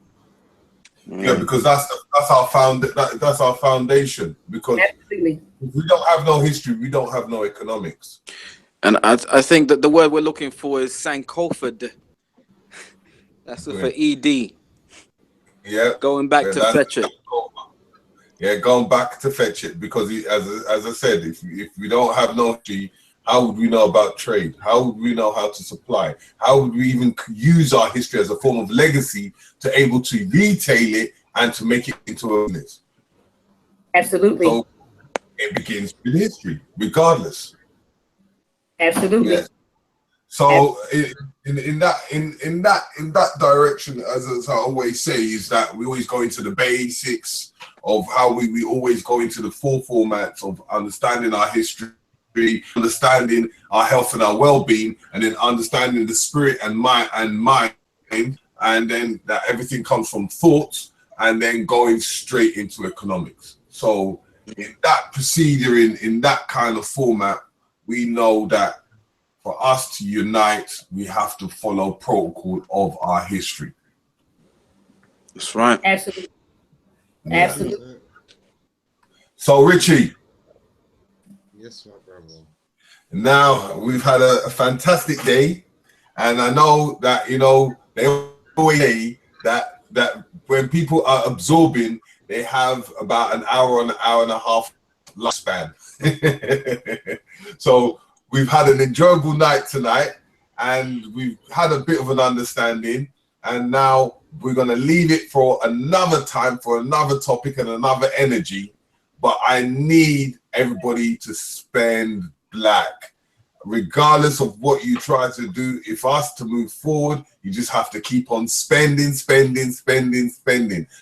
Yeah, because that's our foundation. Because absolutely, if we don't have no history, we don't have no economics. And I think that the word we're looking for is Sankofa. That's for ED. Yeah, going back to fetch it. Yeah, going back to fetch it, because as I said, if we don't have no history, how would we know about trade? How would we know how to supply? How would we even use our history as a form of legacy to able to retail it and to make it into a business? Absolutely. So it begins with history, regardless. Absolutely. Yes. So in that direction, as I always say, is that we always go into the basics of how we always go into the full formats of understanding our history, understanding our health and our well-being, and then understanding the spirit and mind, and then that everything comes from thoughts, and then going straight into economics. So in that procedure, in that kind of format, we know that for us to unite, we have to follow protocol of our history. That's right. Absolutely. Yeah. Absolutely. So Richie. Yes, my brother. Now we've had a fantastic day, and I know that they always say that when people are absorbing, they have about an hour and a half lifespan. So we've had an enjoyable night tonight, and we've had a bit of an understanding, and now we're going to leave it for another time, for another topic and another energy. But I need everybody to spend black regardless of what you try to do, if us to move forward, you just have to keep on spending,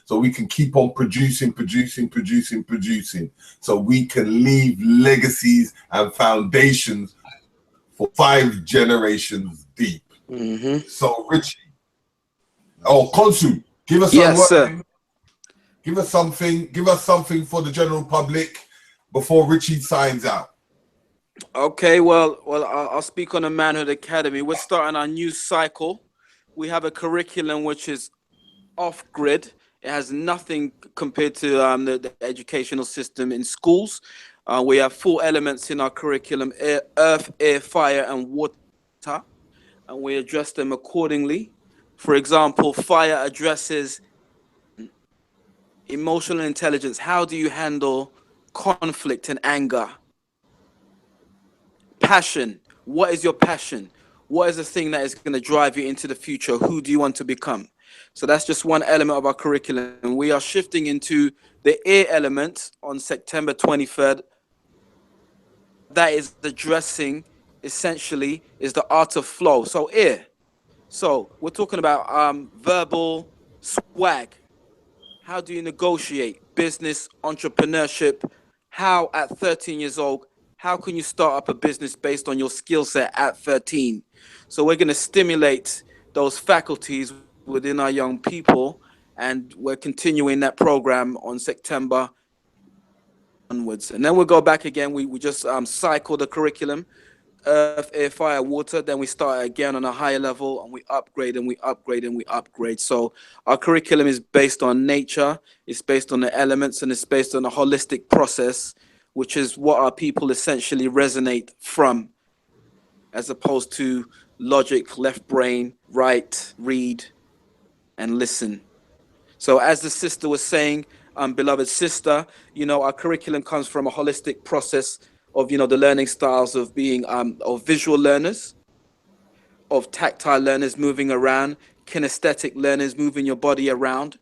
so we can keep on producing, so we can leave legacies and foundations for 5 generations deep. So Richie, Konsu, give us give us something for the general public before Richie signs out. Okay, well, I'll speak on the Manhood Academy. We're starting our new cycle. We have a curriculum which is off-grid. It has nothing compared to the educational system in schools. We have 4 elements in our curriculum: earth, air, fire, and water, and we address them accordingly. For example, fire addresses emotional intelligence. How do you handle conflict and anger? Passion. What is your passion? What is the thing that is going to drive you into the future? Who do you want to become? So that's just one element of our curriculum. We are shifting into the air element on September 23rd. That is addressing, essentially, is the art of flow. So air. So we're talking about verbal swag. How do you negotiate business, entrepreneurship? How at 13 years old, how can you start up a business based on your skill set at 13? So we're going to stimulate those faculties within our young people, and we're continuing that program on September onwards. And then we'll go back again. We just cycle the curriculum, earth, air, fire, water. Then we start again on a higher level, and we upgrade and we upgrade and we upgrade. So our curriculum is based on nature, it's based on the elements, and it's based on a holistic process, which is what our people essentially resonate from, as opposed to logic, left brain, right, read, and listen. So as the sister was saying, beloved sister, you know, our curriculum comes from a holistic process of, you know, the learning styles of being of visual learners, of tactile learners moving around, kinesthetic learners moving your body around,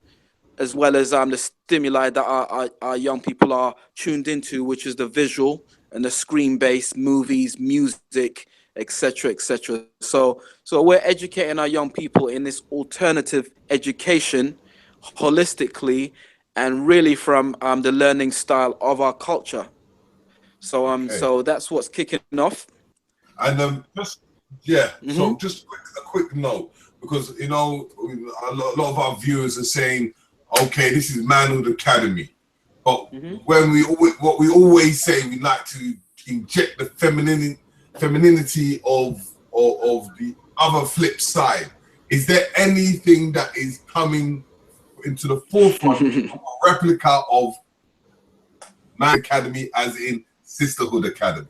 as well as the stimuli that our young people are tuned into, which is the visual and the screen-based movies, music, etc., etc. So we're educating our young people in this alternative education holistically, and really from the learning style of our culture. So so that's what's kicking off. And so just a quick note, because you know a lot of our viewers are saying, okay, this is Manhood Academy, but when what we always say, we like to inject the femininity of the other flip side. Is there anything that is coming into the forefront, a replica of Man Academy, as in Sisterhood Academy?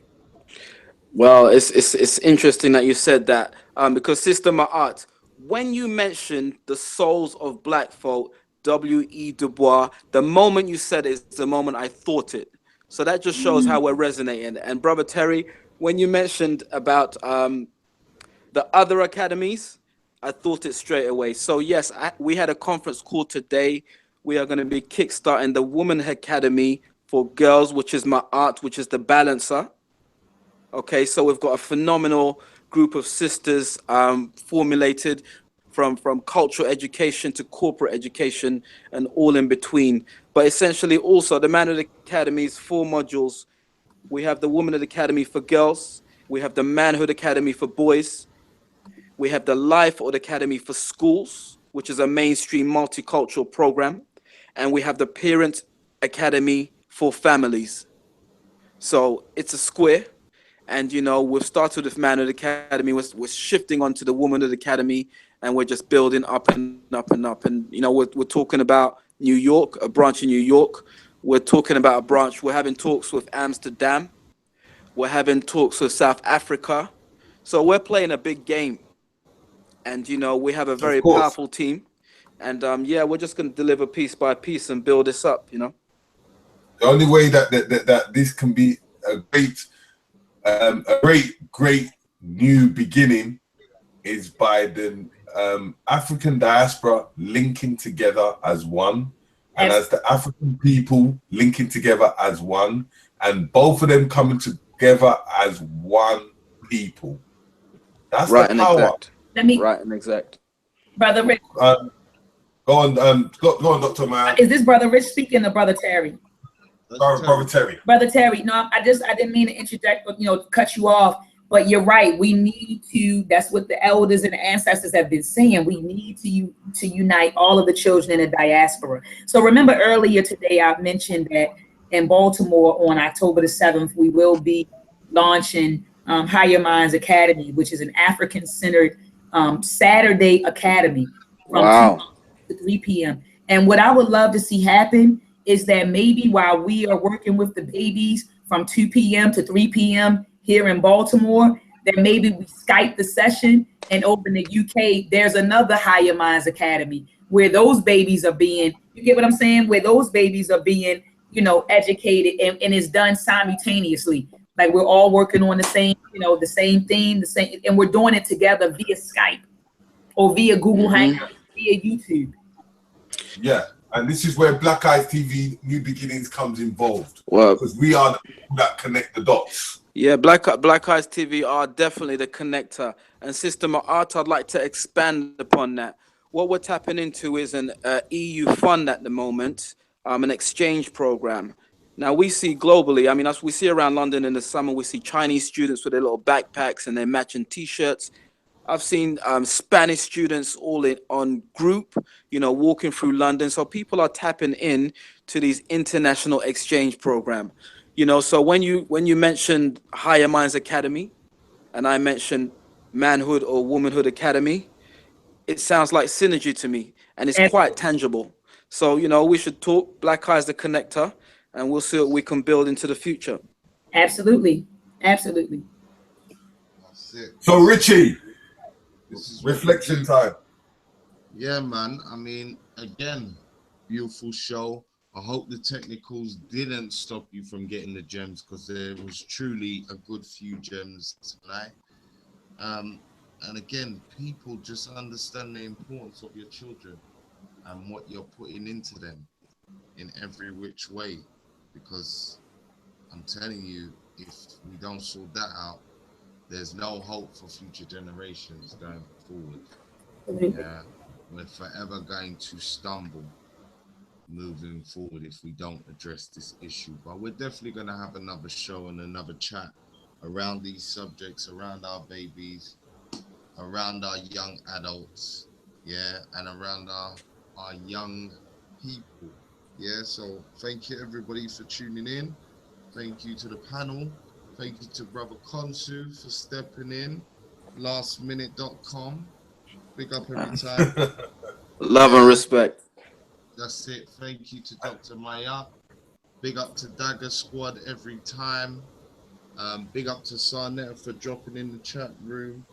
Well, it's interesting that you said that, because Sister Ma'at, when you mentioned the souls of Black folk, W.E. Du Bois, the moment you said it is the moment I thought it. So that just shows how we're resonating. And Brother Terry, when you mentioned about the other academies, I thought it straight away. So yes, we had a conference call today. We are going to be kickstarting the Woman Academy for girls, which is Ma'at, which is the balancer. Okay, so we've got a phenomenal group of sisters formulated from cultural education to corporate education and all in between. But essentially also the Manhood Academy's 4 modules. We have the Womanhood Academy for girls. We have the Manhood Academy for boys. We have the Lifehood Academy for schools, which is a mainstream multicultural program. And we have the Parent Academy for families. So it's a square. And, you know, we've started with Manhood Academy. We're shifting on to the Womanhood Academy, and we're just building up and up and up. And, you know, we're talking about New York, a branch in New York. We're talking about a branch. We're having talks with Amsterdam. We're having talks with South Africa. So we're playing a big game. And, you know, we have a very powerful team. And, yeah, we're just going to deliver piece by piece and build this up, you know. The only way that this can be a great new beginning is by the African diaspora linking together as one, and as the African people linking together as one, and both of them coming together as one people. That's Right the and power. exact. Let me, Right and exact. Brother Rich. Go on, go on, Dr. Ma'at. Is this Brother Rich speaking or Brother Terry? Brother Terry. Brother Terry, no, I didn't mean to interject, but cut you off. But you're right. We need to. That's what the elders and the ancestors have been saying. We need to unite all of the children in the diaspora. So remember earlier today, I mentioned that in Baltimore on October the 7th, we will be launching Higher Minds Academy, which is an African-centered Saturday academy from 2 to 3 p.m. And what I would love to see happen is that maybe while we are working with the babies from 2 p.m. to 3 p.m. here in Baltimore, that maybe we Skype the session, and over in the UK, there's another Higher Minds Academy where those babies are being, you get what I'm saying? Where those babies are being, educated, and it's done simultaneously. Like we're all working on the same, the same theme, and we're doing it together via Skype or via Google Hangouts, via YouTube. Yeah, and this is where Black Eyes TV New Beginnings comes involved. Well, because we are the people that connect the dots. Yeah, Black Eyes TV are definitely the connector. And Sister Ma'at, I'd like to expand upon that. What we're tapping into is an EU fund at the moment, an exchange program. Now we see globally, I mean, as we see around London in the summer, we see Chinese students with their little backpacks and their matching T-shirts. I've seen Spanish students all on group, walking through London. So people are tapping in to these international exchange program. So when you mentioned Higher Minds Academy, and I mentioned Manhood or Womanhood Academy, it sounds like synergy to me, and it's quite tangible. So we should talk. Black Eyes the connector, and we'll see what we can build into the future. Absolutely, absolutely. That's it. So Richie, this is reflection time. Yeah, man. I mean, again, beautiful show. I hope the technicals didn't stop you from getting the gems, because there was truly a good few gems tonight. And again, people just understand the importance of your children and what you're putting into them in every which way, because I'm telling you, if we don't sort that out, there's no hope for future generations going forward. Yeah, we're forever going to stumble moving forward if we don't address this issue. But we're definitely going to have another show and another chat around these subjects, around our babies, around our young adults, yeah, and around our young people. Yeah, so thank you everybody for tuning in. Thank you to the panel. Thank you to Brother Konsu for stepping in. Lastminute.com. Big up every time. Love and respect. That's it. Thank you to Dr. Ma'at. Big up to Dagger Squad every time. Big up to Sarnetta for dropping in the chat room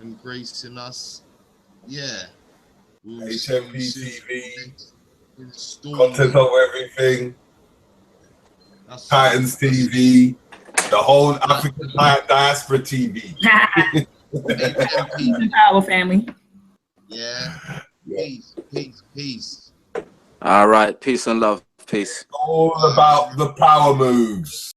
and gracing us. Yeah. We'll HMP TV. Content of everything. That's Titans TV. The whole African diaspora TV. Peace and power, family. Yeah. Peace, peace, peace. All right. Peace and love. Peace. All about the power moves.